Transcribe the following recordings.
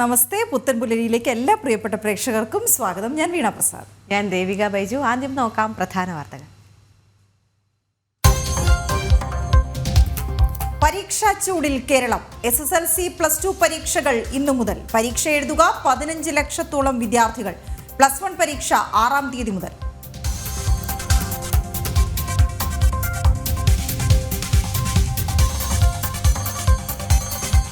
നമസ്തേ. പുത്തൻപുലരിയിലേക്ക് എല്ലാ പ്രിയപ്പെട്ട പ്രേക്ഷകർക്കും സ്വാഗതം. ഞാൻ വീണ പ്രസാദ്. ഞാൻ ദേവിക ബൈജു. ആദ്യം നോക്കാം പ്രധാന വാർത്തകൾ. പരീക്ഷാ ചൂടിൽ കേരളം. SSLC +2 പരീക്ഷകൾ ഇന്നു മുതൽ. പരീക്ഷ എഴുതുക 15 ലക്ഷത്തോളം വിദ്യാർത്ഥികൾ. +1 പരീക്ഷ 6-ാം തീയതി മുതൽ.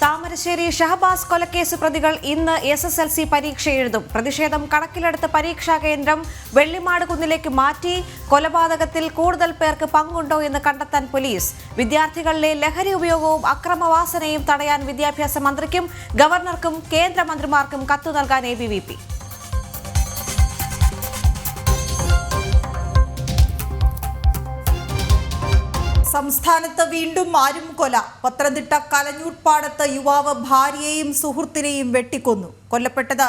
താമരശ്ശേരി ഷഹബാസ് കൊലക്കേസ് പ്രതികൾ ഇന്ന് SSLC പരീക്ഷ എഴുതും. പ്രതിഷേധം കണക്കിലെടുത്ത് പരീക്ഷാ കേന്ദ്രം വെള്ളിമാട് കുന്നിലേക്ക് മാറ്റി. കൊലപാതകത്തിൽ കൂടുതൽ പേർക്ക് പങ്കുണ്ടോ എന്ന് കണ്ടെത്താൻ പോലീസ്. വിദ്യാർത്ഥികളിലെ ലഹരി ഉപയോഗവും അക്രമവാസനയും തടയാൻ വിദ്യാഭ്യാസ മന്ത്രിക്കും ഗവർണർക്കും കേന്ദ്രമന്ത്രിമാർക്കും കത്തു നൽകാൻ ABVP. സംസ്ഥാനത്ത് വീണ്ടും ആരും കൊല. പത്തനംതിട്ട കലഞ്ഞൂർപ്പാടത്ത് യുവാവ് ഭാര്യയെയും സുഹൃത്തിനെയും വെട്ടിക്കൊന്നു. കൊല്ലപ്പെട്ടത്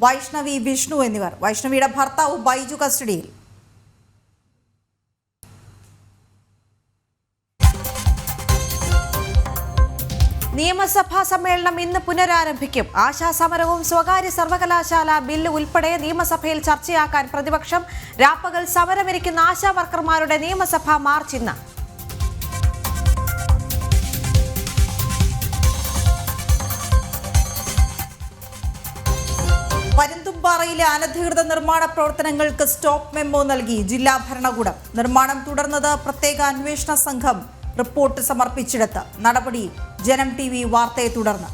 വൈഷ്ണവി, വിഷ്ണു എന്നിവർ. വൈഷ്ണവിയുടെ ഭർത്താവ് ബൈജു കസ്റ്റഡിയിൽ. നിയമസഭാ സമ്മേളനം ഇന്ന് പുനരാരംഭിക്കും. ആശാസമരവും സ്വകാര്യ സർവകലാശാല ബില്ല് ഉൾപ്പെടെ നിയമസഭയിൽ ചർച്ചയാക്കാൻ പ്രതിപക്ഷം. രാപ്പകൽ സമരമിരിക്കുന്ന ആശാ വർക്കർമാരുടെ നിയമസഭാ മാർച്ച് ഇന്ന്. പരുന്തുംപാറയിലെ അനധികൃത നിർമ്മാണ പ്രവർത്തനങ്ങൾക്ക് സ്റ്റോപ്പ് മെമ്മോ നൽകി ജില്ലാ ഭരണകൂടം. നിർമ്മാണം തുടർന്നത് പ്രത്യേക അന്വേഷണ സംഘം റിപ്പോർട്ട് സമർപ്പിച്ചിടത്ത്. നടപടി ജനം TV വാർത്തയെ തുടർന്ന്.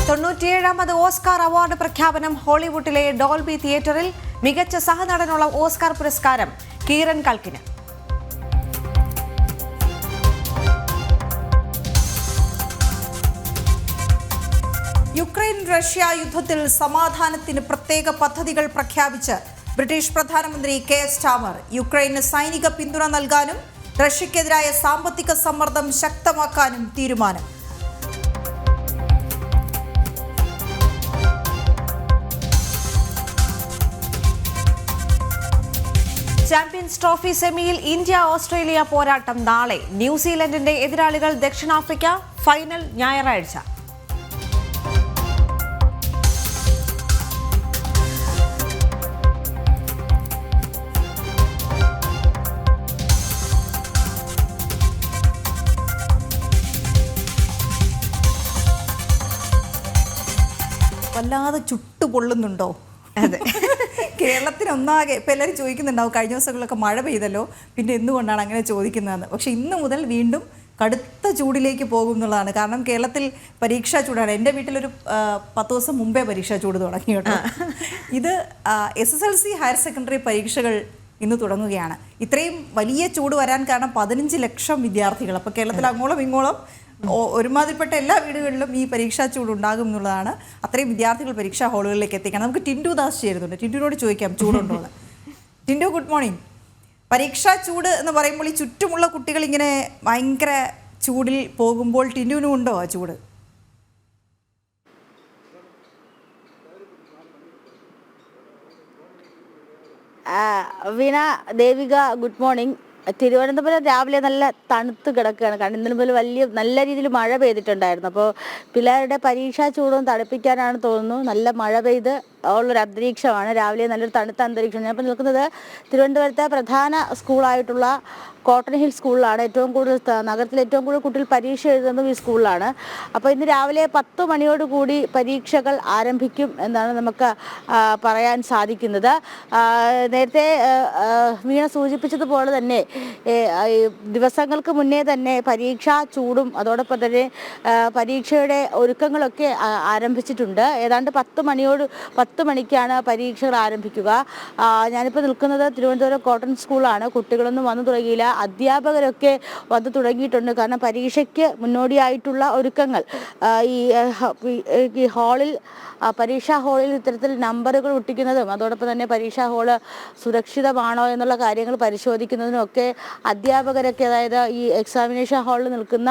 തൊണ്ണൂറ്റിയേഴാമത് ഓസ്കാർ അവാർഡ് പ്രഖ്യാപനം. ഹോളിവുഡിലെ ഡോൾബി തിയേറ്ററിൽ മികച്ച സഹനടനുള്ള ഓസ്കാർ പുരസ്കാരം കീറൻ കൾക്കിന്. യുക്രൈൻ റഷ്യ യുദ്ധത്തിൽ സമാധാനത്തിന് പ്രത്യേക പദ്ധതികൾ പ്രഖ്യാപിച്ച് ബ്രിട്ടീഷ് പ്രധാനമന്ത്രി കെയർ സ്റ്റാമർ. യുക്രൈന് സൈനിക പിന്തുണ നൽകാനും റഷ്യക്കെതിരായ സാമ്പത്തിക സമ്മർദ്ദം ശക്തമാക്കാനും തീരുമാനം. ചാമ്പ്യൻസ് ട്രോഫി സെമിയിൽ ഇന്ത്യ ഓസ്ട്രേലിയ പോരാട്ടം നാളെ. ന്യൂസിലൻഡിന്റെ എതിരാളികൾ ദക്ഷിണാഫ്രിക്ക. ഫൈനൽ ഞായറാഴ്ച. വല്ലാതെ ചുട്ടുപൊള്ളുന്നുണ്ടോ? അതെ, കേരളത്തിനൊന്നാകെ ഇപ്പം എല്ലാവരും ചോദിക്കുന്നുണ്ടാവും, കഴിഞ്ഞ ദിവസങ്ങളിലൊക്കെ മഴ പെയ്തല്ലോ, പിന്നെ എന്തുകൊണ്ടാണ് അങ്ങനെ ചോദിക്കുന്നതെന്ന്. പക്ഷെ ഇന്ന് മുതൽ വീണ്ടും കടുത്ത ചൂടിലേക്ക് പോകും എന്നുള്ളതാണ്. കാരണം കേരളത്തിൽ പരീക്ഷാ ചൂടാണ്. എൻ്റെ വീട്ടിലൊരു 10 ദിവസം മുമ്പേ പരീക്ഷാ ചൂട് തുടങ്ങി കേട്ടോ. ഇത് SSLC ഹയർ സെക്കൻഡറി പരീക്ഷകൾ ഇന്ന് തുടങ്ങുകയാണ്. ഇത്രയും വലിയ ചൂട് വരാൻ കാരണം 15 ലക്ഷം വിദ്യാർത്ഥികൾ. അപ്പോൾ കേരളത്തിൽ അങ്ങോളം ഇങ്ങോളം ഒരുമാതിരിപ്പെട്ട എല്ലാ വീടുകളിലും ഈ പരീക്ഷാ ചൂട് ഉണ്ടാകും എന്നുള്ളതാണ്. അത്രയും വിദ്യാർത്ഥികൾ പരീക്ഷാ ഹാളുകളിലേക്ക് എത്തിക്കണം. നമുക്ക് ടിൻഡു ദാസ് ചേരുന്നുണ്ട്. ടിൻഡുവിനോട് ചോദിക്കാം ചൂടുണ്ടോ എന്ന്. Tindu, good morning. പരീക്ഷാ ചൂട് എന്ന് പറയുമ്പോൾ ഈ ചുറ്റുമുള്ള കുട്ടികൾ ഇങ്ങനെ ഭയങ്കര ചൂടിൽ പോകുമ്പോൾ ടിൻഡുവിനും ഉണ്ടോ ആ ചൂട്? വീണ, ദേവിക, ഗുഡ് മോർണിംഗ്. തിരുവനന്തപുരം രാവിലെ നല്ല തണുത്ത് കിടക്കുകയാണ്. കാരണം ഇന്നലെ മുതൽ നല്ല രീതിയിൽ മഴ പെയ്തിട്ടുണ്ടായിരുന്നു. അപ്പോൾ പിള്ളേരുടെ പരീക്ഷാ ചൂടും തണുപ്പിക്കാനാണ് തോന്നുന്നു. നല്ല മഴ പെയ്ത് ഉള്ളൊരു അന്തരീക്ഷമാണ്. രാവിലെ നല്ലൊരു തണുത്ത അന്തരീക്ഷം. ഞാനിപ്പോൾ നിൽക്കുന്നത് തിരുവനന്തപുരത്തെ പ്രധാന സ്കൂളായിട്ടുള്ള കോട്ടൺ ഹിൽ സ്കൂളിലാണ്. നഗരത്തിലെ ഏറ്റവും കൂടുതൽ കുട്ടികൾ പരീക്ഷ എഴുതുന്നതും ഈ സ്കൂളിലാണ്. അപ്പോൾ ഇന്ന് രാവിലെ 10 മണിയോടുകൂടി പരീക്ഷകൾ ആരംഭിക്കും എന്നാണ് നമുക്ക് പറയാൻ സാധിക്കുന്നത്. നേരത്തെ വീണ സൂചിപ്പിച്ചതുപോലെ തന്നെ ദിവസങ്ങൾക്ക് മുന്നേ തന്നെ പരീക്ഷാ ചൂടും അതോടൊപ്പം തന്നെ പരീക്ഷയുടെ ഒരുക്കങ്ങളൊക്കെ ആരംഭിച്ചിട്ടുണ്ട്. ഏതാണ്ട് 10 മണിക്കാണ് പരീക്ഷകൾ ആരംഭിക്കുക. ഞാനിപ്പോൾ നിൽക്കുന്നത് തിരുവനന്തപുരം കോട്ടൺ സ്കൂളാണ്. കുട്ടികളൊന്നും വന്നു തുടങ്ങിയില്ല. അധ്യാപകരൊക്കെ വന്നു തുടങ്ങിയിട്ടുണ്ട്. കാരണം പരീക്ഷയ്ക്ക് മുന്നോടിയായിട്ടുള്ള ഒരുക്കങ്ങൾ ഈ ഹാളിൽ, പരീക്ഷാ ഹാളിൽ ഇത്തരത്തിൽ നമ്പറുകൾ ഒട്ടിക്കുന്നതും അതോടൊപ്പം തന്നെ പരീക്ഷാ ഹാള് സുരക്ഷിതമാണോ എന്നുള്ള കാര്യങ്ങൾ പരിശോധിക്കുന്നതിനും ഒക്കെ അധ്യാപകരൊക്കെ, അതായത് ഈ എക്സാമിനേഷൻ ഹാളിൽ നിൽക്കുന്ന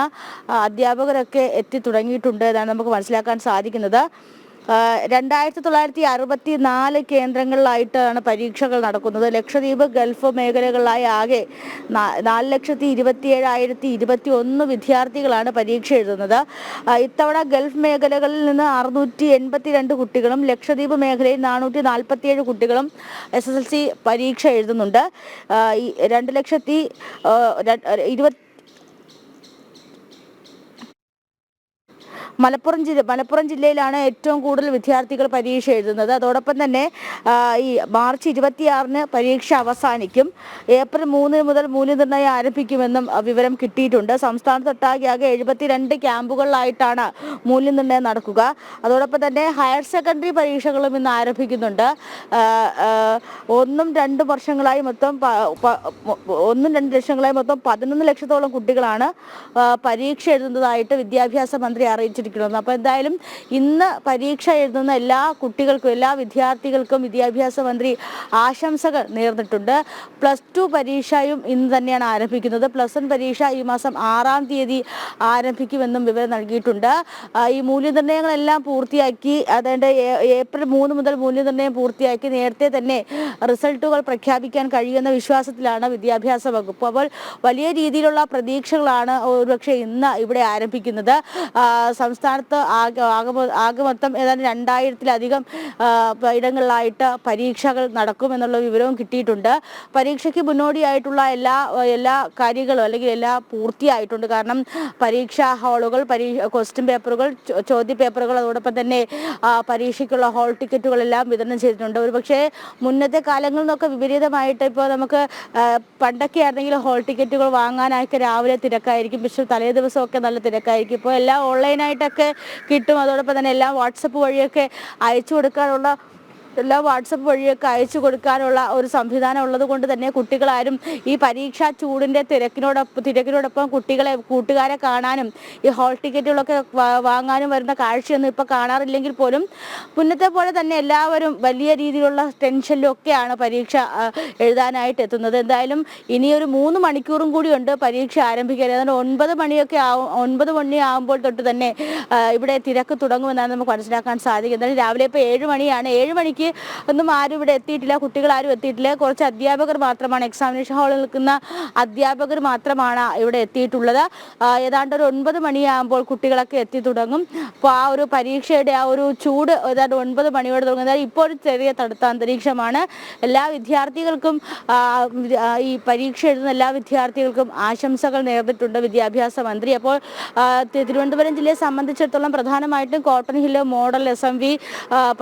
അധ്യാപകരൊക്കെ എത്തി തുടങ്ങിയിട്ടുണ്ട് എന്നാണ് നമുക്ക് മനസ്സിലാക്കാൻ സാധിക്കുന്നത്. 2964 കേന്ദ്രങ്ങളിലായിട്ടാണ് പരീക്ഷകൾ നടക്കുന്നത്. ലക്ഷദ്വീപ് ഗൾഫ് മേഖലകളിലായി ആകെ 4,27,021 വിദ്യാർത്ഥികളാണ് പരീക്ഷ എഴുതുന്നത്. ഇത്തവണ ഗൾഫ് മേഖലകളിൽ നിന്ന് 682 കുട്ടികളും ലക്ഷദ്വീപ് മേഖലയിൽ 447 കുട്ടികളും SSLC പരീക്ഷ എഴുതുന്നുണ്ട്. 2,20,000 മലപ്പുറം ജില്ലയിലാണ് ഏറ്റവും കൂടുതൽ വിദ്യാർത്ഥികൾ പരീക്ഷ എഴുതുന്നത്. അതോടൊപ്പം തന്നെ ഈ മാർച്ച് 26-ന് പരീക്ഷ അവസാനിക്കും. ഏപ്രിൽ 3 മുതൽ മൂല്യനിർണ്ണയം ആരംഭിക്കുമെന്നും വിവരം കിട്ടിയിട്ടുണ്ട്. സംസ്ഥാനത്തൊട്ടാകെ 72 ക്യാമ്പുകളിലായിട്ടാണ് മൂല്യനിർണ്ണയം നടക്കുക. അതോടൊപ്പം തന്നെ ഹയർ സെക്കൻഡറി പരീക്ഷകളും ഇന്ന് ആരംഭിക്കുന്നുണ്ട്. 1-2 വർഷങ്ങളായി മൊത്തം 11 ലക്ഷത്തോളം കുട്ടികളാണ് പരീക്ഷ എഴുതുന്നതായിട്ട് വിദ്യാഭ്യാസ മന്ത്രി അറിയിച്ചു. അപ്പോൾ എന്തായാലും ഇന്ന് പരീക്ഷ എഴുതുന്ന എല്ലാ കുട്ടികൾക്കും എല്ലാ വിദ്യാർത്ഥികൾക്കും വിദ്യാഭ്യാസ മന്ത്രി ആശംസകൾ നേർന്നിട്ടുണ്ട്. +2 പരീക്ഷയും ഇന്ന് തന്നെയാണ് ആരംഭിക്കുന്നത്. +1 പരീക്ഷ ഈ മാസം 6-ാം തീയതി ആരംഭിക്കുമെന്നും വിവരം നൽകിയിട്ടുണ്ട്. ഈ മൂല്യനിർണ്ണയങ്ങളെല്ലാം പൂർത്തിയാക്കി, അതായത് ഏപ്രിൽ 3 മുതൽ മൂല്യനിർണ്ണയം പൂർത്തിയാക്കി നേരത്തെ തന്നെ റിസൾട്ടുകൾ പ്രഖ്യാപിക്കാൻ കഴിയുന്ന വിശ്വാസത്തിലാണ് വിദ്യാഭ്യാസ വകുപ്പ്. അപ്പോൾ വലിയ രീതിയിലുള്ള പ്രതീക്ഷകളാണ് ഒരുപക്ഷെ ഇന്ന് ഇവിടെ ആരംഭിക്കുന്നത്. സംസ്ഥാനത്ത് ആകെ മൊത്തം ഏതാണ്ട് 2000-ത്തിലധികം ഇടങ്ങളിലായിട്ട് പരീക്ഷകൾ നടക്കുമെന്നുള്ള വിവരവും കിട്ടിയിട്ടുണ്ട്. പരീക്ഷയ്ക്ക് മുന്നോടിയായിട്ടുള്ള എല്ലാ കാര്യങ്ങളും അല്ലെങ്കിൽ എല്ലാം പൂർത്തിയായിട്ടുണ്ട്. കാരണം പരീക്ഷാ ഹാളുകൾ, ക്വസ്റ്റ്യൻ പേപ്പറുകൾ, ചോദ്യ പേപ്പറുകൾ, അതോടൊപ്പം തന്നെ പരീക്ഷയ്ക്കുള്ള ഹാൾ ടിക്കറ്റുകളെല്ലാം വിതരണം ചെയ്തിട്ടുണ്ട്. ഒരുപക്ഷെ മുന്നത്തെ കാലങ്ങളിൽ നിന്നൊക്കെ വിപരീതമായിട്ട് ഇപ്പോൾ നമുക്ക് പണ്ടൊക്കെ ആയിരുന്നെങ്കിൽ ഹാൾ ടിക്കറ്റുകൾ വാങ്ങാനായിട്ട് രാവിലെ തിരക്കായിരിക്കും, പക്ഷേ തലേ ദിവസമൊക്കെ നല്ല തിരക്കായിരിക്കും. ഇപ്പോൾ എല്ലാം ഓൺലൈനായിട്ടൊക്കെ കിട്ടും. അതോടൊപ്പം തന്നെ എല്ലാം വാട്സപ്പ് വഴിയൊക്കെ അയച്ചു കൊടുക്കാനുള്ള ഒരു സംവിധാനം ഉള്ളത് കൊണ്ട് തന്നെ കുട്ടികളാരും ഈ പരീക്ഷാ ചൂടിൻ്റെ തിരക്കിനോടൊപ്പം കൂട്ടുകാരെ കാണാനും ഈ ഹാൾ ടിക്കറ്റുകളൊക്കെ വാങ്ങാനും വരുന്ന കാഴ്ചയൊന്നും ഇപ്പോൾ കാണാറില്ലെങ്കിൽ പോലും മുന്നത്തെ പോലെ തന്നെ എല്ലാവരും വലിയ രീതിയിലുള്ള ടെൻഷനിലും ഒക്കെയാണ് പരീക്ഷ എഴുതാനായിട്ട് എത്തുന്നത്. എന്തായാലും ഇനിയൊരു 3 മണിക്കൂറും കൂടിയുണ്ട് പരീക്ഷ ആരംഭിക്കാൻ. ഏതാണ്ട് 9 മണി ആകുമ്പോൾ തൊട്ട് തന്നെ ഇവിടെ തിരക്ക് തുടങ്ങുമെന്നാണ് നമുക്ക് മനസ്സിലാക്കാൻ സാധിക്കുന്നത്. രാവിലെ ഇപ്പോൾ 7 മണിയാണ്. 7 മണിക്ക് ഒന്നും ആരും ഇവിടെ എത്തിയിട്ടില്ല, കുട്ടികളാരും എത്തിയിട്ടില്ല. കുറച്ച് അധ്യാപകർ മാത്രമാണ്, എക്സാമിനേഷൻ ഹാളിൽ നിൽക്കുന്ന അധ്യാപകർ മാത്രമാണ് ഇവിടെ എത്തിയിട്ടുള്ളത്. ഏതാണ്ട് ഒരു 9 മണിയാകുമ്പോൾ കുട്ടികളൊക്കെ എത്തി തുടങ്ങും. അപ്പോൾ ആ ഒരു പരീക്ഷയുടെ ആ ഒരു ചൂട് ഏതാണ്ട് 9 മണിയോടെ തുടങ്ങുന്നത്. ഇപ്പോൾ ഒരു ചെറിയ തണുത്ത അന്തരീക്ഷമാണ്. എല്ലാ വിദ്യാർത്ഥികൾക്കും ഈ പരീക്ഷ എഴുതുന്ന എല്ലാ വിദ്യാർത്ഥികൾക്കും ആശംസകൾ നേർന്നിട്ടുണ്ട് വിദ്യാഭ്യാസ മന്ത്രി. അപ്പോൾ തിരുവനന്തപുരം ജില്ലയെ സംബന്ധിച്ചിടത്തോളം പ്രധാനമായിട്ടും കോട്ടൺ ഹില്ല് മോഡൽ SMV,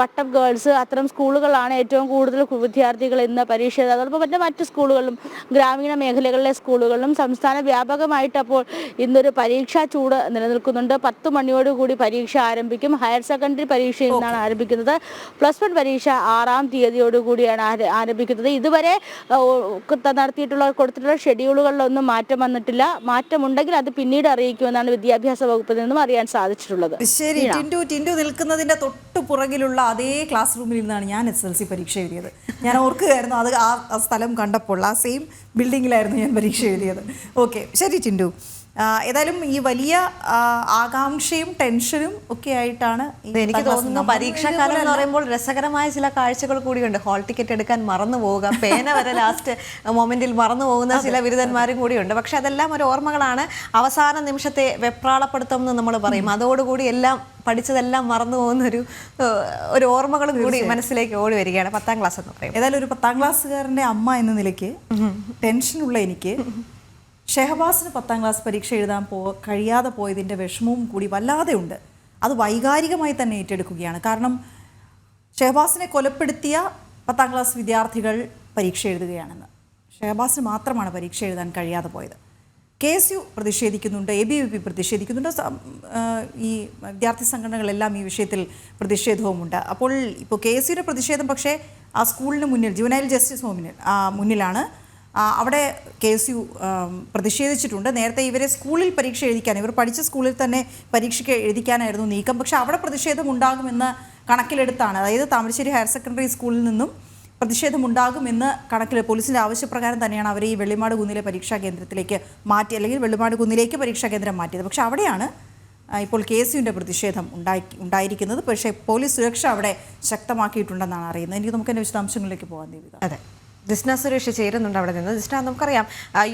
പട്ടം ഗേൾസ്, അത്തരം സ്കൂളുകളാണ് ഏറ്റവും കൂടുതൽ വിദ്യാർത്ഥികൾ ഇന്ന് പരീക്ഷ എഴുതുന്നത്. അതോടൊപ്പം മറ്റ് സ്കൂളുകളിലും ഗ്രാമീണ മേഖലകളിലെ സ്കൂളുകളിലും സംസ്ഥാന വ്യാപകമായിട്ട് അപ്പോൾ ഇന്നൊരു പരീക്ഷാ ചൂട് നിലനിൽക്കുന്നുണ്ട്. 10 മണിയോടുകൂടി പരീക്ഷ ആരംഭിക്കും. ഹയർ സെക്കൻഡറി പരീക്ഷ ഇന്നാണ് ആരംഭിക്കുന്നത്. +1 പരീക്ഷ 6-ാം തീയതിയോടുകൂടിയാണ് ആരംഭിക്കുന്നത്. ഇതുവരെ കൊടുത്തിട്ടുള്ള ഷെഡ്യൂളുകളിലൊന്നും മാറ്റം വന്നിട്ടില്ല. മാറ്റമുണ്ടെങ്കിൽ അത് പിന്നീട് അറിയിക്കുമെന്നാണ് വിദ്യാഭ്യാസ വകുപ്പിൽ നിന്നും അറിയാൻ സാധിച്ചിട്ടുള്ളത്. ശരി, ടിൻഡു നിൽക്കുന്നതിന്റെ തൊട്ടു പുറകിലുള്ള അതേ ക്ലാസ് റൂമിൽ നിന്നാണ് ഞാൻ SSLC പരീക്ഷ എഴുതിയത്. ഞാൻ ഓർക്കുകയായിരുന്നു, അത് ആ സ്ഥലം കണ്ടപ്പോൾ ആ സെയിം ബിൽഡിങ്ങിലായിരുന്നു ഞാൻ പരീക്ഷ എഴുതിയത്. ഓക്കെ, ശരി ടിൻഡു. ഏതായാലും ഈ വലിയ ആകാംക്ഷയും ടെൻഷനും ഒക്കെ ആയിട്ടാണ് എനിക്ക് തോന്നുന്നു പരീക്ഷാകാലം എന്ന് പറയുമ്പോൾ രസകരമായ ചില കാഴ്ചകൾ കൂടിയുണ്ട്. ഹാൾ ടിക്കറ്റ് എടുക്കാൻ മറന്നു പോവുക, പേന വരെ ലാസ്റ്റ് മൊമെന്റിൽ മറന്നു പോകുന്ന ചില ബിരുദന്മാരും കൂടിയുണ്ട്. പക്ഷെ അതെല്ലാം ഒരു ഓർമ്മകളാണ്. അവസാന നിമിഷത്തെ വെപ്രാളപ്പെടുത്തം എന്ന് നമ്മൾ പറയും. അതോടുകൂടി എല്ലാം പഠിച്ചതെല്ലാം മറന്നു പോകുന്ന ഒരു ഓർമ്മകളും കൂടി മനസ്സിലേക്ക് ഓടി വരികയാണ് 10ാം ക്ലാസ് എന്ന് പറയും. ഏതായാലും ഒരു 10ാം ക്ലാസ്സുകാരൻ്റെ അമ്മ എന്ന നിലയ്ക്ക് ടെൻഷനുള്ള എനിക്ക് ഷെഹബാസിന് 10ാം ക്ലാസ് പരീക്ഷ എഴുതാൻ കഴിയാതെ പോയതിൻ്റെ വിഷമവും കൂടി വല്ലാതെ ഉണ്ട്. അത് വൈകാരികമായി തന്നെ ഏറ്റെടുക്കുകയാണ്. കാരണം ഷെഹബാസിനെ കൊലപ്പെടുത്തിയ 10ാം ക്ലാസ് വിദ്യാർത്ഥികൾ പരീക്ഷ എഴുതുകയാണെന്ന്. ഷെഹബാസിന് മാത്രമാണ് പരീക്ഷ എഴുതാൻ കഴിയാതെ പോയത്. KSU പ്രതിഷേധിക്കുന്നുണ്ട്, ABVP പ്രതിഷേധിക്കുന്നുണ്ട്, ഈ വിദ്യാർത്ഥി സംഘടനകളെല്ലാം ഈ വിഷയത്തിൽ പ്രതിഷേധവുമുണ്ട്. അപ്പോൾ ഇപ്പോൾ KSUയുടെ പ്രതിഷേധം പക്ഷേ ആ സ്കൂളിന് മുന്നിൽ, ജുവനൈൽ ജസ്റ്റിസ് മുന്നിലാണ്. അവിടെ KSU പ്രതിഷേധിച്ചിട്ടുണ്ട്. നേരത്തെ ഇവരെ സ്കൂളിൽ പരീക്ഷ എഴുതിക്കാൻ, ഇവർ പഠിച്ച സ്കൂളിൽ തന്നെ പരീക്ഷയ്ക്ക് എഴുതിക്കാനായിരുന്നു നീക്കം. പക്ഷേ അവിടെ പ്രതിഷേധം ഉണ്ടാകുമെന്ന് കണക്കിലെടുത്താണ്, അതായത് താമരശ്ശേരി ഹയർ സെക്കൻഡറി സ്കൂളിൽ നിന്നും പ്രതിഷേധമുണ്ടാകുമെന്ന് പോലീസിൻ്റെ ആവശ്യപ്രകാരം തന്നെയാണ് അവരെ ഈ വെള്ളിമാട് കുന്നിലെ പരീക്ഷാ കേന്ദ്രത്തിലേക്ക് മാറ്റി, അല്ലെങ്കിൽ വെള്ളിമാട് കുന്നിലേക്ക് പരീക്ഷാ കേന്ദ്രം മാറ്റിയത്. പക്ഷേ അവിടെയാണ് ഇപ്പോൾ KSUവിൻ്റെ പ്രതിഷേധം ഉണ്ടായിരിക്കുന്നത്. പക്ഷേ പോലീസ് സുരക്ഷ അവിടെ ശക്തമാക്കിയിട്ടുണ്ടെന്നാണ് അറിയുന്നത്. എനിക്ക് നമുക്ക് അതിൻ്റെ വിശദാംശങ്ങളിലേക്ക് പോകാൻ ദേവിക. അതെ, ജിസ്ന സുരേഷ് ചേരുന്നുണ്ട് അവിടെ നിന്ന്. ജിസ്ന, നമുക്കറിയാം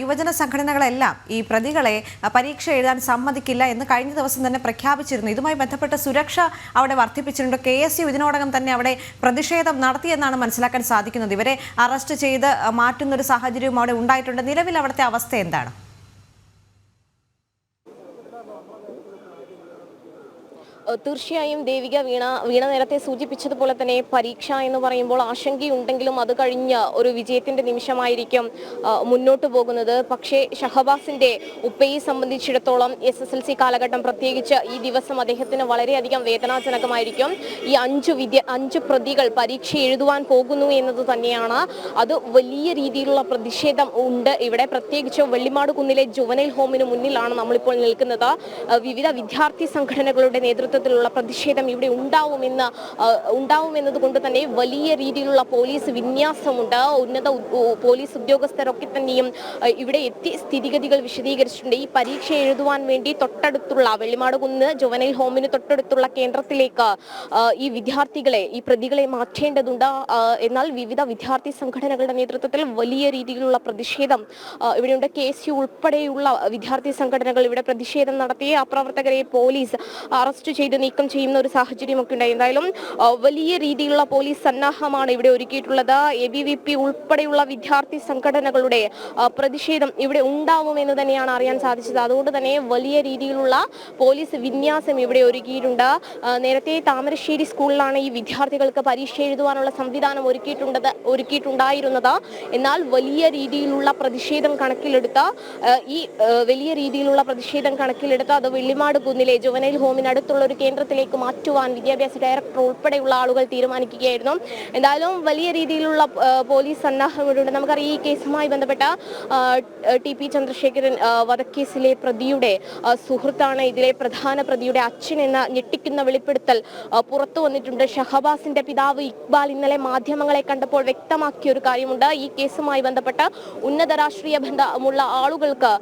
യുവജന സംഘടനകളെല്ലാം ഈ പ്രതികളെ പരീക്ഷ എഴുതാൻ സമ്മതിക്കില്ല എന്ന് കഴിഞ്ഞ ദിവസം തന്നെ പ്രഖ്യാപിച്ചിരുന്നു. ഇതുമായി ബന്ധപ്പെട്ട സുരക്ഷ അവിടെ വർദ്ധിപ്പിച്ചിട്ടുണ്ട്. KSU ഇതിനോടകം തന്നെ അവിടെ പ്രതിഷേധം നടത്തിയെന്നാണ് മനസ്സിലാക്കാൻ സാധിക്കുന്നത്. ഇവരെ അറസ്റ്റ് ചെയ്ത് മാറ്റുന്നൊരു സാഹചര്യവും അവിടെ ഉണ്ടായിട്ടുണ്ട്. നിലവിൽ അവിടുത്തെ അവസ്ഥ എന്താണ്? തീർച്ചയായും ദേവിക, വീണ നേരത്തെ സൂചിപ്പിച്ചതുപോലെ തന്നെ പരീക്ഷ എന്ന് പറയുമ്പോൾ ആശങ്കയുണ്ടെങ്കിലും അത് കഴിഞ്ഞ് ഒരു വിജയത്തിന്റെ നിമിഷമായിരിക്കും മുന്നോട്ട് പോകുന്നത്. പക്ഷേ ഷഹബാസിന്റെ ഉപ്പയെ സംബന്ധിച്ചിടത്തോളം SSLC കാലഘട്ടം, പ്രത്യേകിച്ച് ഈ ദിവസം അദ്ദേഹത്തിന് വളരെയധികം വേദനാജനകമായിരിക്കും. ഈ അഞ്ച് പ്രതികൾ പരീക്ഷ എഴുതുവാൻ പോകുന്നു എന്നത് തന്നെയാണ്. അത് വലിയ രീതിയിലുള്ള പ്രതിഷേധം ഉണ്ട് ഇവിടെ. പ്രത്യേകിച്ച് വെള്ളിമാട് കുന്നിലെ ജുവനൈൽ ഹോമിന് മുന്നിലാണ് നമ്മളിപ്പോൾ നിൽക്കുന്നത്. വിവിധ വിദ്യാർത്ഥി സംഘടനകളുടെ നേതൃത്വത്തിലുള്ള പ്രതിഷേധം ഇവിടെ ഉണ്ടാവുമെന്നത് കൊണ്ട് തന്നെ വലിയ രീതിയിലുള്ള പോലീസ് വിന്യാസമുണ്ട്. ഉന്നത പോലീസ് ഉദ്യോഗസ്ഥരൊക്കെ തന്നെയും ഇവിടെ എത്തി സ്ഥിതിഗതികൾ വിശദീകരിച്ചിട്ടുണ്ട്. ഈ പരീക്ഷ എഴുതുവാൻ വേണ്ടി തൊട്ടടുത്തുള്ള വെള്ളിമാട് കുന്ന് ജുവനൈൽ ഹോമിന് തൊട്ടടുത്തുള്ള കേന്ദ്രത്തിലേക്ക് ഈ പ്രതികളെ മാറ്റേണ്ടതുണ്ട്. എന്നാൽ വിവിധ വിദ്യാർത്ഥി സംഘടനകളുടെ നേതൃത്വത്തിൽ വലിയ രീതിയിലുള്ള പ്രതിഷേധം ഇവിടെയുണ്ട്. KSU ഉൾപ്പെടെയുള്ള വിദ്യാർത്ഥി സംഘടനകൾ ഇവിടെ പ്രതിഷേധം നടത്തി ആ പ്രവർത്തകരെ പോലീസ് അറസ്റ്റ് ചെയ്ത് നീക്കം ചെയ്യുന്ന ഒരു സാഹചര്യമൊക്കെ ഉണ്ടായി. എന്തായാലും വലിയ രീതിയിലുള്ള പോലീസ് സന്നാഹമാണ് ഇവിടെ ഒരുക്കിയിട്ടുള്ളത്. ABVP ഉൾപ്പെടെയുള്ള വിദ്യാർത്ഥി സംഘടനകളുടെ പ്രതിഷേധം ഇവിടെ ഉണ്ടാവുമെന്ന് തന്നെയാണ് അറിയാൻ സാധിച്ചത്. അതുകൊണ്ട് തന്നെ വലിയ രീതിയിലുള്ള പോലീസ് വിന്യാസം ഇവിടെ ഒരുക്കിയിട്ടുണ്ട്. നേരത്തെ താമരശ്ശേരി സ്കൂളിലാണ് ഈ വിദ്യാർത്ഥികൾക്ക് പരീക്ഷ എഴുതുവാനുള്ള സംവിധാനം ഒരുക്കിയിട്ടുണ്ടായിരുന്നത്. എന്നാൽ വലിയ രീതിയിലുള്ള പ്രതിഷേധം കണക്കിലെടുത്ത് അത് വെള്ളിമാട് കുന്നിലെ ജുവനൈൽ ഹോമിനടുത്തുള്ള ഒരു കേന്ദ്രത്തിലേക്ക് മാറ്റുവാൻ വിദ്യാഭ്യാസ ഡയറക്ടർ ഉൾപ്പെടെയുള്ള ആളുകൾ തീരുമാനിക്കുകയായിരുന്നു. എന്തായാലും വലിയ രീതിയിലുള്ള പോലീസ് സന്നാഹങ്ങളുണ്ട്. നമുക്കറിയാം, ഈ കേസുമായി ബന്ധപ്പെട്ട TP ചന്ദ്രശേഖരൻ വധക്കേസിലെ പ്രതിയുടെ സുഹൃത്താണ് ഇതിലെ പ്രധാന പ്രതിയുടെ അച്ഛൻ എന്ന ഞെട്ടിക്കുന്ന വെളിപ്പെടുത്തൽ പുറത്തു വന്നിട്ടുണ്ട്. ഷഹബാസിന്റെ പിതാവ് ഇക്ബാൽ ഇന്നലെ മാധ്യമങ്ങളെ കണ്ടപ്പോൾ വ്യക്തമാക്കിയ ഒരു കാര്യമുണ്ട്. ഈ കേസുമായി ബന്ധപ്പെട്ട ഉന്നത രാഷ്ട്രീയ ബന്ധമുള്ള ആളുകൾക്ക്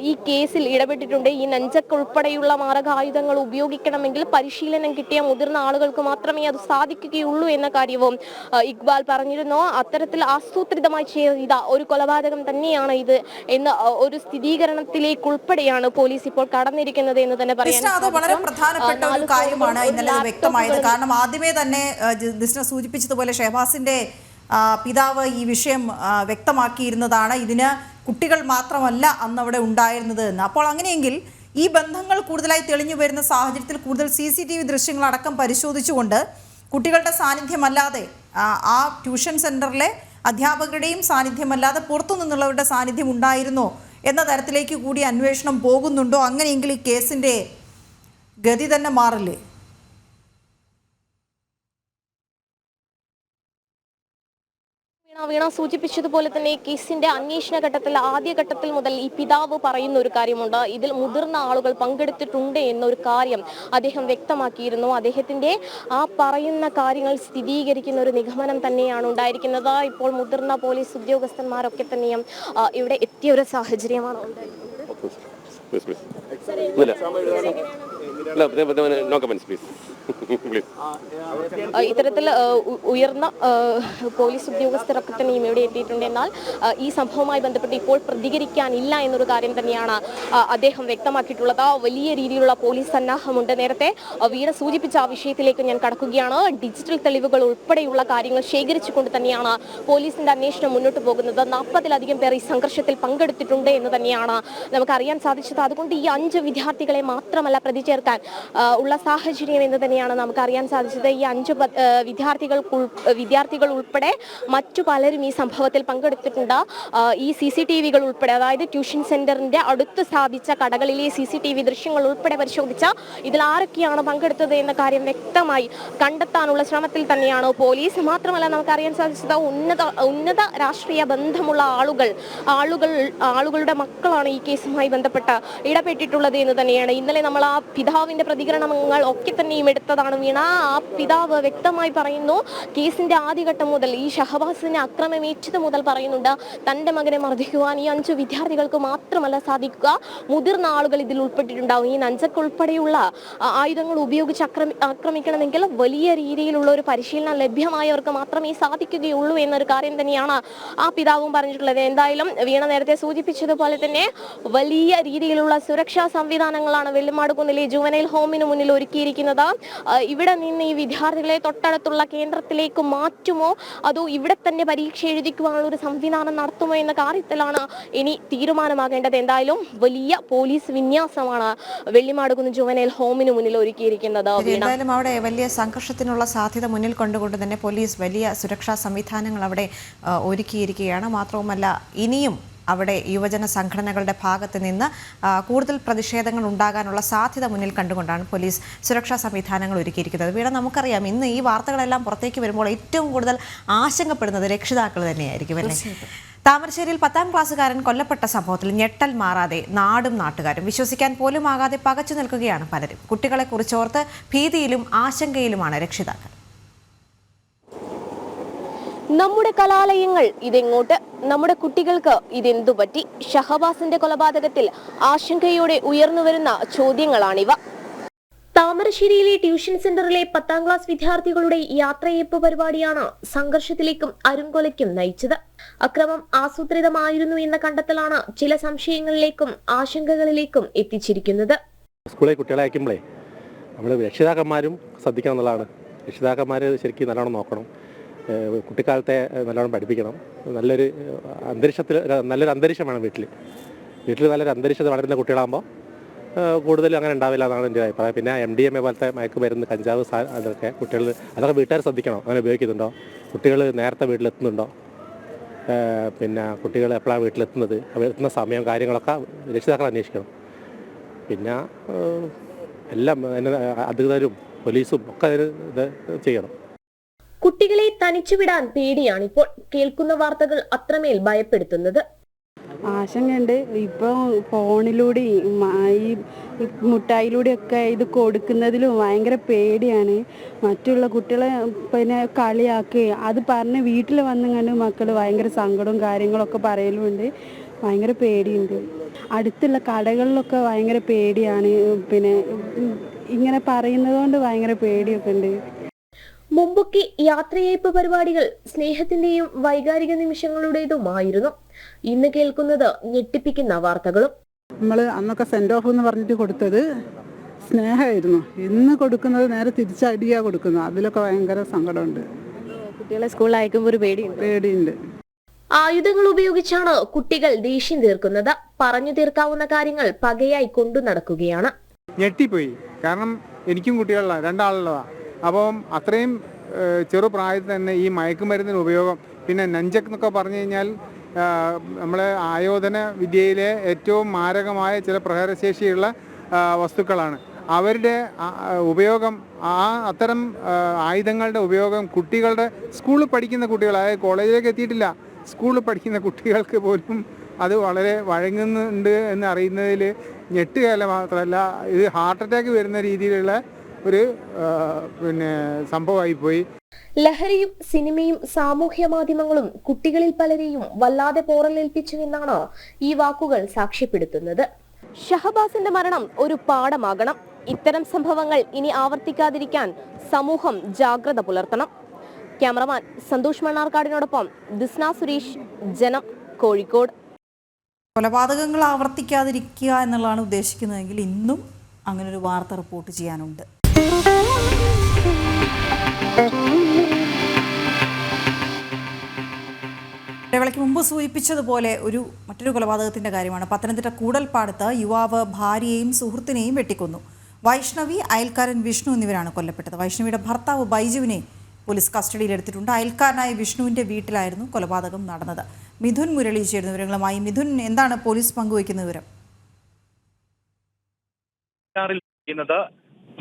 ഈ കേസിൽ ഇടപെട്ടിട്ടുണ്ട്. ഈ നഞ്ചക്ക് ഉൾപ്പെടെയുള്ള മാരകായുധങ്ങൾ ഉപയോഗിക്കണമെങ്കിൽ പരിശീലനം കിട്ടിയ മുതിർന്ന ആളുകൾക്ക് മാത്രമേ അത് സാധിക്കുകയുള്ളൂ എന്ന കാര്യവും ഇക്ബാൽ പറഞ്ഞിരുന്നു. അത്തരത്തിൽ ആസൂത്രിതമായി ചെയ്ത ഒരു കൊലപാതകം തന്നെയാണ് ഇത് എന്ന ഒരു സ്ഥിരീകരണത്തിലേക്ക് ഉൾപ്പെടെയാണ് പോലീസ് ഇപ്പോൾ കടന്നിരിക്കുന്നത് എന്ന് തന്നെ പറയാൻ വളരെ പ്രധാനപ്പെട്ട ഒരു കാര്യമാണ് ഇന്നലെ വ്യക്തമായത്. കാരണം ആദ്യമേ തന്നെ ദിസ്ന സൂചിപ്പിച്ചതുപോലെ ഷഹബാസിന്റെ പിതാവ് ഈ വിഷയം വ്യക്തമാക്കിയിരുന്നതാണ്. ഇതിന് കുട്ടികൾ മാത്രമല്ല അന്ന് അവിടെ ഉണ്ടായിരുന്നത് എന്ന്. അപ്പോൾ അങ്ങനെയെങ്കിൽ ഈ ബന്ധങ്ങൾ കൂടുതലായി തെളിഞ്ഞു വരുന്ന സാഹചര്യത്തിൽ കൂടുതൽ CCTV ദൃശ്യങ്ങളടക്കം പരിശോധിച്ചുകൊണ്ട് കുട്ടികളുടെ സാന്നിധ്യമല്ലാതെ ആ ട്യൂഷൻ സെൻറ്ററിലെ അധ്യാപകരുടെയും സാന്നിധ്യമല്ലാതെ പുറത്തു നിന്നുള്ളവരുടെ സാന്നിധ്യം ഉണ്ടായിരുന്നോ എന്ന തരത്തിലേക്ക് കൂടി അന്വേഷണം പോകുന്നുണ്ടോ? അങ്ങനെയെങ്കിൽ ഈ കേസിൻ്റെ ഗതി തന്നെ മാറില്ലേ? വീണ സൂചിപ്പിച്ചതുപോലെ തന്നെ കേസിന്റെ അന്വേഷണ ഘട്ടത്തിൽ ആദ്യഘട്ടത്തിൽ മുതൽ ഈ പിതാവ് പറയുന്ന ഒരു കാര്യമുണ്ട്. ഇതിൽ മുതിർന്ന ആളുകൾ പങ്കെടുത്തിട്ടുണ്ട് എന്നൊരു കാര്യം അദ്ദേഹം വ്യക്തമാക്കിയിരുന്നു. അദ്ദേഹത്തിന്റെ ആ പറയുന്ന കാര്യങ്ങൾ സ്ഥിരീകരിക്കുന്ന ഒരു നിഗമനം തന്നെയാണ് ഉണ്ടായിരിക്കുന്നത്. ഇപ്പോൾ മുതിർന്ന പോലീസ് ഉദ്യോഗസ്ഥന്മാരൊക്കെ തന്നെയും ഇവിടെ എത്തിയ ഒരു സാഹചര്യമാണ് ഇത്തരത്തിൽ ഉയർന്ന പോലീസ് ഉദ്യോഗസ്ഥരൊക്കെ തന്നെയും ഇവിടെ എത്തിയിട്ടുണ്ട്. എന്നാൽ ഈ സംഭവവുമായി ബന്ധപ്പെട്ട് ഇപ്പോൾ പ്രതികരിക്കാനില്ല എന്നൊരു കാര്യം തന്നെയാണ് അദ്ദേഹം വ്യക്തമാക്കിയിട്ടുള്ളത്. വലിയ രീതിയിലുള്ള പോലീസ് സന്നാഹമുണ്ട്. നേരത്തെ വീണ സൂചിപ്പിച്ച ആ വിഷയത്തിലേക്ക് ഞാൻ കടക്കുകയാണ്. ഡിജിറ്റൽ തെളിവുകൾ ഉൾപ്പെടെയുള്ള കാര്യങ്ങൾ ശേഖരിച്ചുകൊണ്ട് തന്നെയാണ് പോലീസിന്റെ അന്വേഷണം മുന്നോട്ട് പോകുന്നത്. 40-ലധികം പേർ ഈ സംഘർഷത്തിൽ പങ്കെടുത്തിട്ടുണ്ട് എന്ന് തന്നെയാണ് നമുക്കറിയാൻ സാധിച്ചത്. അതുകൊണ്ട് ഈ 5 വിദ്യാർത്ഥികളെ മാത്രമല്ല പ്രതി ചേർക്കാൻ ഉള്ള സാഹചര്യം എന്ന് തന്നെയാണ് നമുക്കറിയാൻ സാധിച്ചത്. ഈ 5 വിദ്യാർത്ഥികൾ ഉൾപ്പെടെ മറ്റു പലരും ഈ സംഭവത്തിൽ പങ്കെടുത്തിട്ടുണ്ട്. ഈ CCTV-കൾ ഉൾപ്പെടെ, അതായത് ട്യൂഷൻ സെന്ററിന്റെ അടുത്ത് സ്ഥാപിച്ച കടകളിലെ CCTV ദൃശ്യങ്ങൾ ഉൾപ്പെടെ പരിശോധിച്ച ഇതിൽ ആരൊക്കെയാണ് പങ്കെടുത്തത് എന്ന കാര്യം വ്യക്തമായി കണ്ടെത്താനുള്ള ശ്രമത്തിൽ തന്നെയാണ് പോലീസ്. മാത്രമല്ല നമുക്കറിയാൻ സാധിച്ചത് ഉന്നത രാഷ്ട്രീയ ബന്ധമുള്ള ആളുകളുടെ മക്കളാണ് ഈ കേസുമായി ബന്ധപ്പെട്ട് ഇടപെട്ടിട്ടുള്ളത് എന്ന് തന്നെയാണ്. ഇന്നലെ നമ്മൾ ആ പിതാവിന്റെ പ്രതികരണങ്ങൾ ഒക്കെ തന്നെയും എടുത്തതാണ് വീണ. ആ പിതാവ് വ്യക്തമായി പറയുന്നു, കേസിന്റെ ആദ്യഘട്ടം മുതൽ ഈ ഷഹബാസിനെ അക്രമമേറ്റത് മുതൽ പറയുന്നുണ്ട്, തന്റെ മകനെ മർദ്ദിക്കുവാൻ ഈ 5 വിദ്യാർത്ഥികൾക്ക് മാത്രമല്ല സാധിക്കുക, മുതിർന്ന ആളുകൾ ഇതിൽ ഉൾപ്പെട്ടിട്ടുണ്ടാവും. ഈ നഞ്ചക്ക് ഉൾപ്പെടെയുള്ള ആയുധങ്ങൾ ഉപയോഗിച്ച് ആക്രമിക്കണമെങ്കിൽ വലിയ രീതിയിലുള്ള ഒരു പരിശീലനം ലഭ്യമായവർക്ക് മാത്രമേ സാധിക്കുകയുള്ളൂ എന്നൊരു കാര്യം തന്നെയാണ് ആ പിതാവും പറഞ്ഞിട്ടുള്ളത്. എന്തായാലും വീണ നേരത്തെ സൂചിപ്പിച്ചതുപോലെ തന്നെ വലിയ രീതിയിലുള്ള സുരക്ഷാ സംവിധാനങ്ങളാണ് വെള്ളിമാടുകുന്നിലെ ജുവനൈൽ ഹോമിന് മുന്നിൽ ഒരുക്കിയിരിക്കുന്നത്. ഇവിടെ നിന്ന് ഈ വിദ്യാർത്ഥികളെ തൊട്ടടുത്തുള്ള കേന്ദ്രത്തിലേക്ക് മാറ്റുമോ അതോ ഇവിടെ തന്നെ പരീക്ഷ എഴുതിക്കുവാനുള്ള ഒരു സംവിധാനം നടത്തുമോ എന്ന കാര്യത്തിലാണ് ഇനി തീരുമാനമാകേണ്ടത്. എന്തായാലും വലിയ പോലീസ് വിന്യാസമാണ് വെള്ളിമാടുകുന്ന് ജുവനൈൽ ഹോമിന് മുന്നിൽ ഒരുക്കിയിരിക്കുന്നത്. എന്തായാലും അവിടെ വലിയ സംഘർഷത്തിനുള്ള സാധ്യത മുന്നിൽ കണ്ടുകൊണ്ട് തന്നെ പോലീസ് വലിയ സുരക്ഷാ സംവിധാനങ്ങൾ അവിടെ ഒരുക്കിയിരിക്കുകയാണ്. മാത്രവുമല്ല ഇനിയും അവിടെ യുവജന സംഘടനകളുടെ ഭാഗത്ത് നിന്ന് കൂടുതൽ പ്രതിഷേധങ്ങൾ ഉണ്ടാകാനുള്ള സാധ്യത മുന്നിൽ കണ്ടുകൊണ്ടാണ് പോലീസ് സുരക്ഷാ സംവിധാനങ്ങൾ ഒരുക്കിയിരിക്കുന്നത്. വീണ, നമുക്കറിയാം ഇന്ന് ഈ വാർത്തകളെല്ലാം പുറത്തേക്ക് വരുമ്പോൾ ഏറ്റവും കൂടുതൽ ആശങ്കപ്പെടുന്നത് രക്ഷിതാക്കൾ തന്നെയായിരിക്കും അല്ലേ? താമരശ്ശേരിയിൽ 10ാം ക്ലാസ്സുകാരൻ കൊല്ലപ്പെട്ട സംഭവത്തിൽ ഞെട്ടൽ മാറാതെ നാടും നാട്ടുകാരും. വിശ്വസിക്കാൻ പോലും ആകാതെ പകച്ചു നിൽക്കുകയാണ് പലരും. കുട്ടികളെ കുറിച്ചോർത്ത് ഭീതിയിലും ആശങ്കയിലുമാണ് രക്ഷിതാക്കൾ. നമ്മുടെ കലാലയങ്ങൾ ഇതെങ്ങോട്ട്, നമ്മുടെ കുട്ടികൾക്ക് ഇതെന്തു പറ്റി? ഷഹബാസിന്റെ കൊലപാതകത്തിൽ ആശങ്കയോടെ ഉയർന്നുവരുന്ന ചോദ്യങ്ങളാണിവ. താമരശ്ശേരിയിലെ ട്യൂഷൻ സെന്ററിലെ 10ാം ക്ലാസ് വിദ്യാർത്ഥികളുടെ യാത്രയയപ്പ് പരിപാടിയാണ് സംഘർഷത്തിലേക്കും അരുംകൊലയ്ക്കും നയിച്ചത്. അക്രമം ആസൂത്രിതമായിരുന്നു എന്ന കണ്ടെത്തലാണ് ചില സംശയങ്ങളിലേക്കും ആശങ്കകളിലേക്കും എത്തിച്ചിരിക്കുന്നത്. സ്കൂളിൽ കുട്ടികളെ അയക്കുമ്പോഴേ നമ്മൾ രക്ഷിതാക്കന്മാരും ശ്രദ്ധിക്കണം എന്നുള്ളതാണ്. രക്ഷിതാക്കന്മാർ ശരിക്കും നല്ലോണം നോക്കണം, കുട്ടിക്കാലത്തെ നല്ലോണം പഠിപ്പിക്കണം. നല്ലൊരു അന്തരീക്ഷം വേണം വീട്ടിൽ നല്ലൊരു അന്തരീക്ഷത്തിൽ വളരുന്ന കുട്ടികളാകുമ്പോൾ കൂടുതൽ അങ്ങനെ ഉണ്ടാവില്ല എന്നാണ് എൻ്റെ അഭിപ്രായം. പിന്നെ MDMA പോലത്തെ മയക്കുമരുന്ന്, കഞ്ചാവ്, അതൊക്കെ വീട്ടുകാർ ശ്രദ്ധിക്കണം. അങ്ങനെ ഉപയോഗിക്കുന്നുണ്ടോ, കുട്ടികൾ നേരത്തെ വീട്ടിലെത്തുന്നുണ്ടോ, പിന്നെ കുട്ടികൾ എപ്പോഴാണ് വീട്ടിലെത്തുന്നത്, എത്തുന്ന സമയം, കാര്യങ്ങളൊക്കെ രക്ഷിതാക്കൾ അന്വേഷിക്കണം. പിന്നെ എല്ലാം അധികൃതരും പോലീസും ഒക്കെ ഇത് ചെയ്യണം. കുട്ടികളെ തനിച്ചുവിടാൻ പേടിയാണിപ്പോൾ. കേൾക്കുന്ന വാർത്തകൾ അത്രമേൽ ഭയപ്പെടുത്തുന്നത്. ആശങ്കയുണ്ട്. ഇപ്പോൾ ഫോണിലൂടെയും ഈ മുട്ടായിലൂടെയൊക്കെ ഇത് കൊടുക്കുന്നതിലും ഭയങ്കര പേടിയാണ്. മറ്റുള്ള കുട്ടികളെ പിന്നെ കളിയാക്കുകയും അത് പറഞ്ഞ് വീട്ടിൽ വന്നുകൊണ്ട് മക്കൾ ഭയങ്കര സങ്കടവും കാര്യങ്ങളൊക്കെ പറയലുമുണ്ട്. ഭയങ്കര പേടിയുണ്ട്. അടുത്തുള്ള കടകളിലൊക്കെ ഭയങ്കര പേടിയാണ്. പിന്നെ ഇങ്ങനെ പറയുന്നത് കൊണ്ട് ഭയങ്കര പേടിയൊക്കെ ഉണ്ട്. മുമ്പൊക്കെ യാത്രയയപ്പ് പരിപാടികൾ സ്നേഹത്തിന്റെയും വൈകാരിക നിമിഷങ്ങളുടേതുമായിരുന്നു. ഇന്ന് കേൾക്കുന്നത് ഞെട്ടിപ്പിക്കുന്ന വാർത്തകളും. നമ്മൾ അന്നൊക്കെ സെൻഡ് ഓഫ് എന്ന് പറഞ്ഞിട്ട് കൊടുത്തത് സ്നേഹമായിരുന്നു. ഇന്ന് കൊടുക്കുന്നത് നേരെ തിരിച്ചടിയാ കൊടുക്കുന്നത്. അതിലൊക്കെ ഭയങ്കര സങ്കടമുണ്ട്. കുട്ടികളെ സ്കൂളിൽ അയക്കുമ്പോൾ ഒരു പേടിയുണ്ട്. ആയുധങ്ങൾ ഉപയോഗിച്ചാണ് കുട്ടികൾ ദേഷ്യം തീർക്കുന്നത്. പറഞ്ഞു തീർക്കാവുന്ന കാര്യങ്ങൾ പകയായി കൊണ്ടു നടക്കുകയാണ്. ഞെട്ടിപ്പോയി. കാരണം എനിക്കും കുട്ടികളിലാണ്, 2 ആളുള്ളതാണ്. അപ്പം അത്രയും ചെറുപ്രായത്തിൽ തന്നെ ഈ മയക്കുമരുന്നിന് ഉപയോഗം, പിന്നെ നഞ്ചക്ക് എന്നൊക്കെ പറഞ്ഞു കഴിഞ്ഞാൽ നമ്മളെ ആയോധന വിദ്യയിലെ ഏറ്റവും മാരകമായ ചില പ്രഹരശേഷിയുള്ള വസ്തുക്കളാണ്. അവരുടെ ഉപയോഗം, അത്തരം ആയുധങ്ങളുടെ ഉപയോഗം കുട്ടികളുടെ സ്കൂളിൽ പഠിക്കുന്ന കുട്ടികൾ, അതായത് കോളേജിലേക്ക് എത്തിയിട്ടില്ല, സ്കൂളിൽ പഠിക്കുന്ന കുട്ടികൾക്ക് പോലും അത് വളരെ വഴങ്ങുന്നുണ്ട് എന്ന് അറിയുന്നതിൽ ഞെട്ടുകയല്ല മാത്രമല്ല, ഇത് ഹാർട്ട് അറ്റാക്ക് വരുന്ന രീതിയിലുള്ള ഒരു സംഭവമായി പോയി. ലഹരിയും സിനിമയും സാമൂഹ്യ മാധ്യമങ്ങളും കുട്ടികളിൽ പലരെയും വല്ലാതെ പോറലേൽപ്പിച്ചുവെന്നാണ് ഈ വാക്കുകൾ സാക്ഷ്യപ്പെടുത്തുന്നത്. ഷഹബാസിന്റെ മരണം ഒരു പാഠമാകണം. ഇത്തരം സംഭവങ്ങൾ ഇനി ആവർത്തിക്കാതിരിക്കാൻ സമൂഹം ജാഗ്രത പുലർത്തണം. ക്യാമറമാൻ സന്തോഷ് മണ്ണാർക്കാടിനോടൊപ്പം ദിസ്ന സുരേഷ്, ജനം, കോഴിക്കോട്. കൊലപാതകങ്ങൾ ആവർത്തിക്കാതിരിക്കുക എന്നുള്ളതാണ് ഉദ്ദേശിക്കുന്നതെങ്കിൽ ഇന്നും അങ്ങനൊരു വാർത്ത റിപ്പോർട്ട് ചെയ്യാനുണ്ട്. ഇടവേളയ്ക്ക് മുമ്പ് സൂചിപ്പിച്ചതുപോലെ മറ്റൊരു കൊലപാതകത്തിൻ്റെ കാര്യമാണ്. പത്തനംതിട്ട കൂടൽപ്പാടത്ത് യുവാവ് ഭാര്യയെയും സുഹൃത്തിനെയും വെട്ടിക്കൊന്നു. വൈഷ്ണവി, അയൽക്കാരൻ വിഷ്ണു എന്നിവരാണ് കൊല്ലപ്പെട്ടത്. വൈഷ്ണവിയുടെ ഭർത്താവ് ബൈജുവിനെ പോലീസ് കസ്റ്റഡിയിലെടുത്തിട്ടുണ്ട്. അയൽക്കാരനായ വിഷ്ണുവിൻ്റെ വീട്ടിലായിരുന്നു കൊലപാതകം നടന്നത്. മിഥുൻ മുരളി ചേരുന്ന വിവരങ്ങളുമായി. മിഥുൻ, എന്താണ് പോലീസ് പങ്കുവയ്ക്കുന്ന വിവരം?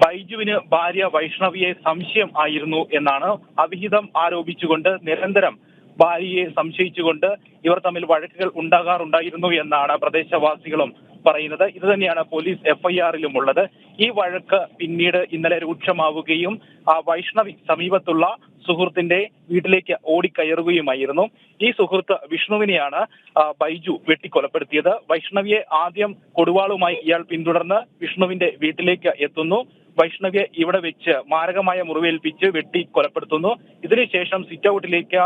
ബൈജുവിന് ഭാര്യ വൈഷ്ണവിയെ സംശയം ആയിരുന്നു എന്നാണ്. അവിഹിതം ആരോപിച്ചുകൊണ്ട് നിരന്തരം ഭാര്യയെ സംശയിച്ചുകൊണ്ട് ഇവർ തമ്മിൽ വഴക്കുകൾ ഉണ്ടാകാറുണ്ടായിരുന്നു എന്നാണ് പ്രദേശവാസികളും പറയുന്നത്. ഇത് തന്നെയാണ് പോലീസ് എഫ്ഐആറിലും ഉള്ളത്. ഈ വഴക്ക് പിന്നീട് ഇന്നലെ രൂക്ഷമാവുകയും വൈഷ്ണവി സമീപത്തുള്ള സുഹൃത്തിന്റെ വീട്ടിലേക്ക് ഓടിക്കയറുകയുമായിരുന്നു. ഈ സുഹൃത്ത് വിഷ്ണുവിനെയാണ് ബൈജു വെട്ടിക്കൊലപ്പെടുത്തിയത്. വൈഷ്ണവിയെ ആദ്യം കൊടുവാളുമായി ഇയാൾ പിന്തുടർന്ന് വിഷ്ണുവിന്റെ വീട്ടിലേക്ക് എത്തുന്നു. വൈഷ്ണവിയെ ഇവിടെ വെച്ച് മാരകമായ മുറിവേൽപ്പിച്ച് വെട്ടി കൊലപ്പെടുത്തുന്നു. ഇതിനുശേഷം സിറ്റ് ഔട്ടിലേക്ക്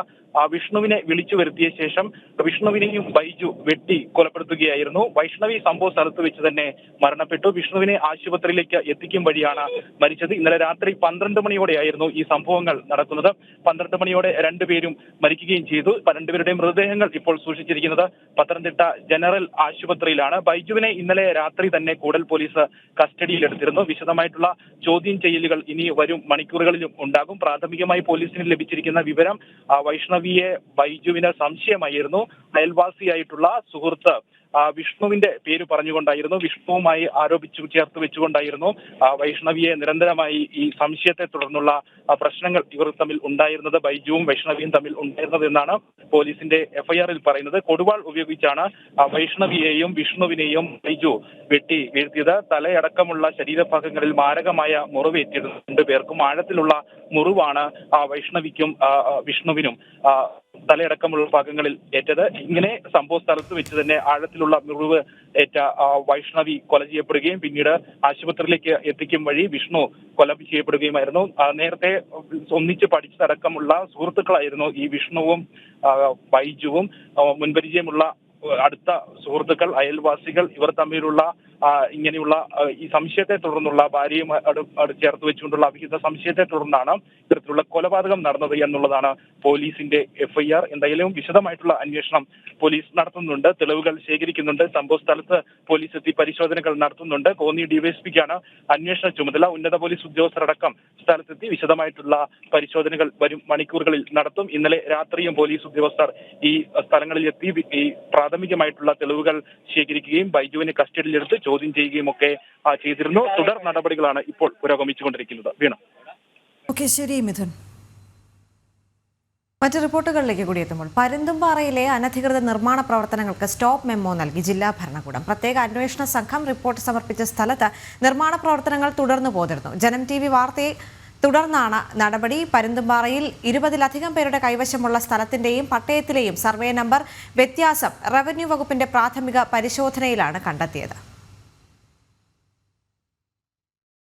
വിഷ്ണുവിനെ വിളിച്ചു വരുത്തിയ ശേഷം വിഷ്ണുവിനെയും ബൈജു വെട്ടി കൊലപ്പെടുത്തുകയായിരുന്നു. വൈഷ്ണവി സംഭവ സ്ഥലത്ത് വെച്ച് തന്നെ മരണപ്പെട്ടു. വിഷ്ണുവിനെ ആശുപത്രിയിലേക്ക് എത്തിക്കും വഴിയാണ് മരിച്ചത്. ഇന്നലെ രാത്രി 12 മണിയോടെയായിരുന്നു ഈ സംഭവങ്ങൾ നടക്കുന്നത്. 12 മണിയോടെ രണ്ടുപേരും മരിക്കുകയും ചെയ്തു. രണ്ടുപേരുടെയും മൃതദേഹങ്ങൾ ഇപ്പോൾ സൂക്ഷിച്ചിരിക്കുന്നത് പത്തനംതിട്ട ജനറൽ ആശുപത്രിയിലാണ്. ബൈജുവിനെ ഇന്നലെ രാത്രി തന്നെ കൂടൽ പോലീസ് കസ്റ്റഡിയിലെടുത്തിരുന്നു. വിശദമായിട്ടുള്ള ചോദ്യം ചെയ്യലുകൾ ഇനി വരും മണിക്കൂറുകളിലും ഉണ്ടാകും. പ്രാഥമികമായി പോലീസിന് ലഭിച്ചിരിക്കുന്ന വിവരം വൈഷ്ണവിയെ ബൈജുവിന് സംശയമായിരുന്നു. അയൽവാസിയായിട്ടുള്ള സുഹൃത്ത് വിഷ്ണുവിന്റെ പേര് പറഞ്ഞുകൊണ്ടായിരുന്നു, വിഷ്ണുവുമായി ചേർത്ത് വെച്ചുകൊണ്ടായിരുന്നു വൈഷ്ണവിയെ നിരന്തരമായി ഈ സംശയത്തെ തുടർന്നുള്ള പ്രശ്നങ്ങൾ ഇവർ തമ്മിൽ ഉണ്ടായിരുന്നത്, ബൈജുവും വൈഷ്ണവിയും തമ്മിൽ ഉണ്ടായിരുന്നത് എന്നാണ് പോലീസിന്റെ എഫ്ഐആറിൽ പറയുന്നത്. കൊടുവാൾ ഉപയോഗിച്ചാണ് വൈഷ്ണവിയെയും വിഷ്ണുവിനെയും ബൈജു വെട്ടി വീഴ്ത്തിയത്. തലയടക്കമുള്ള ശരീരഭാഗങ്ങളിൽ മാരകമായ മുറിവേറ്റിരുന്നു. രണ്ടുപേർക്കും ആഴത്തിലുള്ള മുറിവാണ് വൈഷ്ണവിക്കും വിഷ്ണുവിനും തലയടക്കമുള്ള ഭാഗങ്ങളിൽ ഏറ്റത്. ഇങ്ങനെ സംഭവ സ്ഥലത്ത് വെച്ച് തന്നെ ആഴത്തിലുള്ള മുറിവ് ഏറ്റ വൈഷ്ണവി കൊല ചെയ്യപ്പെടുകയും പിന്നീട് ആശുപത്രിയിലേക്ക് എത്തിക്കും വഴി വിഷ്ണു കൊല ചെയ്യപ്പെടുകയുമായിരുന്നു. നേരത്തെ ഒന്നിച്ച് പഠിച്ചതടക്കമുള്ള സുഹൃത്തുക്കളായിരുന്നു ഈ വിഷ്ണുവും ബൈജുവും. മുൻപരിചയമുള്ള അടുത്ത സുഹൃത്തുക്കൾ, അയൽവാസികൾ, ഇവർ തമ്മിലുള്ള ഇങ്ങനെയുള്ള ഈ സംശയത്തെ തുടർന്നുള്ള ഭാര്യയും ചേർത്ത് വെച്ചുകൊണ്ടുള്ള അവിഹിത സംശയത്തെ തുടർന്നാണ് ഇത്തരത്തിലുള്ള കൊലപാതകം നടന്നത് എന്നുള്ളതാണ് പോലീസിന്റെ എഫ്ഐആർ. എന്തായാലും വിശദമായിട്ടുള്ള അന്വേഷണം പോലീസ് നടത്തുന്നുണ്ട്, തെളിവുകൾ ശേഖരിക്കുന്നുണ്ട്. സംഭവ സ്ഥലത്ത് പോലീസ് എത്തി പരിശോധനകൾ നടത്തുന്നുണ്ട്. കോന്നി ഡിവൈഎസ്പിക്കാണ് അന്വേഷണ ചുമതല. ഉന്നത പോലീസ് ഉദ്യോഗസ്ഥരടക്കം സ്ഥലത്തെത്തി വിശദമായിട്ടുള്ള പരിശോധനകൾ വരും മണിക്കൂറുകളിൽ നടത്തും. ഇന്നലെ രാത്രിയും പോലീസ് ഉദ്യോഗസ്ഥർ ഈ സ്ഥലങ്ങളിൽ എത്തി ഈ പ്രാഥമികമായിട്ടുള്ള തെളിവുകൾ ശേഖരിക്കുകയും ബൈജുവിനെ കസ്റ്റഡിയിലെടുത്ത് ചോദ്യം ചെയ്യുകയും ഒക്കെ ചെയ്തിരുന്നു. തുടർ നടപടികളാണ് ഇപ്പോൾ പുരോഗമിച്ചുകൊണ്ടിരിക്കുന്നത്. വീണ. ഓക്കെ, ശരി മിഥുൻ. മറ്റ് റിപ്പോർട്ടുകളിലേക്ക് കൂടി എത്തുമ്പോൾ പരുന്തുംപാറയിലെ അനധികൃത നിർമ്മാണ പ്രവർത്തനങ്ങൾക്ക് സ്റ്റോപ്പ് മെമ്മോ നൽകി ജില്ലാ ഭരണകൂടം. പ്രത്യേക അന്വേഷണ സംഘം റിപ്പോർട്ട് സമർപ്പിച്ച സ്ഥലത്ത് നിർമ്മാണ പ്രവർത്തനങ്ങൾ തുടർന്നു പോന്നിരുന്നു. ജനം TV വാർത്തയെ തുടർന്നാണ് നടപടി. പരുന്തുംപാറയിൽ 20-ലധികം പേരുടെ കൈവശമുള്ള സ്ഥലത്തിന്റെയും പട്ടയത്തിലെയും സർവേ നമ്പർ വ്യത്യാസം റവന്യൂ വകുപ്പിന്റെ പ്രാഥമിക പരിശോധനയിലാണ് കണ്ടെത്തിയത്.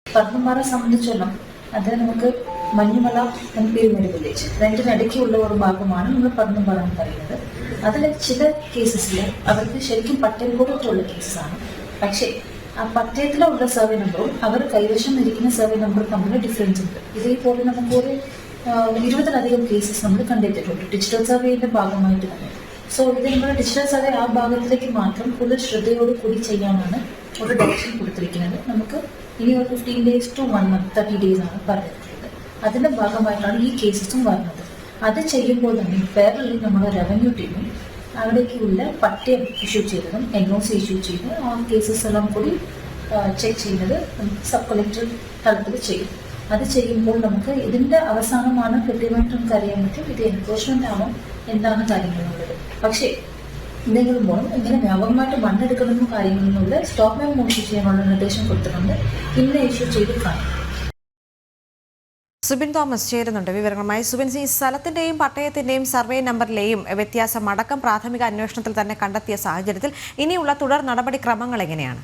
പരുന്തുംപാറ സംബന്ധിച്ചോളം അത് നമുക്ക് മഞ്ഞുമല എന്ന പേരുമൊരു വില്ലേജ് രണ്ടിനിടയ്ക്കുള്ള ഒരു ഭാഗമാണ് നമ്മൾ പരുന്തുംപാറ എന്ന് പറയുന്നത്. അതിൽ ചില കേസസിൽ അവർക്ക് ശരിക്കും പട്ടയം കൊടുത്തുള്ള കേസാണ്. പക്ഷേ ആ പട്ടയത്തിലുള്ള സർവേ നമ്പറും അവർ കൈവശം ഇരിക്കുന്ന സർവേ നമ്പറും തമ്മിൽ ഡിഫറൻസ് ഉണ്ട്. ഇതേപോലെ നമുക്കൊരു 20-ലധികം കേസസ് നമ്മൾ കണ്ടെത്തിയിട്ടുണ്ട് ഡിജിറ്റൽ സർവേയുടെ ഭാഗമായിട്ട് തന്നെ. സോ ഇത് നമ്മുടെ ഡിജിറ്റൽ സർവേ ആ ഭാഗത്തിലേക്ക് മാത്രം കൂടുതൽ ശ്രദ്ധയോട് കൂടി ചെയ്യാനാണ് ഒരു ഡയറക്ഷൻ കൊടുത്തിരിക്കുന്നത്. നമുക്ക് ഇനി ഒരു 15 days to 1 month 30 days ആണ് പറഞ്ഞിട്ടുള്ളത്. അതിന്റെ ഭാഗമായിട്ടാണ് ഈ കേസസും വരുന്നത്. അത് ചെയ്യുമ്പോൾ തന്നെ പേരലി നമ്മുടെ റവന്യൂ ടീമും അവിടേക്കുള്ള പട്ടയം ഇഷ്യൂ ചെയ്തതും NOC ഇഷ്യൂ ചെയ്ത് ആ കേസസ് എല്ലാം കൂടി ചെക്ക് ചെയ്യുന്നത് സബ് കളക്ടർ തലത്തിൽ ചെയ്യും. അത് ചെയ്യുമ്പോൾ നമുക്ക് ഇതിന്റെ അവസാനമാണ് കൃത്യമായിട്ട് നമുക്ക് അറിയാൻ പറ്റും ഇത് എൻഫോഴ്സ്മെന്റ് ആണോ എന്താണ് കാര്യങ്ങളുള്ളത്. പക്ഷേ എന്തെങ്കിലും പോലും ഇങ്ങനെ വ്യാപകമായിട്ട് മണ്ണെടുക്കണമെന്നോ കാര്യങ്ങളൊന്നുമില്ല. സ്റ്റോപ്പ് മെമ്മോ ഇഷ്യൂ ചെയ്യാനുള്ള നിർദ്ദേശം കൊടുത്തിട്ടുണ്ട്. ഇന്ന് ഇഷ്യൂ ചെയ്ത് കാണും. സുബിൻ തോമസ് ചേരുന്നുണ്ട് വിവരങ്ങളുമായി. സുബിൻ, ഈ സ്ഥലത്തിന്റെയും പട്ടയത്തിന്റെയും സർവേ നമ്പറിലെയും വ്യത്യാസം അടക്കം പ്രാഥമിക അന്വേഷണത്തിൽ തന്നെ കണ്ടെത്തിയ സാഹചര്യത്തിൽ ഇനിയുള്ള തുടർ നടപടിക്രമങ്ങൾ എങ്ങനെയാണ്?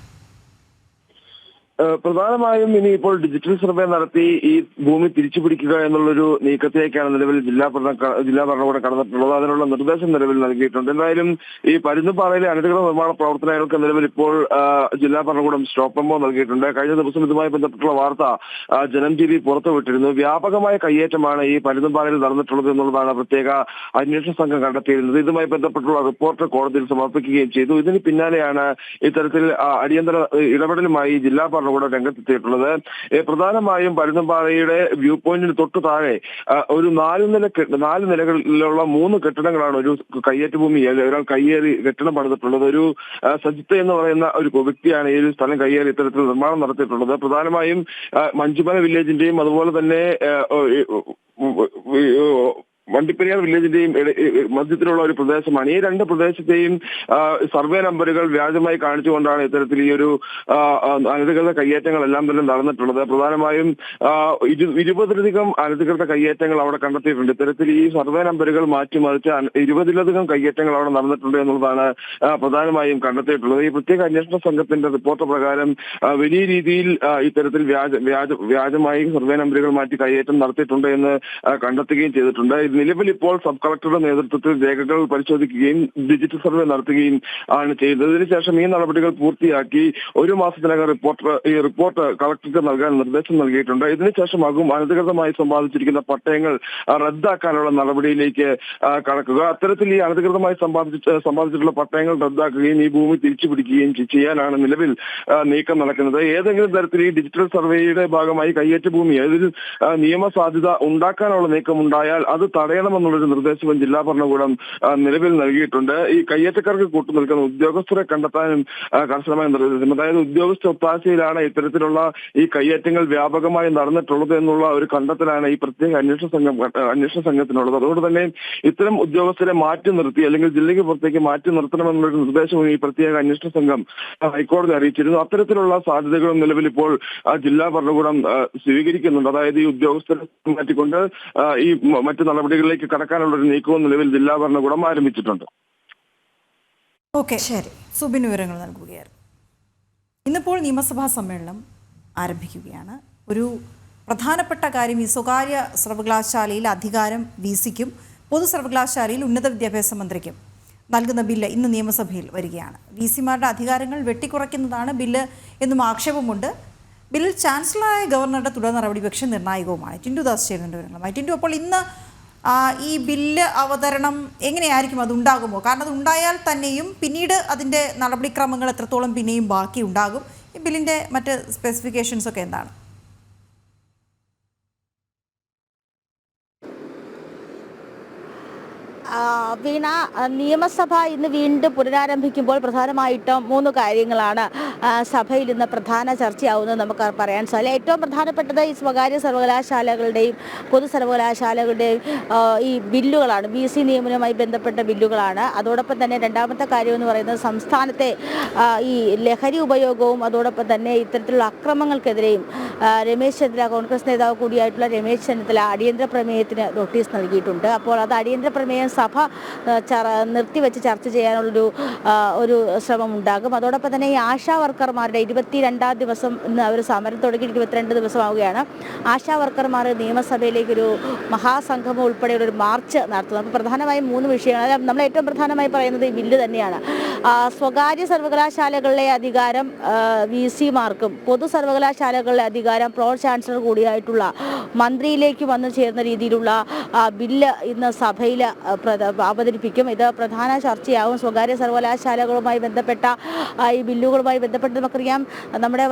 പ്രധാനമായും ഇനിയിപ്പോൾ ഡിജിറ്റൽ സർവേ നടത്തി ഈ ഭൂമി തിരിച്ചുപിടിക്കുക എന്നുള്ളൊരു നീക്കത്തിലേക്കാണ് നിലവിൽ ജില്ലാ ഭരണകൂടം കടന്നിട്ടുള്ളത്. അതിനുള്ള നിർദ്ദേശം നിലവിൽ നൽകിയിട്ടുണ്ട്. എന്തായാലും ഈ പരുന്തുംപാറയിലെ അനധികൃത നിർമ്മാണ പ്രവർത്തനങ്ങൾക്ക് നിലവിൽ ഇപ്പോൾ ജില്ലാ ഭരണകൂടം സ്റ്റോപ്പ് മെമ്മോ നൽകിയിട്ടുണ്ട്. കഴിഞ്ഞ ദിവസം ഇതുമായി ബന്ധപ്പെട്ടുള്ള വാർത്ത ജനം TV പുറത്തുവിട്ടിരുന്നു. വ്യാപകമായ കയ്യേറ്റമാണ് ഈ പരുന്തുംപാറയിൽ നടന്നിട്ടുള്ളത് എന്നുള്ളതാണ് പ്രത്യേക അന്വേഷണ സംഘം കണ്ടെത്തിയിരുന്നത്. ഇതുമായി ബന്ധപ്പെട്ടുള്ള റിപ്പോർട്ട് കോടതിയിൽ സമർപ്പിക്കുകയും ചെയ്തു. ഇതിന് പിന്നാലെയാണ് ഇത്തരത്തിൽ അടിയന്തര ഇടപെടലുമായി ജില്ലാ ഭരണകൂടം രംഗത്തെത്തിയിട്ടുള്ളത്. പ്രധാനമായും പരുന്തുംപാറയുടെ വ്യൂ പോയിന്റിന് തൊട്ടു താഴെ ഒരു 4 നിലകളിലുള്ള 3 കെട്ടിടങ്ങളാണ് ഒരു കയ്യേറ്റ ഭൂമി ഒരാൾ കയ്യേറി കെട്ടിടം പണിതിട്ടുള്ളത്. ഒരു സജിത്ത് എന്ന് പറയുന്ന ഒരു വ്യക്തിയാണ് ഈ ഒരു സ്ഥലം കയ്യേറി ഇത്തരത്തിൽ നിർമ്മാണം നടത്തിയിട്ടുള്ളത്. പ്രധാനമായും മഞ്ചുമല വില്ലേജിന്റെയും അതുപോലെ തന്നെ വണ്ടിപ്പെരിയാർ വില്ലേജിന്റെയും മധ്യത്തിലുള്ള ഒരു പ്രദേശമാണ്. ഈ രണ്ട് പ്രദേശത്തെയും സർവേ നമ്പറുകൾ വ്യാജമായി കാണിച്ചുകൊണ്ടാണ് ഇത്തരത്തിൽ ഈ ഒരു അനധികൃത കയ്യേറ്റങ്ങളെല്ലാം തന്നെ നടന്നിട്ടുള്ളത്. പ്രധാനമായും 20-ലധികം അനധികൃത കയ്യേറ്റങ്ങൾ അവിടെ കണ്ടെത്തിയിട്ടുണ്ട്. ഇത്തരത്തിൽ ഈ സർവേ നമ്പറുകൾ മാറ്റിമറിച്ച് 20-ലധികം കയ്യേറ്റങ്ങൾ അവിടെ നടന്നിട്ടുണ്ട് എന്നുള്ളതാണ് പ്രധാനമായും കണ്ടെത്തിയിട്ടുള്ളത്. ഈ പ്രത്യേക അന്വേഷണ സംഘത്തിന്റെ റിപ്പോർട്ട് പ്രകാരം വലിയ രീതിയിൽ ഇത്തരത്തിൽ വ്യാജമായി സർവേ നമ്പറുകൾ മാറ്റി കയ്യേറ്റം നടത്തിയിട്ടുണ്ട് എന്ന് കണ്ടെത്തുകയും ചെയ്തിട്ടുണ്ട്. നിലവിൽ ഇപ്പോൾ സബ് കളക്ടറുടെ നേതൃത്വത്തിൽ രേഖകൾ പരിശോധിക്കുകയും ഡിജിറ്റൽ സർവേ നടത്തുകയും ആണ് ചെയ്തത്. ഇതിനുശേഷം ഈ നടപടികൾ പൂർത്തിയാക്കി 1 മാസത്തിനകം റിപ്പോർട്ട് കളക്ടർക്ക് നൽകാൻ നിർദ്ദേശം നൽകിയിട്ടുണ്ട്. ഇതിനുശേഷമാകും അനധികൃതമായി സമ്പാദിച്ചിരിക്കുന്ന പട്ടയങ്ങൾ റദ്ദാക്കാനുള്ള നടപടിയിലേക്ക് കടക്കുക. അത്തരത്തിൽ ഈ അനധികൃതമായി സമ്പാദിച്ചിട്ടുള്ള പട്ടയങ്ങൾ റദ്ദാക്കുകയും ഈ ഭൂമി തിരിച്ചു പിടിക്കുകയും ചെയ്യാനാണ് നിലവിൽ നീക്കം നടക്കുന്നത്. ഏതെങ്കിലും തരത്തിൽ ഈ ഡിജിറ്റൽ സർവേയുടെ ഭാഗമായി കയ്യേറ്റ ഭൂമി അതിൽ നിയമസാധ്യത ഉണ്ടാക്കാനുള്ള നീക്കം ഉണ്ടായാൽ അത് തടയണമെന്നുള്ളൊരു നിർദ്ദേശവും ജില്ലാ ഭരണകൂടം നിലവിൽ നൽകിയിട്ടുണ്ട്. ഈ കയ്യേറ്റക്കാർക്ക് കൂട്ടുനിൽക്കുന്ന ഉദ്യോഗസ്ഥരെ കണ്ടെത്താനും കർശനമായ നിർദ്ദേശം. അതായത് ഉദ്യോഗസ്ഥ ഒത്താശയിലാണ് ഇത്തരത്തിലുള്ള ഈ കയ്യേറ്റങ്ങൾ വ്യാപകമായി നടന്നിട്ടുള്ളത് എന്നുള്ള ഒരു കണ്ടെത്തലാണ് ഈ പ്രത്യേക അന്വേഷണ സംഘത്തിനുള്ളത്. അതുകൊണ്ട് തന്നെ ഇത്തരം ഉദ്യോഗസ്ഥരെ മാറ്റി നിർത്തി അല്ലെങ്കിൽ ജില്ലയ്ക്ക് പുറത്തേക്ക് മാറ്റി നിർത്തണമെന്നുള്ളൊരു നിർദ്ദേശവും ഈ പ്രത്യേക അന്വേഷണ സംഘം ഹൈക്കോടതി അറിയിച്ചിരുന്നു. അത്തരത്തിലുള്ള സാധ്യതകളും നിലവിൽ ഇപ്പോൾ ജില്ലാ ഭരണകൂടം സ്വീകരിക്കുന്നുണ്ട്. അതായത് ഈ ഉദ്യോഗസ്ഥരെ മാറ്റിക്കൊണ്ട് ഈ മറ്റു നടപടികളിലേക്ക് കടക്കാനുള്ള ഒരു നീക്കവും നിലവിൽ ജില്ലാ ഭരണകൂടം ആരംഭിച്ചിട്ടുണ്ട്. ഓക്കെ, ശരി. സുബിൻ വിവരങ്ങൾ നൽകുകയായിരുന്നു. ഇന്നിപ്പോൾ നിയമസഭാ സമ്മേളനം ആരംഭിക്കുകയാണ്. ഒരു പ്രധാനപ്പെട്ട കാര്യം, ഈ സ്വകാര്യ സർവകലാശാലയിൽ അധികാരം VC-ക്കും പൊതു സർവകലാശാലയിൽ ഉന്നത വിദ്യാഭ്യാസ മന്ത്രിക്കും നൽകുന്ന ബില്ല് ഇന്ന് നിയമസഭയിൽ വരികയാണ്. VC-മാരുടെ അധികാരങ്ങൾ വെട്ടിക്കുറയ്ക്കുന്നതാണ് ബില്ല് എന്നും ആക്ഷേപമുണ്ട്. ബില്ലിൽ ചാൻസലറായ ഗവർണറുടെ തുടർ നടപടി പക്ഷേ നിർണായകവുമാണ്. ടിൻഡു ദാസ് ചേരുന്നുണ്ട് വിവരങ്ങളുമായി. ടിൻഡു, അപ്പോൾ ഇന്ന് ഈ ബില്ല് അവതരണം എങ്ങനെയായിരിക്കും? അത് ഉണ്ടാകുമോ? കാരണം അത് ഉണ്ടായാൽ തന്നെയും പിന്നീട് അതിൻ്റെ നടപടിക്രമങ്ങൾ എത്രത്തോളം പിന്നെയും ബാക്കി ഉണ്ടാകും? ഈ ബില്ലിൻ്റെ മറ്റ് സ്പെസിഫിക്കേഷൻസ് ഒക്കെ എന്താണ്? വീണ, നിയമസഭ ഇന്ന് വീണ്ടും പുനരാരംഭിക്കുമ്പോൾ പ്രധാനമായിട്ടും 3 കാര്യങ്ങളാണ് സഭയിൽ ഇന്ന് പ്രധാന ചർച്ചയാവുന്നത് നമുക്ക് പറയാൻ സാധിക്കും. ഏറ്റവും പ്രധാനപ്പെട്ടത് ഈ സ്വകാര്യ സർവകലാശാലകളുടെയും പൊതു സർവകലാശാലകളുടെയും ഈ ബില്ലുകളാണ്. VC നിയമനവുമായി ബന്ധപ്പെട്ട ബില്ലുകളാണ്. അതോടൊപ്പം തന്നെ രണ്ടാമത്തെ കാര്യം എന്ന് പറയുന്നത് സംസ്ഥാനത്തെ ഈ ലഹരി ഉപയോഗവും അതോടൊപ്പം തന്നെ ഇത്തരത്തിലുള്ള അക്രമങ്ങൾക്കെതിരെയും രമേശ് ചെന്നിത്തല, കോൺഗ്രസ് നേതാവ് കൂടിയായിട്ടുള്ള രമേശ് ചെന്നിത്തല അടിയന്തര പ്രമേയത്തിന് നോട്ടീസ് നൽകിയിട്ടുണ്ട്. അപ്പോൾ അത് അടിയന്തര പ്രമേയം സഭ നിർത്തിവെച്ച് ചർച്ച ചെയ്യാനുള്ളൊരു ശ്രമം ഉണ്ടാകും. അതോടൊപ്പം തന്നെ ഈ ആശാ വർക്കർമാരുടെ 22ാം ദിവസം ഇന്ന് അവർ സമരം തുടങ്ങി 22 ദിവസമാവുകയാണ്. ആശാ വർക്കർമാർ നിയമസഭയിലേക്കൊരു മഹാസംഗമം ഉൾപ്പെടെ ഒരു മാർച്ച് നടത്തുന്നത്. അപ്പോൾ പ്രധാനമായും 3 വിഷയങ്ങൾ. നമ്മൾ ഏറ്റവും പ്രധാനമായി പറയുന്നത് ഈ ബില്ല് തന്നെയാണ്. സ്വകാര്യ സർവകലാശാലകളിലെ അധികാരം VC-മാർക്കും പൊതു സർവകലാശാലകളിലെ അധികാരം പ്രോ ചാൻസലർ കൂടിയായിട്ടുള്ള മന്ത്രിയിലേക്ക് വന്നു ചേർന്ന രീതിയിലുള്ള ബില്ല് ഇന്ന് സഭയിൽ അവതരിപ്പിക്കും. ഇത് പ്രധാന ചർച്ചയാവും. സ്വകാര്യ സർവകലാശാലകളുമായി ബന്ധപ്പെട്ട ഈ ബില്ലുകളുമായി ബന്ധപ്പെട്ട് നമുക്കറിയാം, നമ്മുടെ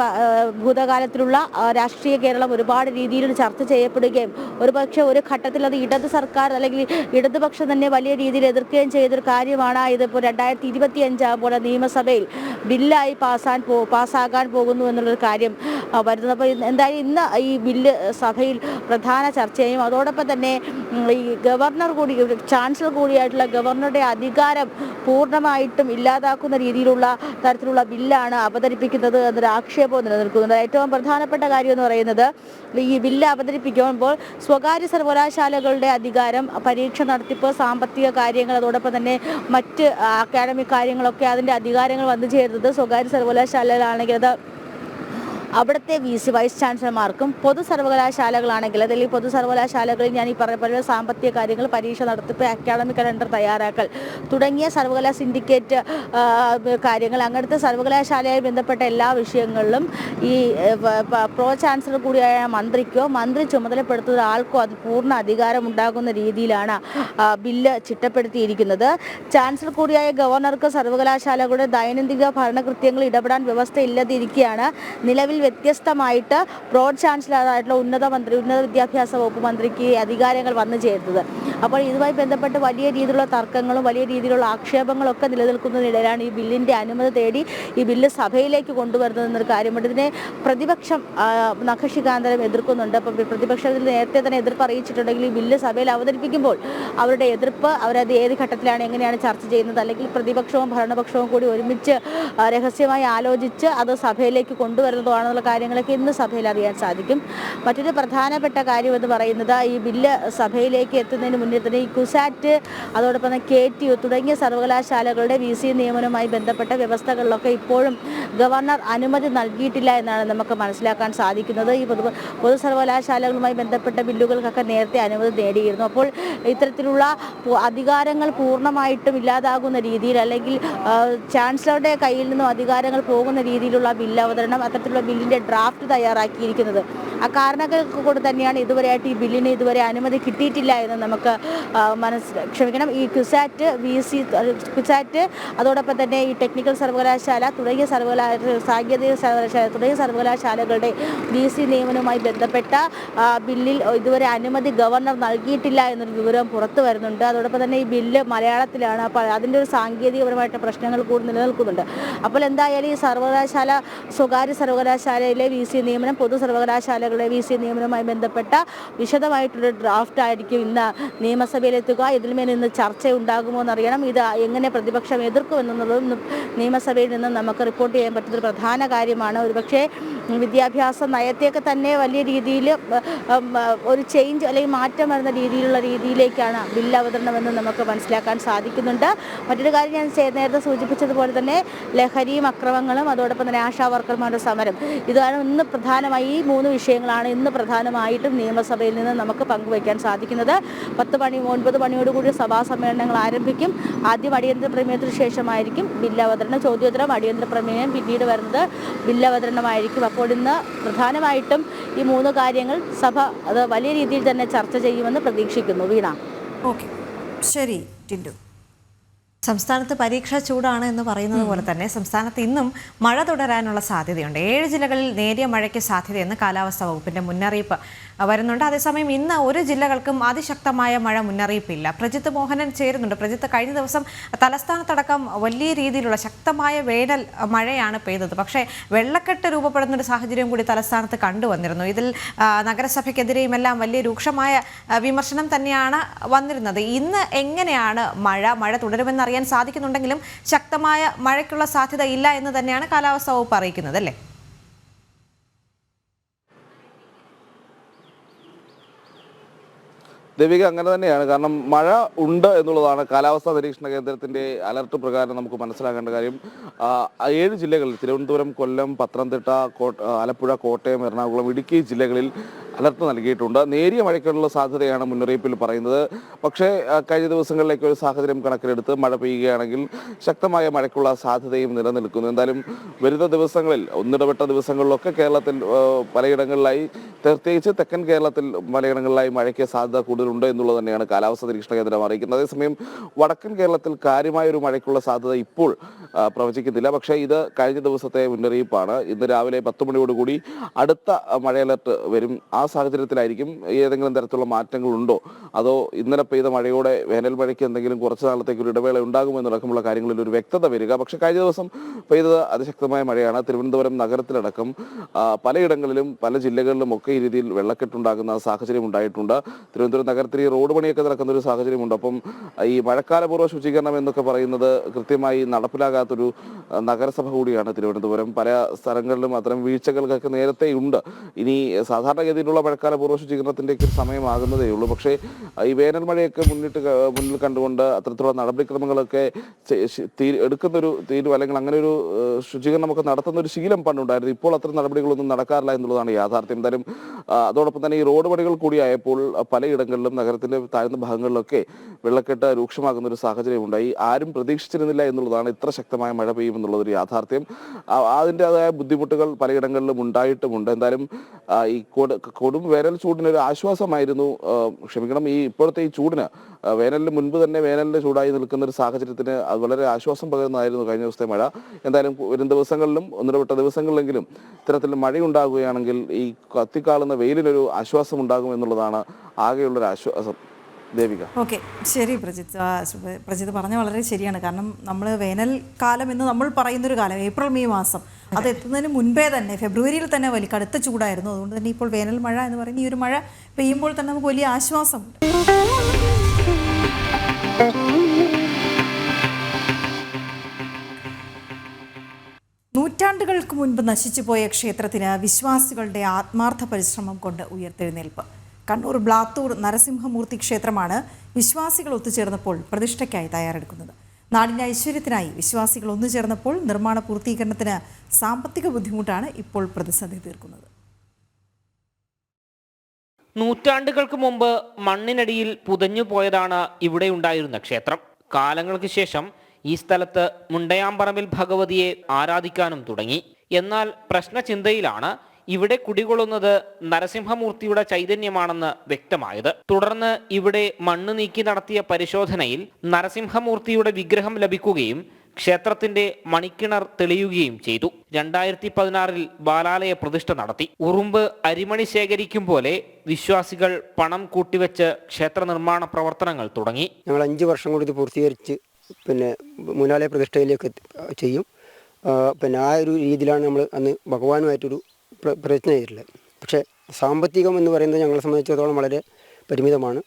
ഭൂതകാലത്തിലുള്ള രാഷ്ട്രീയ കേരളം ഒരുപാട് രീതിയിൽ ചർച്ച ചെയ്യപ്പെടുകയും ഒരുപക്ഷെ ഒരു ഘട്ടത്തിൽ അത് ഇടത് സർക്കാർ അല്ലെങ്കിൽ ഇടതുപക്ഷം തന്നെ വലിയ രീതിയിൽ എതിർക്കുകയും ചെയ്തൊരു കാര്യമാണ്. ഇതിപ്പോൾ 2025 ആകുമ്പോൾ നിയമസഭയിൽ ബില്ലായി പാസ്സാകാൻ പോകുന്നു എന്നുള്ളൊരു കാര്യം വരുന്നത്. അപ്പോൾ എന്തായാലും ഇന്ന് ഈ ബില്ല് സഭയിൽ പ്രധാന ചർച്ചയും അതോടൊപ്പം തന്നെ ഈ ഗവർണർ കൂടി ചാൻസലർ കൂടിയായിട്ടുള്ള ഗവർണറുടെ അധികാരം പൂർണ്ണമായിട്ടും ഇല്ലാതാക്കുന്ന രീതിയിലുള്ള തരത്തിലുള്ള ബില്ലാണ് അവതരിപ്പിക്കുന്നത് എന്നൊരു ആക്ഷേപവും നിലനിൽക്കുന്നുണ്ട്. ഏറ്റവും പ്രധാനപ്പെട്ട കാര്യം എന്ന് പറയുന്നത് ഈ ബില്ല് അവതരിപ്പിക്കുമ്പോൾ സ്വകാര്യ സർവകലാശാലകളുടെ അധികാരം, പരീക്ഷ നടത്തിപ്പ്, സാമ്പത്തിക കാര്യങ്ങൾ, അതോടൊപ്പം തന്നെ മറ്റ് അക്കാഡമിക് കാര്യങ്ങളൊക്കെ അതിൻ്റെ അധികാരങ്ങൾ വന്നു ചേരുന്നത് സ്വകാര്യ സർവകലാശാലകളാണെങ്കിൽ അത് അവിടുത്തെ VC വൈസ് ചാൻസലർമാർക്കും, പൊതു സർവകലാശാലകളാണെങ്കിൽ അല്ലെങ്കിൽ പൊതു സർവകലാശാലകളിൽ ഞാൻ ഈ പറഞ്ഞ സാമ്പത്തിക കാര്യങ്ങൾ, പരീക്ഷ നടത്തിപ്പ്, അക്കാഡമിക് കലണ്ടർ തയ്യാറാക്കൽ തുടങ്ങിയ സർവകലാ സിൻഡിക്കേറ്റ് കാര്യങ്ങൾ, അങ്ങനത്തെ സർവകലാശാലയുമായി ബന്ധപ്പെട്ട എല്ലാ വിഷയങ്ങളിലും ഈ പ്രോ ചാൻസലർ കൂടിയായ മന്ത്രിക്കോ മന്ത്രി ചുമതലപ്പെടുത്തുന്ന ആൾക്കോ അത് പൂർണ്ണ അധികാരം ഉണ്ടാകുന്ന രീതിയിലാണ് ബില്ല് ചിട്ടപ്പെടുത്തിയിരിക്കുന്നത്. ചാൻസലർ കൂടിയായ ഗവർണർക്ക് സർവകലാശാലകളുടെ ദൈനംദിന ഭരണകൃത്യങ്ങൾ ഇടപെടാൻ വ്യവസ്ഥ ഇല്ലാതിരിക്കുകയാണ്. നിലവിൽ വ്യത്യസ്തമായിട്ട് പ്രോ ചാൻസലറായിട്ടുള്ള ഉന്നത വിദ്യാഭ്യാസ വകുപ്പ് മന്ത്രിക്ക് അധികാരങ്ങൾ വന്നു ചേരുന്നത്. അപ്പോൾ ഇതുമായി ബന്ധപ്പെട്ട് വലിയ രീതിയിലുള്ള തർക്കങ്ങളും വലിയ രീതിയിലുള്ള ആക്ഷേപങ്ങളൊക്കെ നിലനിൽക്കുന്നതിനിടയിലാണ് ഈ ബില്ലിൻ്റെ അനുമതി തേടി ഈ ബില്ല് സഭയിലേക്ക് കൊണ്ടുവരുന്നതെന്നൊരു കാര്യമുണ്ട്. ഇതിനെ പ്രതിപക്ഷം നഖശിഖാന്തരം എതിർക്കുന്നുണ്ട്. അപ്പോൾ പ്രതിപക്ഷത്തിൽ നേരത്തെ തന്നെ എതിർപ്പ് അറിയിച്ചിട്ടുണ്ടെങ്കിൽ ഈ ബില്ല് സഭയിൽ അവതരിപ്പിക്കുമ്പോൾ അവരുടെ എതിർപ്പ് അവരത് ഏത് ഘട്ടത്തിലാണ് എങ്ങനെയാണ് ചർച്ച ചെയ്യുന്നത്, അല്ലെങ്കിൽ പ്രതിപക്ഷവും ഭരണപക്ഷവും കൂടി ഒരുമിച്ച് രഹസ്യമായി ആലോചിച്ച് അത് സഭയിലേക്ക് കൊണ്ടുവരുന്നതാണെന്നുള്ള കാര്യങ്ങളൊക്കെ ഇന്ന് സഭയിൽ അറിയാൻ സാധിക്കും. മറ്റൊരു പ്രധാനപ്പെട്ട കാര്യം എന്ന് പറയുന്നത് ഈ ബില്ല് സഭയിലേക്ക് എത്തുന്നതിന് മുന്നേ തന്നെ ഈ കുസാറ്റ് അതോടൊപ്പം തന്നെ KTU തുടങ്ങിയ സർവകലാശാലകളുടെ VC നിയമനവുമായി ബന്ധപ്പെട്ട വ്യവസ്ഥകളിലൊക്കെ ഇപ്പോഴും ഗവർണർ അനുമതി നൽകിയിട്ടില്ല എന്നാണ് നമുക്ക് മനസ്സിലാക്കാൻ സാധിക്കുന്നത്. ഈ പൊതു സർവകലാശാലകളുമായി ബന്ധപ്പെട്ട ബില്ലുകൾക്കൊക്കെ നേരത്തെ അനുമതി നേടിയിരുന്നു. അപ്പോൾ ഇത്തരത്തിലുള്ള അധികാരങ്ങൾ പൂർണ്ണമായിട്ടും ഇല്ലാതാകുന്ന രീതിയിൽ, അല്ലെങ്കിൽ ചാൻസലറുടെ കയ്യിൽ നിന്നും അധികാരങ്ങൾ പോകുന്ന രീതിയിലുള്ള ബില്ല് അവതരണം, അത്തരത്തിലുള്ള ബില്ലിൻ്റെ ഡ്രാഫ്റ്റ് തയ്യാറാക്കിയിരിക്കുന്നത് ആ കാരണങ്ങൾക്ക് കൊണ്ട് തന്നെയാണ് ഇതുവരെയായിട്ട് ഈ ബില്ലിന് ഇതുവരെ അനുമതി കിട്ടിയിട്ടില്ല എന്ന് നമുക്ക് ഈ കുസാറ്റ് കുസാറ്റ് അതോടൊപ്പം തന്നെ ഈ ടെക്നിക്കൽ സർവകലാശാല തുടങ്ങിയ സാങ്കേതിക സർവകലാശാല തുടങ്ങിയ സർവകലാശാലകളുടെ VC നിയമനവുമായി ബന്ധപ്പെട്ട ബില്ലിൽ ഇതുവരെ അനുമതി ഗവർണർ നൽകിയിട്ടില്ല എന്നൊരു വിവരം പുറത്തു വരുന്നുണ്ട്. അതോടൊപ്പം തന്നെ ഈ ബില്ല് മലയാളത്തിലാണ്. അപ്പോൾ അതിൻ്റെ ഒരു സാങ്കേതികപരമായിട്ട് പ്രശ്നങ്ങൾ കൂടി നിലനിൽക്കുന്നുണ്ട്. അപ്പോൾ എന്തായാലും ഈ സ്വകാര്യ സർവകലാശാലയിലെ VC നിയമനം, പൊതു സർവകലാശാലകളുടെ VC നിയമനവുമായി ബന്ധപ്പെട്ട വിശദമായിട്ടൊരു ഡ്രാഫ്റ്റ് ആയിരിക്കും ഇന്ന് നിയമസഭയിലെത്തുക. ഇതിന്മേൽ ഇന്ന് ചർച്ച ഉണ്ടാകുമോ എന്നറിയണം. ഇത് എങ്ങനെ പ്രതിപക്ഷം എതിർക്കുമെന്നുള്ളതും നിയമസഭയിൽ നിന്ന് നമുക്ക് റിപ്പോർട്ട് ചെയ്യാൻ പറ്റുന്നൊരു പ്രധാന കാര്യമാണ്. ഒരുപക്ഷെ വിദ്യാഭ്യാസ നയത്തെയൊക്കെ തന്നെ വലിയ രീതിയിൽ ഒരു ചേഞ്ച് അല്ലെങ്കിൽ മാറ്റം വരുന്ന രീതിയിലേക്കാണ് ബില്ല് അവതരണമെന്ന് നമുക്ക് മനസ്സിലാക്കാൻ സാധിക്കുന്നുണ്ട്. മറ്റൊരു കാര്യം ഞാൻ നേരത്തെ സൂചിപ്പിച്ചതുപോലെ തന്നെ ലഹരിയും അക്രമങ്ങളും അതോടൊപ്പം തന്നെ ആശാ വർക്കർമാരുടെ സമരം, ഇതാണ് ഇന്ന് പ്രധാനമായി ഈ 3 വിഷയങ്ങളാണ് ഇന്ന് പ്രധാനമായിട്ടും നിയമസഭയിൽ നിന്ന് നമുക്ക് പങ്കുവയ്ക്കാൻ സാധിക്കുന്നത്. 9 മണിയോടുകൂടി സഭാ സമ്മേളനങ്ങൾ ആരംഭിക്കും. ആദ്യം അടിയന്തര പ്രമേയത്തിന് ശേഷമായിരിക്കും ബില്ല് അവതരണം, ചോദ്യോത്തരം, അടിയന്തര പ്രമേയം, പിന്നീട് വരുന്നത് ബില്ല് അവതരണമായിരിക്കും. അപ്പോൾ ഇന്ന് പ്രധാനമായിട്ടും ഈ 3 കാര്യങ്ങൾ സഭ അത് വലിയ രീതിയിൽ തന്നെ ചർച്ച ചെയ്യുമെന്ന് പ്രതീക്ഷിക്കുന്നു. വീണ. ഓക്കെ, ശരി ടിൻഡു. സംസ്ഥാനത്ത് പരീക്ഷാ ചൂടാണ് എന്ന് പറയുന്നത് പോലെ തന്നെ സംസ്ഥാനത്ത് ഇന്നും മഴ തുടരാനുള്ള സാധ്യതയുണ്ട്. 7 ജില്ലകളിൽ നേരിയ മഴയ്ക്ക് സാധ്യതയെന്ന് കാലാവസ്ഥാ വകുപ്പിന്റെ മുന്നറിയിപ്പ് വരുന്നുണ്ട്. അതേസമയം ഇന്ന് ഒരു ജില്ലകൾക്കും അതിശക്തമായ മഴ മുന്നറിയിപ്പില്ല. പ്രജിത്ത് മോഹനൻ ചേരുന്നുണ്ട്. പ്രജിത്ത്, കഴിഞ്ഞ ദിവസം തലസ്ഥാനത്തടക്കം വലിയ രീതിയിലുള്ള ശക്തമായ വേനൽ മഴയാണ് പെയ്തത്. പക്ഷേ വെള്ളക്കെട്ട് രൂപപ്പെടുന്ന ഒരു സാഹചര്യം കൂടി തലസ്ഥാനത്ത് കണ്ടുവന്നിരുന്നു. ഇതിൽ നഗരസഭയ്ക്കെതിരെയും എല്ലാം വലിയ രൂക്ഷമായ വിമർശനം തന്നെയാണ് വന്നിരുന്നത്. ഇന്ന് എങ്ങനെയാണ് മഴ തുടരുമെന്ന് അറിയാൻ സാധിക്കുന്നുണ്ടെങ്കിലും ശക്തമായ മഴയ്ക്കുള്ള സാധ്യത ഇല്ല എന്ന് തന്നെയാണ് കാലാവസ്ഥാ വകുപ്പ് അറിയിക്കുന്നത്, അല്ലേ? ദേവിക, അങ്ങനെ തന്നെയാണ്. കാരണം മഴ ഉണ്ട് എന്നുള്ളതാണ് കാലാവസ്ഥാ നിരീക്ഷണ കേന്ദ്രത്തിന്റെ അലർട്ട് പ്രകാരം നമുക്ക് മനസ്സിലാക്കേണ്ട കാര്യം. 7 ജില്ലകളിൽ തിരുവനന്തപുരം, കൊല്ലം, പത്തനംതിട്ട, ആലപ്പുഴ, കോട്ടയം, എറണാകുളം, ഇടുക്കി ജില്ലകളിൽ അലർട്ട് നൽകിയിട്ടുണ്ട്. നേരിയ മഴയ്ക്കുള്ള സാധ്യതയാണ് മുന്നറിയിപ്പിൽ പറയുന്നത്. പക്ഷേ കഴിഞ്ഞ ദിവസങ്ങളിലേക്ക് ഒരു സാഹചര്യം കണക്കിലെടുത്ത് മഴ പെയ്യുകയാണെങ്കിൽ ശക്തമായ മഴയ്ക്കുള്ള സാധ്യതയും നിലനിൽക്കുന്നു. എന്തായാലും വരുന്ന ദിവസങ്ങളിൽ ഒന്നിടവിട്ട ദിവസങ്ങളിലൊക്കെ കേരളത്തിൽ പലയിടങ്ങളിലായി, പ്രത്യേകിച്ച് തെക്കൻ കേരളത്തിൽ പലയിടങ്ങളിലായി മഴയ്ക്ക് സാധ്യത കൂടുതലുണ്ട് എന്നുള്ളത് തന്നെയാണ് കാലാവസ്ഥാ നിരീക്ഷണ കേന്ദ്രം അറിയിക്കുന്നത്. അതേസമയം വടക്കൻ കേരളത്തിൽ കാര്യമായൊരു മഴയ്ക്കുള്ള സാധ്യത ഇപ്പോൾ പ്രവചിക്കുന്നില്ല. പക്ഷേ ഇത് കഴിഞ്ഞ ദിവസത്തെ മുന്നറിയിപ്പാണ്. ഇന്ന് രാവിലെ 10 മണിയോടുകൂടി അടുത്ത മഴ അലർട്ട് വരും. ആ സാഹചര്യത്തിലായിരിക്കും ഏതെങ്കിലും തരത്തിലുള്ള മാറ്റങ്ങളുണ്ടോ, അതോ ഇന്നലെ പെയ്ത മഴയോടെ വേനൽ മഴയ്ക്ക് എന്തെങ്കിലും കുറച്ച് നാളത്തേക്ക് ഒരു ഇടവേള ഉണ്ടാകുമെന്നടക്കമുള്ള കാര്യങ്ങളിൽ ഒരു വ്യക്തത വരിക. പക്ഷേ കഴിഞ്ഞ ദിവസം പെയ്തത് അതിശക്തമായ മഴയാണ്. തിരുവനന്തപുരം നഗരത്തിലടക്കം പലയിടങ്ങളിലും പല ജില്ലകളിലും ഒക്കെ ഈ രീതിയിൽ വെള്ളക്കെട്ടുണ്ടാകുന്ന സാഹചര്യം ഉണ്ടായിട്ടുണ്ട്. തിരുവനന്തപുരം നഗരത്തിൽ ഈ റോഡ് പണിയൊക്കെ നടക്കുന്ന ഒരു സാഹചര്യമുണ്ട്. അപ്പം ഈ മഴക്കാലപൂർവ്വ ശുചീകരണം എന്നൊക്കെ പറയുന്നത് കൃത്യമായി നടപ്പിലാകാത്തൊരു നഗരസഭ കൂടിയാണ് തിരുവനന്തപുരം. പല സ്ഥലങ്ങളിലും അത്തരം വീഴ്ചകൾക്കൊക്കെ നേരത്തെ ഉണ്ട്. ഇനി സാധാരണഗതിയിലുള്ള മഴക്കാലപൂർവ്വ ശുചീകരണത്തിൻ്റെ സമയമാകുന്നതേ ഉള്ളൂ. പക്ഷേ ഈ വേനൽ മഴയൊക്കെ മുന്നിൽ കണ്ടുകൊണ്ട് അത്തരത്തിലുള്ള നടപടിക്രമങ്ങളൊക്കെ എടുക്കുന്നൊരു അല്ലെങ്കിൽ അങ്ങനെ ഒരു ശുചീകരണമൊക്കെ നടത്തുന്ന ഒരു ശീലം പണ്ടുണ്ടായിരുന്നു. ഇപ്പോൾ അത്തരം നടപടികളൊന്നും നടക്കാറില്ല എന്നുള്ളതാണ് യാഥാർത്ഥ്യം. എന്തായാലും അതോടൊപ്പം തന്നെ ഈ റോഡ് പണികൾ കൂടിയായപ്പോൾ പലയിടങ്ങളിലും നഗരത്തിന്റെ താഴ്ന്ന ഭാഗങ്ങളിലൊക്കെ വെള്ളക്കെട്ട് രൂക്ഷമാകുന്ന ഒരു സാഹചര്യം ഉണ്ടായി. ആരും പ്രതീക്ഷിച്ചിരുന്നില്ല എന്നുള്ളതാണ് ഇത്ര ശക്തമായ മഴ പെയ്യുമെന്നുള്ളതൊരു യാഥാർത്ഥ്യം. അതിൻ്റെതായ ബുദ്ധിമുട്ടുകൾ പലയിടങ്ങളിലും ഉണ്ടായിട്ടുമുണ്ട്. എന്തായാലും ഈ കൊടും വേനൽ ചൂടിനൊരു ആശ്വാസമായിരുന്നു, ഈ ഇപ്പോഴത്തെ ഈ ചൂടിന് വേനലിന് മുൻപ് തന്നെ വേനലിൻ്റെ ചൂടായി നിൽക്കുന്ന ഒരു സാഹചര്യത്തിന് അത് വളരെ ആശ്വാസം പകരുന്നതായിരുന്നു കഴിഞ്ഞ ദിവസത്തെ മഴ. എന്തായാലും വരും ദിവസങ്ങളിലും ഒന്നിടവിട്ട ദിവസങ്ങളിലെങ്കിലും ഇത്തരത്തിൽ മഴയുണ്ടാകുകയാണെങ്കിൽ ഈ കത്തിക്കാളുന്ന വെയിലിനൊരു ആശ്വാസം ഉണ്ടാകും എന്നുള്ളതാണ് ആകെയുള്ളൊരു ആശ്വാസം. ദേവിക. ഓക്കെ, ശരി പ്രജിത്ത് പറഞ്ഞ വളരെ ശരിയാണ്. കാരണം നമ്മൾ വേനൽക്കാലം എന്ന് നമ്മൾ പറയുന്നൊരു കാലം ഏപ്രിൽ മെയ് മാസം അത് എത്തുന്നതിന് മുൻപേ തന്നെ ഫെബ്രുവരിയിൽ തന്നെ വലിയ കടുത്ത ചൂടായിരുന്നു. അതുകൊണ്ട് തന്നെ ഇപ്പോൾ വേനൽ മഴ എന്ന് പറയുന്ന ഈ ഒരു മഴ പെയ്യുമ്പോൾ തന്നെ നമുക്ക് വലിയ ആശ്വാസമുണ്ട്. നൂറ്റാണ്ടുകൾക്ക് മുൻപ് നശിച്ചുപോയ ക്ഷേത്രത്തിന് വിശ്വാസികളുടെ ആത്മാർത്ഥ പരിശ്രമം കൊണ്ട് ഉയർത്തെഴുന്നേൽപ്പ്. കണ്ണൂർ ബ്ലാത്തൂർ നരസിംഹമൂർത്തി ക്ഷേത്രമാണ് വിശ്വാസികൾ ഒത്തുചേർന്നപ്പോൾ പ്രതിഷ്ഠയ്ക്കായി തയ്യാറെടുക്കുന്നത്. നാടിൻ്റെ ഐശ്വര്യത്തിനായി വിശ്വാസികൾ ഒന്നുചേർന്നപ്പോൾ നിർമ്മാണ പൂർത്തീകരണത്തിന് സാമ്പത്തിക ബുദ്ധിമുട്ടാണ് ഇപ്പോൾ പ്രതിസന്ധി തീർക്കുന്നത്. നൂറ്റാണ്ടുകൾക്ക് മുമ്പ് മണ്ണിനടിയിൽ പുതഞ്ഞു പോയതാണ് ഇവിടെ ഉണ്ടായിരുന്ന ക്ഷേത്രം. കാലങ്ങൾക്ക് ശേഷം ഈ സ്ഥലത്ത് മുണ്ടയാമ്പറമ്പിൽ ഭഗവതിയെ ആരാധിക്കാനും തുടങ്ങി. എന്നാൽ പ്രശ്നചിന്തയിലാണ് ഇവിടെ കുടികൊള്ളുന്നത് നരസിംഹമൂർത്തിയുടെ ചൈതന്യമാണെന്ന് വ്യക്തമായത്. തുടർന്ന് ഇവിടെ മണ്ണ് നീക്കി നടത്തിയ പരിശോധനയിൽ നരസിംഹമൂർത്തിയുടെ വിഗ്രഹം ലഭിക്കുകയും ക്ഷേത്രത്തിന്റെ മണിക്കിണർ തെളിയുകയും ചെയ്തു. 2016 ബാലാലയ പ്രതിഷ്ഠ നടത്തി. ഉറുമ്പ് അരിമണി ശേഖരിക്കും പോലെ വിശ്വാസികൾ പണം കൂട്ടിവെച്ച് ക്ഷേത്ര നിർമ്മാണ പ്രവർത്തനങ്ങൾ തുടങ്ങി. ഞങ്ങൾ 5 വർഷം കൊണ്ട് ഇത് പൂർത്തീകരിച്ച് മൂലാലയ പ്രതിഷ്ഠയിലേക്ക് ചെയ്യും. ആ ഒരു രീതിയിലാണ് നമ്മൾ അന്ന് ഭഗവാനുമായിട്ടൊരു പ്രയത്നം ചെയ്തിട്ടുള്ളത്. പക്ഷേ സാമ്പത്തികം എന്ന് പറയുന്നത് ഞങ്ങളെ സംബന്ധിച്ചിടത്തോളം വളരെ പരിമിതമാണ്.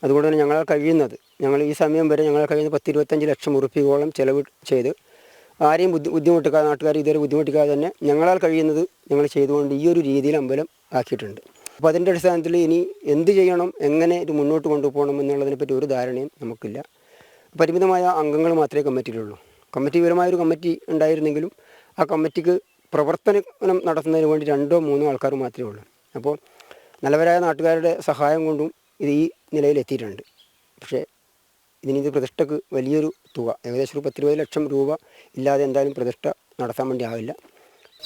അതുകൊണ്ട് തന്നെ ഞങ്ങളാൽ കഴിയുന്നത്, ഞങ്ങൾ ഈ സമയം വരെ ഞങ്ങളാൽ കഴിയുന്ന 10-25 ലക്ഷം ഉറുപ്പികയോളം ചെലവ് ചെയ്ത് ആരെയും ബുദ്ധിമുട്ടിക്കാതെ, നാട്ടുകാരെ ഇതുവരെ ബുദ്ധിമുട്ടിക്കാതെ തന്നെ ഞങ്ങളാൽ കഴിയുന്നത് ഞങ്ങൾ ചെയ്തുകൊണ്ട് ഈ ഒരു രീതിയിൽ അമ്പലം ആക്കിയിട്ടുണ്ട്. അപ്പോൾ അതിൻ്റെ അടിസ്ഥാനത്തിൽ ഇനി എന്ത് ചെയ്യണം, എങ്ങനെ ഇത് മുന്നോട്ട് കൊണ്ടുപോകണം എന്നുള്ളതിനെപ്പറ്റി ഒരു ധാരണയും നമുക്കില്ല. പരിമിതമായ അംഗങ്ങൾ മാത്രമേ കമ്മിറ്റിയിലുള്ളൂ. കമ്മിറ്റിപരമായൊരു കമ്മിറ്റി ഉണ്ടായിരുന്നെങ്കിലും ആ കമ്മിറ്റിക്ക് പ്രവർത്തനം നടത്തുന്നതിന് വേണ്ടി 2-3 ആൾക്കാർ മാത്രമേ ഉള്ളൂ. അപ്പോൾ നല്ലവരായ നാട്ടുകാരുടെ സഹായം കൊണ്ടും ഇത് ഈ നിലയിലെത്തിയിട്ടുണ്ട്. പക്ഷേ ഇതിന് പ്രതിഷ്ഠക്ക് വലിയൊരു തുക, ഏകദേശം ഒരു 10-20 ലക്ഷം രൂപ ഇല്ലാതെ എന്തായാലും പ്രതിഷ്ഠ നടത്താൻ വേണ്ടി ആവില്ല.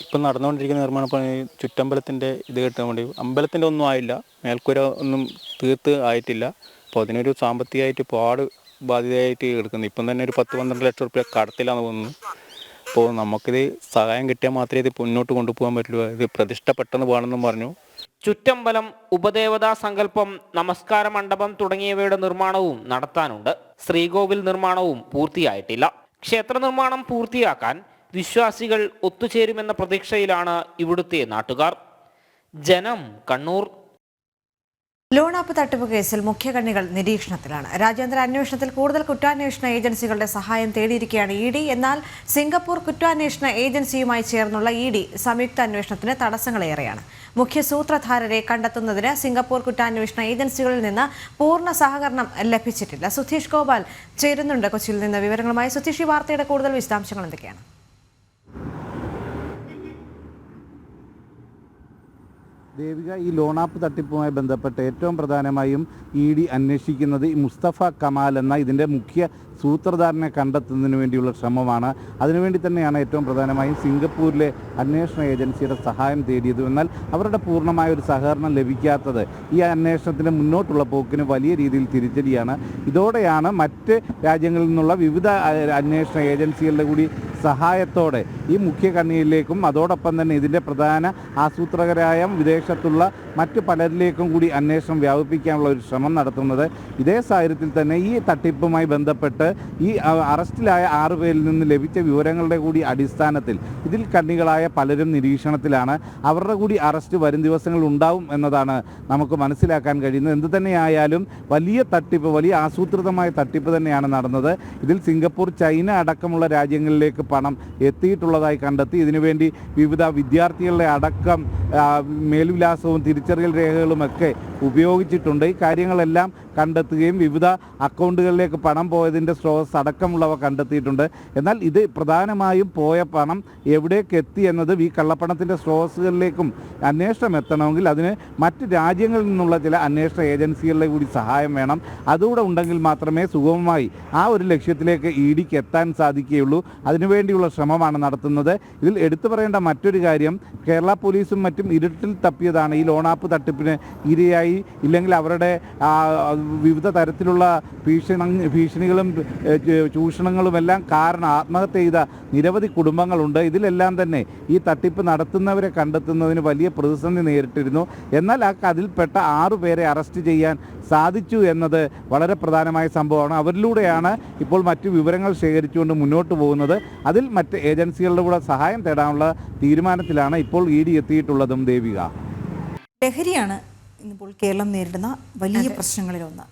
ഇപ്പം നടന്നുകൊണ്ടിരിക്കുന്ന നിർമ്മാണ പണി ചുറ്റമ്പലത്തിൻ്റെ ഇത് കിട്ടാൻ വേണ്ടി, അമ്പലത്തിൻ്റെ ഒന്നും ആയില്ല, മേൽക്കൂര ഒന്നും തീർത്ത് ആയിട്ടില്ല. അപ്പോൾ അതിനൊരു സാമ്പത്തികമായിട്ട് പാട് ബാധ്യതയായിട്ട് എടുക്കുന്നത്. ഇപ്പം തന്നെ ഒരു 10-12 ലക്ഷം റുപ്യ കടത്തിലാന്ന് തോന്നുന്നു. അപ്പോൾ നമുക്കിത് സഹായം കിട്ടിയാൽ മാത്രമേ ഇത് മുന്നോട്ട് കൊണ്ടുപോകാൻ പറ്റുള്ളൂ. ഇത് പ്രതിഷ്ഠ പെട്ടെന്ന് പോകണമെന്നും പറഞ്ഞു. ചുറ്റമ്പലം, ഉപദേവതാ സങ്കല്പം, നമസ്കാര മണ്ഡപം തുടങ്ങിയവയുടെ നിർമ്മാണവും നടത്താനുണ്ട്. ശ്രീകോവിൽ നിർമ്മാണവും പൂർത്തിയായിട്ടില്ല. ക്ഷേത്ര നിർമ്മാണം പൂർത്തിയാക്കാൻ വിശ്വാസികൾ ഒത്തുചേരുമെന്ന പ്രതീക്ഷയിലാണ് ഇവിടുത്തെ നാട്ടുകാർ. ജനം, കണ്ണൂർ. ലോണാപ്പ് തട്ടിപ്പ് കേസിൽ മുഖ്യകണ്ണികൾ നിരീക്ഷണത്തിലാണ്. രാജ്യാന്തര അന്വേഷണത്തിൽ കൂടുതൽ കുറ്റാന്വേഷണ ഏജൻസികളുടെ സഹായം തേടിയിരിക്കുകയാണ് ഇ ഡി. എന്നാൽ സിംഗപ്പൂർ കുറ്റാന്വേഷണ ഏജൻസിയുമായി ചേർന്നുള്ള ഇ ഡി സംയുക്ത അന്വേഷണത്തിന് തടസ്സങ്ങളേറെയാണ്. മുഖ്യ സൂത്രധാരരെ കണ്ടെത്തുന്നതിന് സിംഗപ്പൂർ കുറ്റാന്വേഷണ ഏജൻസികളിൽ നിന്ന് പൂർണ്ണ സഹകരണം ലഭിച്ചിട്ടില്ല. സുധീഷ് ഗോപാൽ ചേരുന്നുണ്ട് കൊച്ചിയിൽ നിന്ന് വിവരങ്ങളുമായി. സുധീഷ്, ഈ വാർത്തയുടെ കൂടുതൽ വിശദാംശങ്ങൾ എന്തൊക്കെയാണ്? ദേവിക, ഈ ലോണാപ്പ് തട്ടിപ്പുമായി ബന്ധപ്പെട്ട് ഏറ്റവും പ്രധാനമായും ഇ ഡി അന്വേഷിക്കുന്നത് ഈ മുസ്തഫ കമാൽ എന്ന ഇതിൻ്റെ മുഖ്യ സൂത്രധാരനെ കണ്ടെത്തുന്നതിന് വേണ്ടിയുള്ള ശ്രമമാണ്. അതിനുവേണ്ടി തന്നെയാണ് ഏറ്റവും പ്രധാനമായും സിംഗപ്പൂരിലെ അന്വേഷണ ഏജൻസിയുടെ സഹായം തേടിയത്. എന്നാൽ അവരുടെ പൂർണ്ണമായ ഒരു സഹകരണം ലഭിക്കാത്തത് ഈ അന്വേഷണത്തിൻ്റെ മുന്നോട്ടുള്ള പോക്കിന് വലിയ രീതിയിൽ തിരിച്ചടിയാണ്. ഇതോടെയാണ് മറ്റ് രാജ്യങ്ങളിൽ നിന്നുള്ള വിവിധ അന്വേഷണ ഏജൻസികളുടെ കൂടി സഹായത്തോടെ ഈ മുഖ്യ കണ്ണിയിലേക്കും അതോടൊപ്പം തന്നെ ഇതിൻ്റെ പ്രധാന ആസൂത്രകരായ വിദേശത്തുള്ള മറ്റു പലരിലേക്കും കൂടി അന്വേഷണം വ്യാപിപ്പിക്കാനുള്ള ഒരു ശ്രമം നടത്തുന്നത്. ഇതേ സാഹചര്യത്തിൽ തന്നെ ഈ തട്ടിപ്പുമായി ബന്ധപ്പെട്ട് ഈ അറസ്റ്റിലായ 6 പേരിൽ നിന്ന് ലഭിച്ച വിവരങ്ങളുടെ കൂടി അടിസ്ഥാനത്തിൽ ഇതിൽ കണ്ണികളായ പലരും നിരീക്ഷണത്തിലാണ്. അവരുടെ കൂടി അറസ്റ്റ് വരും ദിവസങ്ങളിൽ ഉണ്ടാവും എന്നതാണ് നമുക്ക് മനസ്സിലാക്കാൻ കഴിയുന്നത്. എന്തു തന്നെയായാലും വലിയ തട്ടിപ്പ്, വലിയ ആസൂത്രിതമായ തട്ടിപ്പ് തന്നെയാണ് നടന്നത്. ഇതിൽ സിംഗപ്പൂർ, ചൈന അടക്കമുള്ള രാജ്യങ്ങളിലേക്ക് പണം എത്തിയിട്ടുള്ളതായി കണ്ടെത്തി. ഇതിനുവേണ്ടി വിവിധ വിദ്യാർത്ഥികളുടെ അടക്കം മേൽവിലാസവും തിരിച്ചറിയൽ രേഖകളുമൊക്കെ ഉപയോഗിച്ചിട്ടുണ്ട്. ഈ കാര്യങ്ങളെല്ലാം കണ്ടെത്തുകയും വിവിധ അക്കൗണ്ടുകളിലേക്ക് പണം പോയതിൻ്റെ സ്രോതസ് അടക്കമുള്ളവ കണ്ടെത്തിയിട്ടുണ്ട്. എന്നാൽ ഇത് പ്രധാനമായും പോയ പണം എവിടേക്ക് എത്തി എന്നത് ഈ കള്ളപ്പണത്തിൻ്റെ സ്രോതസ്സുകളിലേക്കും അന്വേഷണം എത്തണമെങ്കിൽ അതിന് മറ്റ് രാജ്യങ്ങളിൽ നിന്നുള്ള ചില അന്വേഷണ ഏജൻസികളുടെ കൂടി സഹായം വേണം. അതുകൂടെ ഉണ്ടെങ്കിൽ മാത്രമേ സുഗമമായി ആ ഒരു ലക്ഷ്യത്തിലേക്ക് ഇ ഡിക്ക് എത്താൻ സാധിക്കുകയുള്ളൂ. അതിനുവേണ്ടിയുള്ള ശ്രമമാണ് നടത്തുന്നത്. ഇതിൽ എടുത്തു പറയേണ്ട മറ്റൊരു കാര്യം, കേരള പോലീസും മറ്റും ഇരുട്ടിൽ തപ്പിയതാണ് ഈ ലോണാപ്പ് തട്ടിപ്പിന് ഇരയായി ഭീഷണിയായി, ഇല്ലെങ്കിൽ അവരുടെ വിവിധ തരത്തിലുള്ള ഭീഷണികളും ചൂഷണങ്ങളുമെല്ലാം കാരണം ആത്മഹത്യ ചെയ്ത നിരവധി കുടുംബങ്ങളുണ്ട്. ഇതിലെല്ലാം തന്നെ ഈ തട്ടിപ്പ് നടത്തുന്നവരെ കണ്ടെത്തുന്നതിന് വലിയ പ്രതിസന്ധി നേരിട്ടിരുന്നു. എന്നാൽ അതിൽപ്പെട്ട 6 പേരെ അറസ്റ്റ് ചെയ്യാൻ സാധിച്ചു എന്നത് വളരെ പ്രധാനമായ സംഭവമാണ്. അവരിലൂടെയാണ് ഇപ്പോൾ മറ്റു വിവരങ്ങൾ ശേഖരിച്ചുകൊണ്ട് മുന്നോട്ട് പോകുന്നത്. അതിൽ മറ്റ് ഏജൻസികളുടെ കൂടെ സഹായം തേടാനുള്ള തീരുമാനത്തിലാണ് ഇപ്പോൾ ED എത്തിയിട്ടുള്ളതും. ദേവിക, ലഹരിയാണ് ഇന്നിപ്പോൾ കേരളം നേരിടുന്ന വലിയ പ്രശ്നങ്ങളിലൊന്ന്.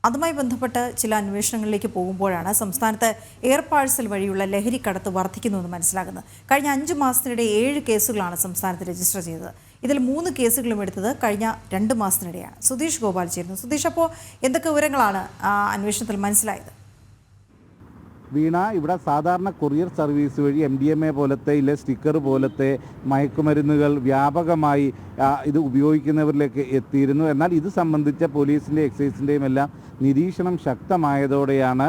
അതുമായി ബന്ധപ്പെട്ട് ചില അന്വേഷണങ്ങളിലേക്ക് പോകുമ്പോഴാണ് സംസ്ഥാനത്ത് എയർ പാഴ്സൽ വഴിയുള്ള ലഹരി കടത്ത് വർദ്ധിക്കുന്നുവെന്ന് മനസ്സിലാകുന്നത്. കഴിഞ്ഞ 5 മാസത്തിനിടെ 7 കേസുകളാണ് സംസ്ഥാനത്ത് രജിസ്റ്റർ ചെയ്തത്. ഇതിൽ 3 കേസുകളും എടുത്തത് കഴിഞ്ഞ 2 മാസത്തിനിടെയാണ്. സുധീഷ് ഗോപാൽ ചേരുന്നു. സുധീഷ്, അപ്പോൾ എന്തൊക്കെ വിവരങ്ങളാണ് അന്വേഷണത്തിൽ മനസ്സിലായത്? വീണ, ഇവിടെ സാധാരണ കൊറിയർ സർവീസ് വഴി MDMA പോലത്തെ സ്റ്റിക്കർ പോലത്തെ മയക്കുമരുന്നുകൾ വ്യാപകമായി ഇത് ഉപയോഗിക്കുന്നവരിലേക്ക് എത്തിയിരുന്നു. എന്നാൽ ഇത് സംബന്ധിച്ച പോലീസിൻ്റെ എക്സൈസിൻ്റെയും എല്ലാം നിരീക്ഷണം ശക്തമായതോടെയാണ്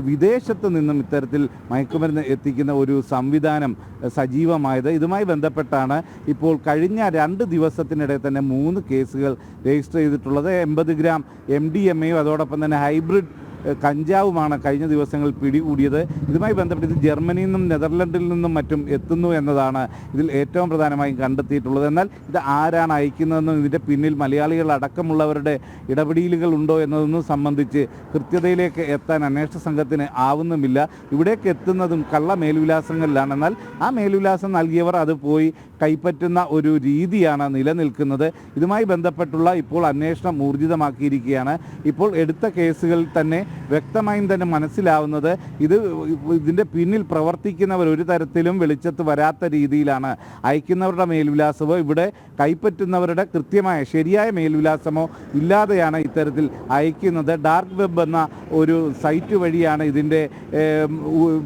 വിദേശത്ത് നിന്നും ഇത്തരത്തിൽ മയക്കുമരുന്ന് എത്തിക്കുന്ന ഒരു സംവിധാനം സജീവമായത്. ഇതുമായി ബന്ധപ്പെട്ടാണ് ഇപ്പോൾ കഴിഞ്ഞ 2 ദിവസത്തിനിടെ തന്നെ 3 കേസുകൾ രജിസ്റ്റർ ചെയ്തിട്ടുള്ളത്. 80 ഗ്രാം MDMAയും അതോടൊപ്പം തന്നെ ഹൈബ്രിഡ് കഞ്ചാവുമാണ് കഴിഞ്ഞ ദിവസങ്ങളിൽ പിടികൂടിയത്. ഇതുമായി ബന്ധപ്പെട്ട് ഇത് ജർമ്മനിയിൽ നിന്നും നെതർലൻഡിൽ നിന്നും മറ്റും എത്തുന്നു എന്നതാണ് ഇതിൽ ഏറ്റവും പ്രധാനമായും കണ്ടെത്തിയിട്ടുള്ളത്. എന്നാൽ ഇത് ആരാണ് അയക്കുന്നതെന്നും ഇതിൻ്റെ പിന്നിൽ മലയാളികൾ അടക്കമുള്ളവരുടെ ഇടപെടലുകൾ ഉണ്ടോ എന്നതൊന്നും സംബന്ധിച്ച് കൃത്യതയിലേക്ക് എത്താൻ അന്വേഷണ സംഘത്തിന് ആവുന്നുമില്ല. ഇവിടേക്ക് എത്തുന്നതും കള്ള മേൽവിലാസങ്ങളിലാണ്. എന്നാൽ ആ മേൽവിലാസം നൽകിയവർ അത് പോയി കൈപ്പറ്റുന്ന ഒരു രീതിയാണ് നിലനിൽക്കുന്നത്. ഇതുമായി ബന്ധപ്പെട്ടുള്ള ഇപ്പോൾ അന്വേഷണം ഊർജിതമാക്കിയിരിക്കുകയാണ്. ഇപ്പോൾ എടുത്ത കേസുകളിൽ തന്നെ വ്യക്തമായും തന്നെ മനസ്സിലാവുന്നത് ഇതിൻ്റെ പിന്നിൽ പ്രവർത്തിക്കുന്നവർ ഒരു തരത്തിലും വെളിച്ചത്ത് വരാത്ത രീതിയിലാണ് അയക്കുന്നവരുടെ മേൽവിലാസമോ ഇവിടെ കൈപ്പറ്റുന്നവരുടെ കൃത്യമായ ശരിയായ മേൽവിലാസമോ ഇല്ലാതെയാണ് ഇത്തരത്തിൽ അയക്കുന്നത്. ഡാർക്ക് വെബ് എന്ന ഒരു സൈറ്റ് വഴിയാണ് ഇതിൻ്റെ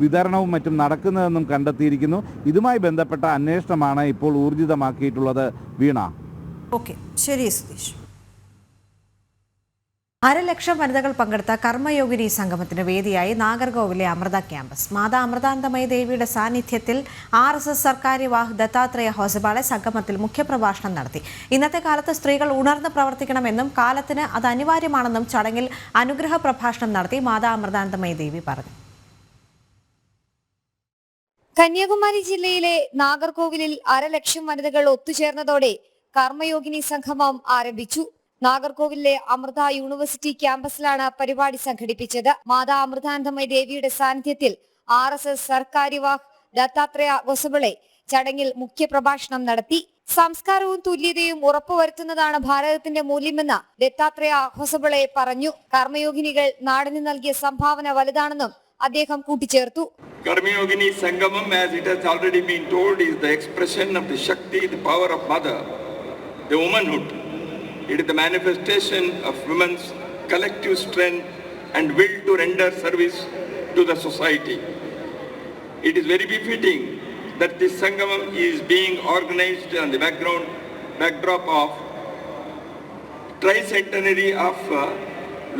വിതരണവും മറ്റും നടക്കുന്നതെന്നും കണ്ടെത്തിയിരിക്കുന്നു. ഇതുമായി ബന്ധപ്പെട്ട അന്വേഷണമാണ് ഇപ്പോൾ ഊർജിതമാക്കിയിട്ടുള്ളത്. വീണ. ഓക്കെ, ശരി സുധീഷ്. 1.5 ലക്ഷം വനിതകൾ പങ്കെടുത്ത കർമ്മയോഗിനി സംഗമത്തിന് വേദിയായി നാഗർകോവിലെ അമൃത ക്യാമ്പസ്. മാതാ അമൃതാനന്ദമയി ദേവിയുടെ സാന്നിധ്യത്തിൽ RSS സർക്കാര്യവാഹ് ദത്താത്രേയ ഹോസബാളെ സംഗമത്തിൽ മുഖ്യപ്രഭാഷണം നടത്തി. ഇന്നത്തെ കാലത്ത് സ്ത്രീകൾ ഉണർന്ന് പ്രവർത്തിക്കണമെന്നും കാലത്തിന് അത് അനിവാര്യമാണെന്നും ചടങ്ങിൽ അനുഗ്രഹ പ്രഭാഷണം നടത്തി മാതാ അമൃതാനന്ദമയി ദേവി പറഞ്ഞു. കന്യാകുമാരി ജില്ലയിലെ നാഗർകോവിലിൽ 1.5 ലക്ഷം വനിതകൾ ഒത്തുചേർന്നതോടെ കർമ്മയോഗിനി സംഗമം ആരംഭിച്ചു. നാഗർകോവിലിലെ അമൃത യൂണിവേഴ്സിറ്റി ക്യാമ്പസിലാണ് പരിപാടി സംഘടിപ്പിച്ചത്. മാതാ അമൃതാനന്ദമയി ദേവിയുടെ സാന്നിധ്യത്തിൽ RSS സർക്കാര്യവാഹ് ദത്താത്രേയ ഹൊസബളെ ചടങ്ങിൽ മുഖ്യപ്രഭാഷണം നടത്തി. സംസ്കാരവും തുല്യതയും ഉറപ്പുവരുത്തുന്നതാണ് ഭാരതത്തിന്റെ മൂല്യമെന്ന് ദത്താത്രേയ ഹൊസബളെ പറഞ്ഞു. കർമ്മയോഗിനികൾ നാടിന് നൽകിയ സംഭാവന വലുതാണെന്നും അദ്ദേഹം കൂട്ടിച്ചേർത്തു. Karmayogini Sangamam, as it has already been told, is the expression of the Shakti, the power of mother, the womanhood. It is the manifestation of women's collective strength and will to render service to the society. It is very befitting that this Sangamam is being organized on the backdrop of tricentenary of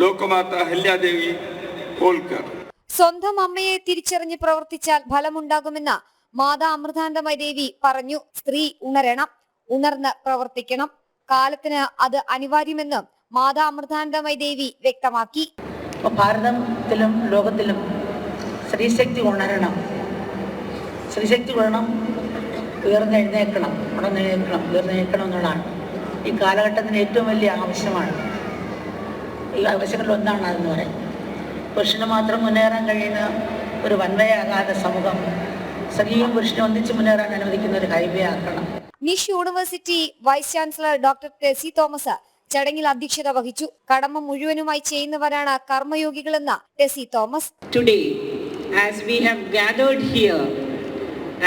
Lokamata Ahilyadevi Holkar. സ്വന്തം അമ്മയെ തിരിച്ചറിഞ്ഞ് പ്രവർത്തിച്ചാൽ ഫലമുണ്ടാകുമെന്ന് മാതാ അമൃതാനന്ദമയി ദേവി പറഞ്ഞു. സ്ത്രീ ഉണരണം, ഉണർന്ന് പ്രവർത്തിക്കണം, കാലത്തിന് അത് അനിവാര്യമെന്നും മാതാ അമൃതാനന്ദമയി ദേവി വ്യക്തമാക്കി. ഭാരതത്തിലും ലോകത്തിലും സ്ത്രീശക്തി ഉണരണം, സ്ത്രീശക്തി ഉണരണം, ഉയർന്നെഴുന്നേൽക്കണം എന്നുള്ളതാണ് ഈ കാലഘട്ടത്തിന് ഏറ്റവും വലിയ ആവശ്യമാണ്. ഈ ആവശ്യങ്ങളിൽ ഒന്നാണ് അതെന്ന് പറയും. പുരുഷന് മാത്രം മുന്നേറാൻ കഴിയുന്ന ഒരു വൻവയാകാതെ സമൂഹം സ്ത്രീയും പുരുഷനും ഒന്നിച്ച് മുന്നേറാൻ അനുവദിക്കുന്ന ഒരു ഹൈവേ ആക്കണം. NISH university vice chancellor doctor Tessy Thomas ചടങ്ങിൽ അധ്യക്ഷത വഹിച്ചു. കടമ മുഴുവനുമായി ചെയ്യുന്നവരാണ് കർമ്മയോഗികളെന്ന് Tessy Thomas. Today, as we have gathered here,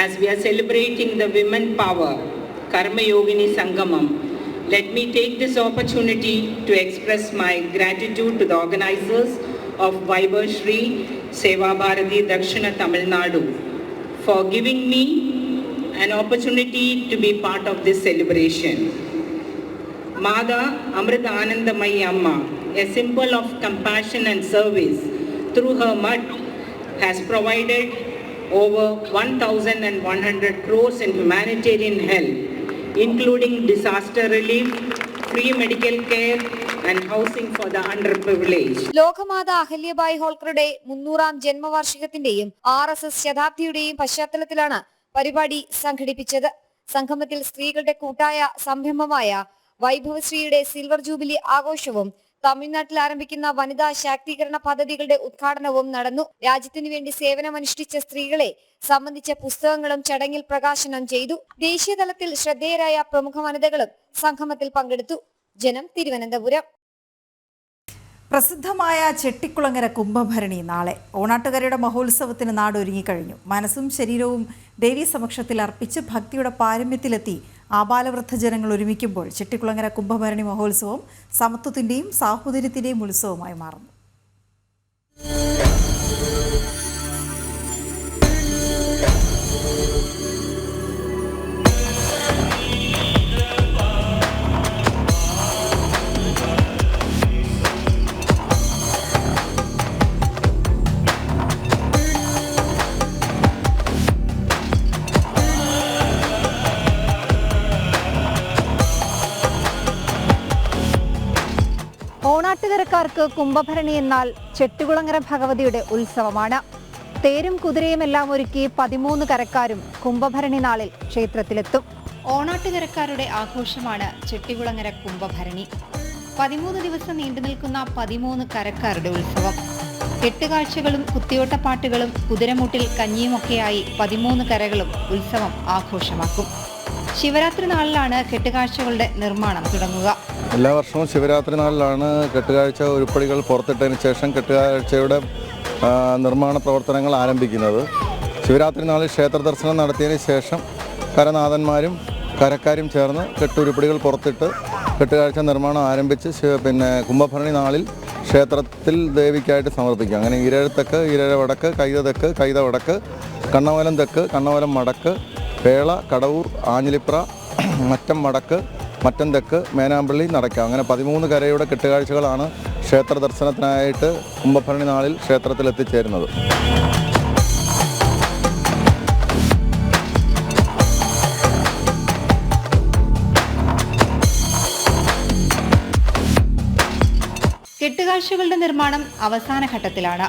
as we are celebrating the women power, Karma Yogini Sangamam, let me take this opportunity to express my gratitude to the organizers of Vaibhashri Seva Bharati Dakshina Tamil Nadu for giving me an opportunity to be part of this celebration. Mada Amrita Anandamayi Amma, a symbol of compassion and service through her mud, has provided over 1,100 crores in humanitarian help, including disaster relief, free medical care and housing for the underprivileged. ലോകമാത അഹല്യബായി ഹോൾക്കറുടെ 300ാം ജന്മവാർഷികത്തിന്റെയും RSS ശതാബ്ദിയുടെയും പശ്ചാത്തലത്തിലാണ് പരിപാടി സംഘടിപ്പിച്ചത്. സംഗമത്തിൽ സ്ത്രീകളുടെ കൂട്ടായ സംരംഭമായ വൈഭവശ്രീയുടെ സിൽവർ ജൂബിലി ആഘോഷവും തമിഴ്നാട്ടിൽ ആരംഭിക്കുന്ന വനിതാ ശാക്തീകരണ പദ്ധതികളുടെ ഉദ്ഘാടനവും നടന്നു. രാജ്യത്തിനു വേണ്ടി സേവനമനുഷ്ഠിച്ച സ്ത്രീകളെ സംബന്ധിച്ച പുസ്തകങ്ങളും ചടങ്ങിൽ പ്രകാശനം ചെയ്തു. ദേശീയതലത്തിൽ ശ്രദ്ധേയരായ പ്രമുഖ വനിതകളും സംഗമത്തിൽ പങ്കെടുത്തു. ജനം, തിരുവനന്തപുരം. പ്രസിദ്ധമായ ചെട്ടിക്കുളങ്ങര കുംഭഭരണി നാളെ. ഓണാട്ടുകരയുടെ മഹോത്സവത്തിന് നാട് ഒരുങ്ങിക്കഴിഞ്ഞു. മനസ്സും ശരീരവും ദേവീ സമക്ഷത്തിൽ അർപ്പിച്ച് ഭക്തിയുടെ പാരമ്യത്തിലെത്തി ആബാലവൃദ്ധ ജനങ്ങൾ ഒരുമിക്കുമ്പോൾ ചെട്ടിക്കുളങ്ങര കുംഭഭരണി മഹോത്സവം സമത്വത്തിന്റെയും സാഹോദര്യത്തിന്റെയും ഉത്സവമായി മാറുന്നു. ഓണാട്ടുകരക്കാർക്ക് കുംഭഭരണി എന്നാൽ ചെട്ടികുളങ്ങര ഭഗവതിയുടെ ഉത്സവമാണ്. തേരും കുതിരയും എല്ലാം ഒരുക്കി 13 കരക്കാരും കുംഭഭരണി നാളിൽ ക്ഷേത്രത്തിലെത്തും. ഓണാട്ടുകരക്കാരുടെ ആഘോഷമാണ് ചെട്ടികുളങ്ങര കുംഭഭരണി. 13 ദിവസം നീണ്ടുനിൽക്കുന്ന 13 കരക്കാരുടെ ഉത്സവം. കെട്ടുകാഴ്ചകളും കുത്തിയോട്ടപ്പാട്ടുകളും കുതിരമുട്ടിൽ കഞ്ഞിയുമൊക്കെയായി 13 കരകളും ഉത്സവം ആഘോഷമാക്കും. ശിവരാത്രി നാളിലാണ് കെട്ടുകാഴ്ചകളുടെ നിർമ്മാണം തുടങ്ങുക. എല്ലാ വർഷവും ശിവരാത്രി നാളിലാണ് കെട്ടുകാഴ്ച ഉരുപ്പടികൾ പുറത്തിട്ടതിന് ശേഷം കെട്ടുകാഴ്ചയുടെ നിർമ്മാണ പ്രവർത്തനങ്ങൾ ആരംഭിക്കുന്നത്. ശിവരാത്രി നാളിൽ ക്ഷേത്ര ദർശനം നടത്തിയതിന് ശേഷം കരനാഥന്മാരും കരക്കാരും ചേർന്ന് കെട്ടുരുപ്പടികൾ പുറത്തിട്ട് കെട്ടുകാഴ്ച നിർമ്മാണം ആരംഭിച്ച് കുംഭഭരണി നാളിൽ ക്ഷേത്രത്തിൽ ദേവിക്കായിട്ട് സമർപ്പിക്കും. അങ്ങനെ ഈരഴത്തെക്ക്, ഈരഴ വടക്ക്, കൈത തെക്ക്, കൈത വടക്ക്, കണ്ണവലം തെക്ക്, കണ്ണവലം വടക്ക്, പേള, കടവൂർ, ആഞ്ഞിലിപ്ര, മറ്റം വടക്ക്, മറ്റം തെക്ക്, മേനാമ്പള്ളി, നടക്ക, അങ്ങനെ 13 കരയുടെ കെട്ടുകാഴ്ചകളാണ് ക്ഷേത്ര ദർശനത്തിനായിട്ട് കുംഭഭരണി നാളിൽ ക്ഷേത്രത്തിൽ എത്തിച്ചേരുന്നത്. കെട്ടുകാഴ്ചകളുടെ നിർമ്മാണം അവസാന ഘട്ടത്തിലാണ്.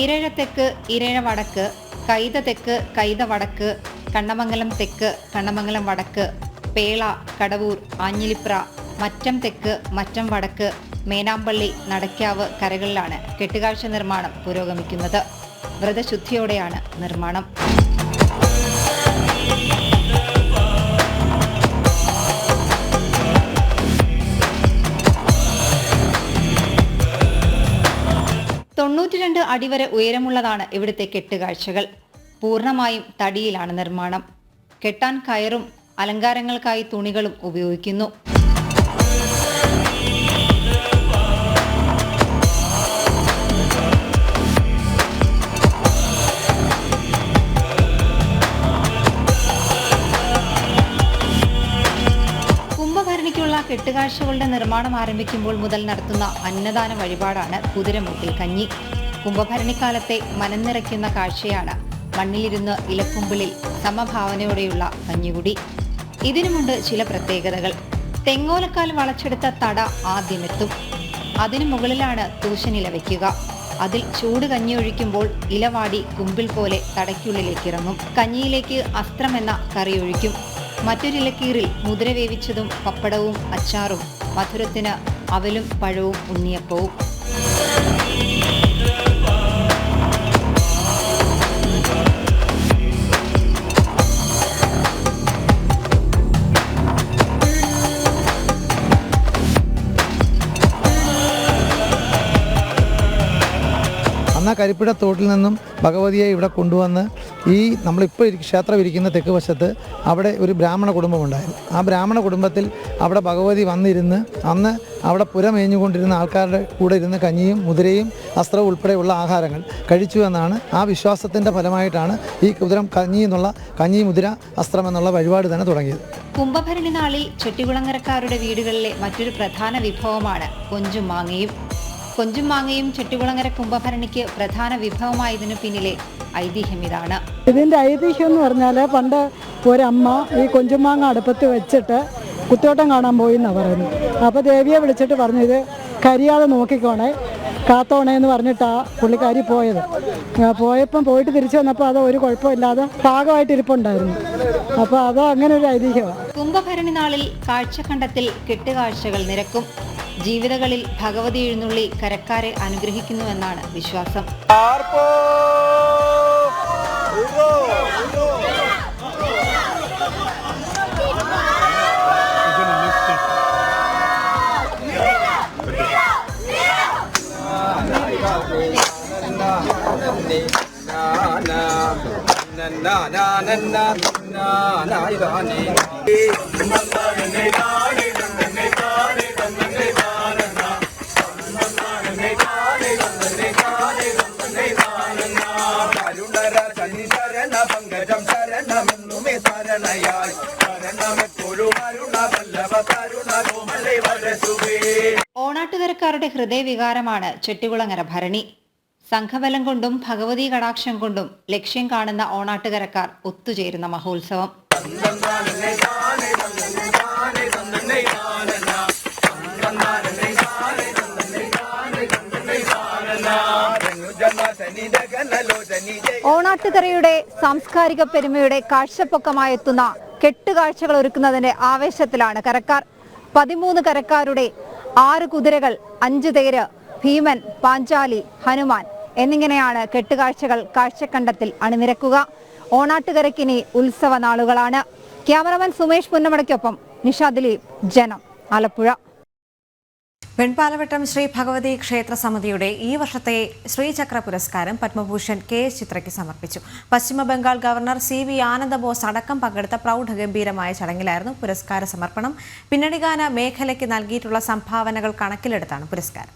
ഈരഴ തെക്ക്, ഈരഴ വടക്ക്, കൈത തെക്ക്, കൈത വടക്ക്, കണ്ണമംഗലം തെക്ക്, കണ്ണമംഗലം വടക്ക്, പേള, കടവൂർ, ആഞ്ഞിലിപ്ര, മറ്റം തെക്ക്, മറ്റം വടക്ക്, മേനാമ്പള്ളി, നടക്കാവ് കരകളിലാണ് കെട്ടുകാഴ്ച നിർമ്മാണം പുരോഗമിക്കുന്നത്. വ്രതശുദ്ധിയോടെയാണ് നിർമ്മാണം. അടി വരെ ഉയരമുള്ളതാണ് ഇവിടുത്തെ കെട്ടുകാഴ്ചകൾ. പൂർണ്ണമായും തടിയിലാണ് നിർമ്മാണം. കെട്ടാൻ കയറും അലങ്കാരങ്ങൾക്കായി തുണികളും ഉപയോഗിക്കുന്നു. കുംഭഭരണിക്കുള്ള കെട്ടുകാഴ്ചകളുടെ നിർമ്മാണം ആരംഭിക്കുമ്പോൾ മുതൽ നടത്തുന്ന അന്നദാന വഴിപാടാണ് കുതിരമുട്ടിൽ കഞ്ഞി. കുംഭഭരണിക്കാലത്തെ മനം നിറയ്ക്കുന്ന കാഴ്ചയാണ് മണ്ണിലിരുന്ന് ഇലക്കുമ്പിളിൽ സമഭാവനയോടെയുള്ള കഞ്ഞികുടി. ഇതിനുമുണ്ട് ചില പ്രത്യേകതകൾ. തെങ്ങോലക്കാൽ വളച്ചെടുത്ത തട ആദ്യമെത്തും. അതിനു മുകളിലാണ് തൂശനില വയ്ക്കുക. അതിൽ ചൂട് കഞ്ഞി ഒഴിക്കുമ്പോൾ ഇലവാടി കുമ്പിൾ പോലെ തടയ്ക്കുള്ളിലേക്ക് ഇറങ്ങും. കഞ്ഞിയിലേക്ക് അസ്ത്രമെന്ന കറി ഒഴിക്കും. മറ്റൊരിലക്കീറിൽ മുതിര വേവിച്ചതും പപ്പടവും അച്ചാറും, മധുരത്തിന് അവലും പഴവും ഉണ്ണിയപ്പവും. അന്ന് കരിപ്പിട തോട്ടിൽ നിന്നും ഭഗവതിയെ ഇവിടെ കൊണ്ടുവന്ന് നമ്മളിപ്പോൾ ക്ഷേത്രം ഇരിക്കുന്ന തെക്ക് വശത്ത് അവിടെ ഒരു ബ്രാഹ്മണ കുടുംബമുണ്ടായിരുന്നു. ആ ബ്രാഹ്മണ കുടുംബത്തിൽ അവിടെ ഭഗവതി വന്നിരുന്ന് അന്ന് അവിടെ പുരമേഞ്ഞുകൊണ്ടിരുന്ന ആൾക്കാരുടെ കൂടെ ഇരുന്ന് കഞ്ഞിയും മുതിരയും അസ്ത്രവും ഉൾപ്പെടെയുള്ള ആഹാരങ്ങൾ കഴിച്ചു എന്നാണ്. ആ വിശ്വാസത്തിൻ്റെ ഫലമായിട്ടാണ് ഈ കഞ്ഞി എന്നുള്ള കഞ്ഞി മുതിര അസ്ത്രം എന്നുള്ള വഴിപാട് തന്നെ തുടങ്ങിയത്. കുംഭഭരണി നാളിൽ ചെട്ടികുളങ്ങരക്കാരുടെ വീടുകളിലെ മറ്റൊരു പ്രധാന വിഭവമാണ് കൊഞ്ചും മാങ്ങയും. കൊഞ്ചും മാങ്ങയും ചെട്ടികുളങ്ങര കുംഭഭരണിക്ക് പ്രധാന വിഭവമായതിനു പിന്നിലെ ഐതിഹ്യം ഇതാണ്. ഇതിൻ്റെ ഐതിഹ്യം എന്ന് പറഞ്ഞാൽ പണ്ട് ഒരമ്മ ഈ കൊഞ്ചുമാങ്ങ അടുപ്പത്ത് വെച്ചിട്ട് കുത്തിയോട്ടം കാണാൻ പോയി എന്നാണ് പറയുന്നത്. അപ്പോൾ ദേവിയെ വിളിച്ചിട്ട് പറഞ്ഞു ഇത് കരിയാതെ നോക്കിക്കോണേ, കാത്തോണേ എന്ന് പറഞ്ഞിട്ടാണ് പുള്ളിക്കാരി പോയത്. പോയിട്ട് തിരിച്ചു വന്നപ്പോൾ അത് ഒരു കുഴപ്പമില്ലാതെ പാകമായിട്ട് ഇരിപ്പുണ്ടായിരുന്നു. അപ്പോൾ അത് അങ്ങനെ ഒരു ഐതിഹ്യമാണ്. കുംഭഭരണി നാളിൽ കാഴ്ചഖണ്ഡത്തിൽ കെട്ടുകാഴ്ചകൾ നിരക്കും. ജീവിതകളിൽ ഭഗവതി എഴുന്നള്ളി കരക്കാരെ അനുഗ്രഹിക്കുന്നുവെന്നാണ് വിശ്വാസം. ഓണാട്ടുകരക്കാരുടെ ഹൃദയവികാരമാണ് ചെട്ടികുളങ്ങര ഭരണി. സംഘബലം കൊണ്ടും ഭഗവതി കടാക്ഷം കൊണ്ടും ലക്ഷ്യം കാണുന്ന ഓണാട്ടുകരക്കാർ ഒത്തുചേരുന്ന മഹോത്സവം. ഓണാട്ടുകരയുടെ സാംസ്കാരിക പെരുമയുടെ കാഴ്ചപ്പൊക്കമായെത്തുന്ന കെട്ടുകാഴ്ചകൾ ഒരുക്കുന്നതിന്റെ ആവേശത്തിലാണ് കരക്കാർ. 13 കരക്കാരുടെ 6 കുതിരകൾ, 5 തേര്, ഭീമൻ, പാഞ്ചാലി, ഹനുമാൻ എന്നിങ്ങനെയാണ് കെട്ടുകാഴ്ചകൾ കാഴ്ചക്കണ്ടത്തിൽ അണിനിരക്കുക. ഓണാട്ടുകരക്കിനി ഉത്സവ നാളുകളാണ്. ക്യാമറമാൻ സുമേഷ് പുന്നമടയ്ക്കൊപ്പം നിഷ ദിലീപ്, ജനം, ആലപ്പുഴ. വെൺപാലവട്ടം ശ്രീ ഭഗവതി ക്ഷേത്ര സമിതിയുടെ ഈ വർഷത്തെ ശ്രീചക്ര പുരസ്കാരം പത്മഭൂഷൺ KS ചിത്രയ്ക്ക് സമർപ്പിച്ചു. പശ്ചിമ ബംഗാൾ ഗവർണർ CV ആനന്ദബോസ് അടക്കം പങ്കെടുത്ത പ്രൗഢഗംഭീരമായ ചടങ്ങിലായിരുന്നു പുരസ്കാര സമർപ്പണം. പിന്നണി ഗാന മേഖലയ്ക്ക് നൽകിയിട്ടുള്ള സംഭാവനകൾ കണക്കിലെടുത്താണ് പുരസ്കാരം.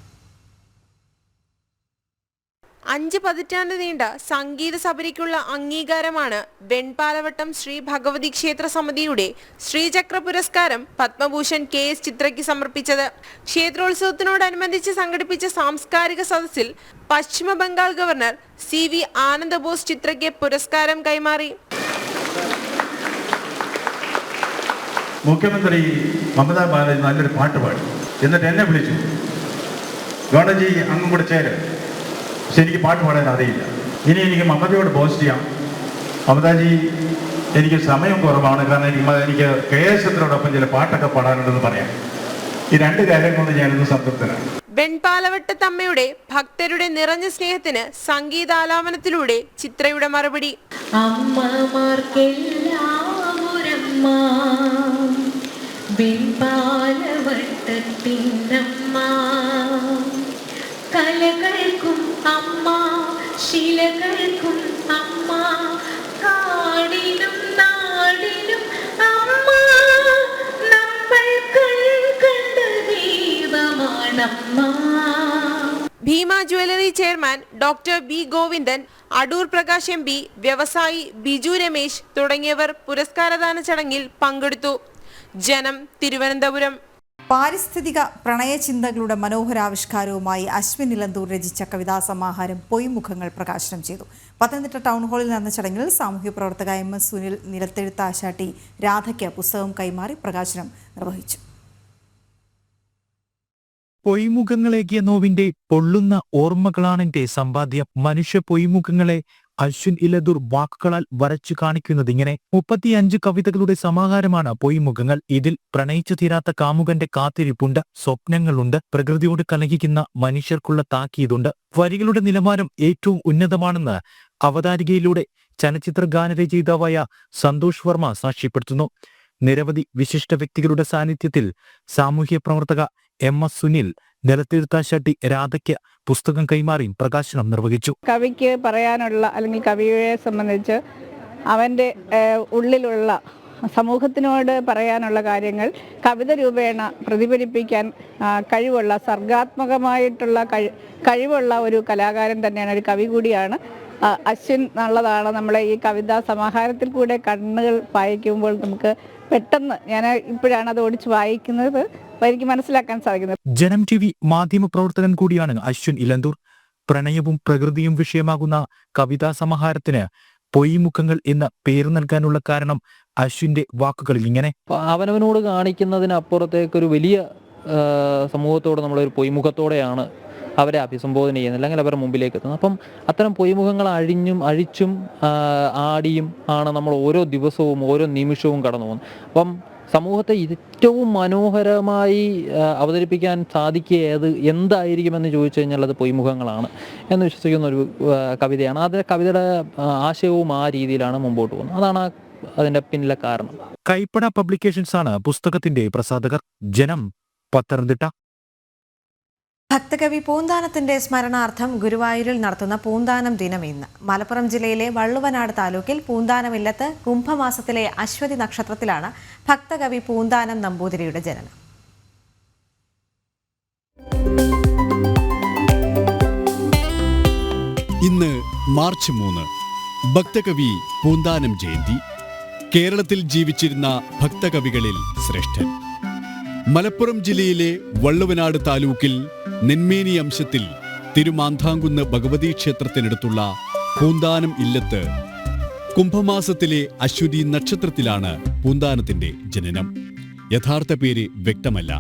5 പതിറ്റാണ്ട് നീണ്ട സംഗീത സഭയ്ക്കുള്ള അംഗീകാരമാണ് വെൺപാലവട്ടം ശ്രീ ഭഗവതി ക്ഷേത്ര സമിതിയുടെ ശ്രീചക്ര പുരസ്കാരം പത്മഭൂഷൺ KS ചിത്രയ്ക്ക് സമർപ്പിച്ചത്. ക്ഷേത്രോത്സവത്തിനോടനുബന്ധിച്ച് സംഘടിപ്പിച്ച സാംസ്കാരിക സദസ്സിൽ പശ്ചിമ ബംഗാൾ ഗവർണർ CV ആനന്ദബോസ് ചിത്രയ്ക്ക് പുരസ്കാരം കൈമാറി. മുഖ്യമന്ത്രി മമതാ ബാനർജി നല്ലൊരു പാട്ട് പാടി, എന്നിട്ട് എന്നെ വിളിച്ചു, ഗോഡജി അങ്ങും കൂടെ ചേര്, പക്ഷെ എനിക്ക് പാട്ട് പാടാൻ അറിയില്ല. ഇനി എനിക്ക് മമതയോട് പോസ്റ്റ് ചെയ്യാം, മമതാജി എനിക്ക് സമയം കുറവാണ്, കാരണം എനിക്ക് KS ചിത്രയോടൊപ്പം ചില പാട്ടൊക്കെ പാടാനുണ്ടെന്ന് പറയാം. ഈ 2 കാര്യം കൊണ്ട് ഞാനിന്ന് സംതൃപ്തനാണ്. വെൺപാലവട്ടത്തമ്മയുടെ ഭക്തരുടെ നിറഞ്ഞ സ്നേഹത്തിന് സംഗീതാലാപനത്തിലൂടെ ചിത്രയുടെ മറുപടി. കലകൾക്കും അമ്മ, ശിലകൾക്കും അമ്മ, കാടിനും നാടിനും അമ്മ, നമ്മൾ കണ്ട ദൈവമാണമ്മ. Bhima jewellery chairman doctor B Govindan, Adoor Prakash MP, വ്യവസായി ബിജു രമേശ് തുടങ്ങിയവർ പുരസ്കാരദാന ചടങ്ങിൽ പങ്കെടുത്തു. ജനം, തിരുവനന്തപുരം. പാരിസ്ഥിതിക പ്രണയചിന്തകളുടെ മനോഹരാവിഷ്കാരവുമായി അശ്വിൻ ഇലന്തൂർ രചിച്ച കവിതാ സമാഹാരം പൊയ്മുഖങ്ങൾ പ്രകാശനം ചെയ്തു. പത്തനംതിട്ട ടൗൺ ഹാളിൽ നടന്ന ചടങ്ങിൽ സാമൂഹ്യ പ്രവർത്തക MS സുനിൽ നിലത്തെഴുത്ത് ആശാട്ടി രാധയ്ക്ക് പുസ്തകം കൈമാറി പ്രകാശനം നിർവഹിച്ചു. പൊയ്മുഖങ്ങളേകിയ നോവിന്റെ പൊള്ളുന്ന ഓർമ്മകളാണെന്റെ സമ്പാദ്യം. മനുഷ്യ പൊയ്മുഖങ്ങളെ അശ്വിൻ ഇലന്തൂർ വാക്കുകളാൽ വരച്ചു കാണിക്കുന്നത് ഇങ്ങനെ. 35 കവിതകളുടെ സമാഹാരമാണ് പൊയ്മുഖങ്ങൾ. ഇതിൽ പ്രണയിച്ചു തീരാത്ത കാമുകന്റെ കാത്തിരിപ്പുണ്ട്, സ്വപ്നങ്ങളുണ്ട്, പ്രകൃതിയോട് കലഹിക്കുന്ന മനുഷ്യർക്കുള്ള താക്കീതുണ്ട്. വരികളുടെ നിലവാരം ഏറ്റവും ഉന്നതമാണെന്ന് അവതാരികയിലൂടെ ചലച്ചിത്ര ഗാനരചയിതാവായ സന്തോഷ് വർമ്മ സാക്ഷ്യപ്പെടുത്തുന്നു. നിരവധി വിശിഷ്ട വ്യക്തികളുടെ സാന്നിധ്യത്തിൽ സാമൂഹ്യ പ്രവർത്തക MS സുനിൽ നിലത്തെഴുത്താശാട്ടി രാധയ്ക്ക് പുസ്തകം കൈമാറി പ്രകാശനം നിർവഹിച്ചു. കവിക്ക് പറയാനുള്ള, അല്ലെങ്കിൽ കവിയെ സംബന്ധിച്ച് അവൻ്റെ ഉള്ളിലുള്ള സമൂഹത്തിനോട് പറയാനുള്ള കാര്യങ്ങൾ കവിത രൂപേണ പ്രതിഫലിപ്പിക്കാൻ കഴിവുള്ള, സർഗാത്മകമായിട്ടുള്ള കഴിവുള്ള ഒരു കലാകാരൻ തന്നെയാണ്, ഒരു കവി കൂടിയാണ് അശ്വിൻ എന്നുള്ളതാണ് നമ്മളെ ഈ കവിതാ സമാഹാരത്തിൽ കൂടെ കണ്ണുകൾ വായിക്കുമ്പോൾ നമുക്ക് പെട്ടെന്ന്, ഞാൻ ഇപ്പോഴാണ് അത് ഓടിച്ച് വായിക്കുന്നത്, എനിക്ക് മനസ്സിലാക്കാൻ സാധിക്കുന്നത്. ജനം TV മാധ്യമ പ്രവർത്തകൻ കൂടിയാണ് അശ്വിൻ ഇലന്തൂർ. പ്രണയവും പ്രകൃതിയും വിഷയമാകുന്ന കവിതാ സമാഹാരത്തിന് പൊയ്മുഖങ്ങൾ എന്ന പേര് നൽകാനുള്ള കാരണം അശ്വിന്റെ വാക്കുകളിൽ ഇങ്ങനെ. അവനവനോട് കാണിക്കുന്നതിനപ്പുറത്തേക്കൊരു വലിയ സമൂഹത്തോട് നമ്മളൊരു പൊയ്മുഖത്തോടെയാണ് അവരെ അഭിസംബോധന ചെയ്യുന്നത്, അല്ലെങ്കിൽ അവരുടെ മുമ്പിലേക്ക് എത്തുന്നത്. അപ്പം അത്തരം പൊയ്മുഖങ്ങൾ അഴിച്ചും ആടിയും ആണ് നമ്മൾ ഓരോ ദിവസവും ഓരോ നിമിഷവും കടന്നു പോകുന്നത്. അപ്പം സമൂഹത്തെ ഏറ്റവും മനോഹരമായി അവതരിപ്പിക്കാൻ സാധിക്കുക എന്തായിരിക്കുമെന്ന് ചോദിച്ചു കഴിഞ്ഞാൽ അത് പൊയ്മുഖങ്ങളാണ് എന്ന് വിശ്വസിക്കുന്ന ഒരു കവിതയാണ്. അത് കവിതയുടെ ആശയവും ആ രീതിയിലാണ് മുമ്പോട്ട് പോകുന്നത്. അതാണ് അതിന്റെ പിന്നിലെ കാരണം. കൈപ്പട പബ്ലിക്കേഷൻസ് ആണ് പുസ്തകത്തിന്റെ പ്രസാധകർ. ജനം, പത്തനംതിട്ട. ഭക്തകവി പൂന്താനത്തിന്റെ സ്മരണാർത്ഥം ഗുരുവായൂരിൽ നടത്തുന്ന പൂന്താനം ദിനം ഇന്ന്. മലപ്പുറം ജില്ലയിലെ വള്ളുവനാട് താലൂക്കിൽ പൂന്താനമില്ലത്ത് കുംഭമാസത്തിലെ അശ്വതി നക്ഷത്രത്തിലാണ് ഭക്തകവി പൂന്താനം നമ്പൂതിരിയുടെ ജനനം. ഇന്ന് മാർച്ച് 3, ഭക്തകവി പൂന്താനം ജയന്തി. കേരളത്തിൽ ജീവിച്ചിരുന്ന ഭക്തകവികളിൽ ശ്രേഷ്ഠൻ. മലപ്പുറം ജില്ലയിലെ വള്ളുവനാട് താലൂക്കിൽ നെന്മേനി അംശത്തിൽ തിരുമാന്താംകുന്ന് ഭഗവതി ക്ഷേത്രത്തിനടുത്തുള്ള പൂന്താനം ഇല്ലത്ത് കുംഭമാസത്തിലെ അശ്വതി നക്ഷത്രത്തിലാണ് പൂന്താനത്തിന്റെ ജനനം. യഥാർത്ഥ പേര് വ്യക്തമല്ല.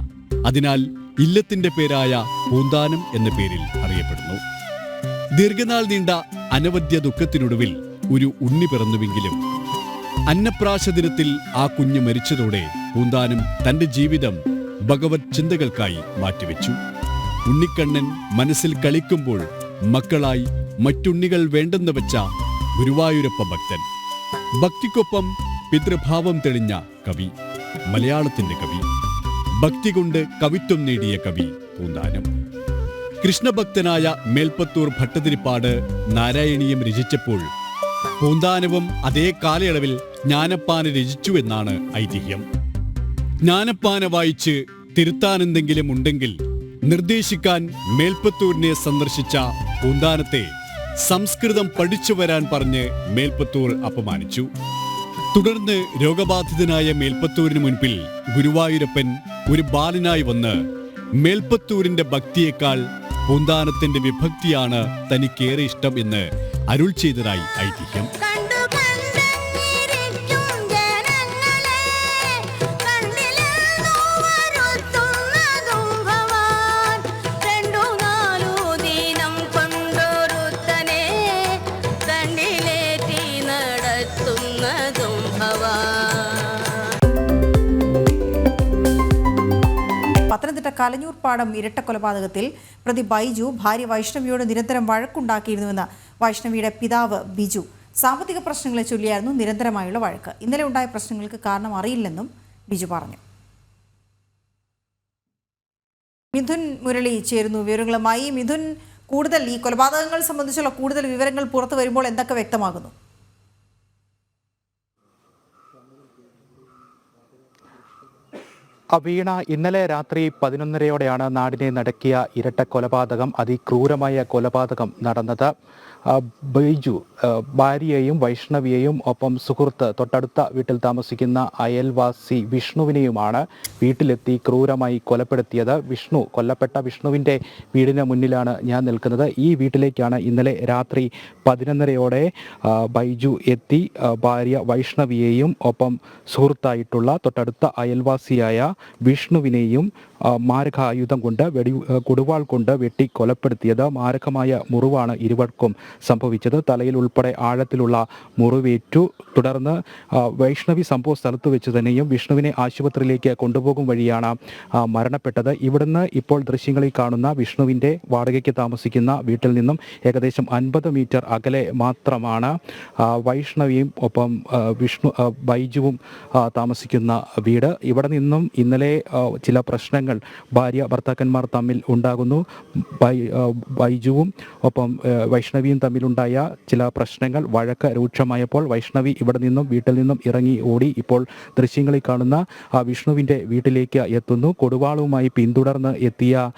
അതിനാൽ ഇല്ലത്തിന്റെ പേരായ പൂന്താനം എന്ന പേരിൽ അറിയപ്പെടുന്നു. ദീർഘനാൾ നീണ്ട അനവധ്യ ദുഃഖത്തിനൊടുവിൽ ഒരു ഉണ്ണി പിറന്നുവെങ്കിലും അന്നപ്രാശ ദിനത്തിൽ ആ കുഞ്ഞ് മരിച്ചതോടെ പൂന്താനം തന്റെ ജീവിതം ഭഗവത് ചിന്തകൾക്കായി മാറ്റിവെച്ചു. ഉണ്ണിക്കണ്ണൻ മനസ്സിൽ കളിക്കുമ്പോൾ മക്കളായി മറ്റുണ്ണികൾ വേണ്ടെന്ന് വെച്ച ഗുരുവായൂരപ്പ ഭക്തൻ. ഭക്തിക്കൊപ്പം പിതൃഭാവം തെളിഞ്ഞ കവി, മലയാളത്തിന്റെ കവി. ഭക്തി കൊണ്ട് കവിത്വം നേടിയ കവി പൂന്താനം. കൃഷ്ണഭക്തനായ മേൽപ്പത്തൂർ ഭട്ടതിരിപ്പാട് നാരായണീയം രചിച്ചപ്പോൾ പൂന്താനവും അതേ കാലയളവിൽ ജ്ഞാനപ്പാന രചിച്ചു എന്നാണ് ഐതിഹ്യം. ജ്ഞാനപ്പാന വായിച്ച് തിരുത്താനെന്തെങ്കിലും ഉണ്ടെങ്കിൽ നിർദ്ദേശിക്കാൻ മേൽപ്പത്തൂരിനെ സന്ദർശിച്ച പൂന്താനത്തെ സംസ്കൃതം പഠിച്ചു വരാൻ പറഞ്ഞ് മേൽപ്പത്തൂർ അപമാനിച്ചു. തുടർന്ന് രോഗബാധിതനായ മേൽപ്പത്തൂരിന് മുൻപിൽ ഗുരുവായൂരപ്പൻ ഒരു ബാലനായി വന്ന് മേൽപ്പത്തൂരിന്റെ ഭക്തിയേക്കാൾ പൂന്താനത്തിന്റെ വിഭക്തിയാണ് തനിക്കേറെ ഇഷ്ടം എന്ന് അരുൾ ചെയ്തതായി ഐതിഹ്യം. പത്തനംതിട്ട കലഞ്ഞൂർപ്പാടം ഇരട്ടക്കൊലപാതകത്തിൽ പ്രതി ബൈജു ഭാര്യ വൈഷ്ണവിയോട് നിരന്തരം വഴക്കുണ്ടാക്കിയിരുന്നുവെന്ന് വൈഷ്ണവിയുടെ പിതാവ് ബിജു. സാമ്പത്തിക പ്രശ്നങ്ങളെ ചൊല്ലിയായിരുന്നു നിരന്തരമായുള്ള വഴക്ക്. ഇന്നലെ ഉണ്ടായ പ്രശ്നങ്ങൾക്ക് കാരണം അറിയില്ലെന്നും ബിജു പറഞ്ഞു. മിഥുൻ മുരളി ചേരുന്നു വിവരങ്ങളുമായി. മിഥുൻ, കൂടുതൽ ഈ കൊലപാതകങ്ങൾ സംബന്ധിച്ചുള്ള കൂടുതൽ വിവരങ്ങൾ പുറത്തു വരുമ്പോൾ എന്തൊക്കെ വ്യക്തമാകുന്നു? വീണ, ഇന്നലെ രാത്രി 11:30യോടെയാണ് നാടിനെ നടുക്കിയ ഇരട്ട കൊലപാതകം, അതിക്രൂരമായ കൊലപാതകം നടന്നത്. ബൈജു ഭാര്യയെയും വൈഷ്ണവിയെയും ഒപ്പം സുഹൃത്ത് തൊട്ടടുത്ത വീട്ടിൽ താമസിക്കുന്ന അയൽവാസി വിഷ്ണുവിനെയുമാണ് വീട്ടിലെത്തി ക്രൂരമായി കൊലപ്പെടുത്തിയത്. കൊല്ലപ്പെട്ട വിഷ്ണുവിൻ്റെ വീടിന് മുന്നിലാണ് ഞാൻ നിൽക്കുന്നത്. ഈ വീട്ടിലേക്കാണ് ഇന്നലെ രാത്രി 11:30യോടെ ബൈജു എത്തി ഭാര്യ വൈഷ്ണവിയെയും ഒപ്പം സുഹൃത്തായിട്ടുള്ള തൊട്ടടുത്ത അയൽവാസിയായ വിഷ്ണുവിനെയും മാരകായുധം കൊണ്ട് കൊടുവാൾ കൊണ്ട് വെട്ടി കൊലപ്പെടുത്തിയത്. മാരകമായ മുറിവാണ് ഇരുവർക്കും സംഭവിച്ചത്. തലയിൽ ഉൾപ്പെടെ ആഴത്തിലുള്ള മുറിവേറ്റു. തുടർന്ന് വൈഷ്ണവി സംഭവ സ്ഥലത്ത് വെച്ച് തന്നെയും വിഷ്ണുവിനെ ആശുപത്രിയിലേക്ക് കൊണ്ടുപോകും വഴിയാണ് മരണപ്പെട്ടത്. ഇവിടുന്ന് ഇപ്പോൾ ദൃശ്യങ്ങളിൽ കാണുന്ന വിഷ്ണുവിൻ്റെ വാടകയ്ക്ക് താമസിക്കുന്ന വീട്ടിൽ നിന്നും ഏകദേശം 50 മീറ്റർ അകലെ മാത്രമാണ് വൈഷ്ണവിയും ഒപ്പം ബൈജുവും താമസിക്കുന്ന വീട്. ഇവിടെ നിന്നും ഇന്നലെ ചില പ്രശ്നങ്ങൾ ഭാര്യ ഭർത്താക്കന്മാർ തമ്മിൽ ഉണ്ടാകുന്നു. ബൈജുവും ഒപ്പം വൈഷ്ണവിയും തമ്മിലുണ്ടായ ചില പ്രശ്നങ്ങൾ, വഴക്ക് രൂക്ഷമായപ്പോൾ വൈഷ്ണവി ഇവിടെ നിന്നും വീട്ടിൽ നിന്നും ഇറങ്ങി ഓടി. ഇപ്പോൾ ദൃശ്യങ്ങളിൽ കാണുന്ന വിഷ്ണുവിൻ്റെ വീട്ടിലേക്ക് എത്തുന്നു. കൊടുവാളുമായി പിന്തുടർന്ന് എത്തിയ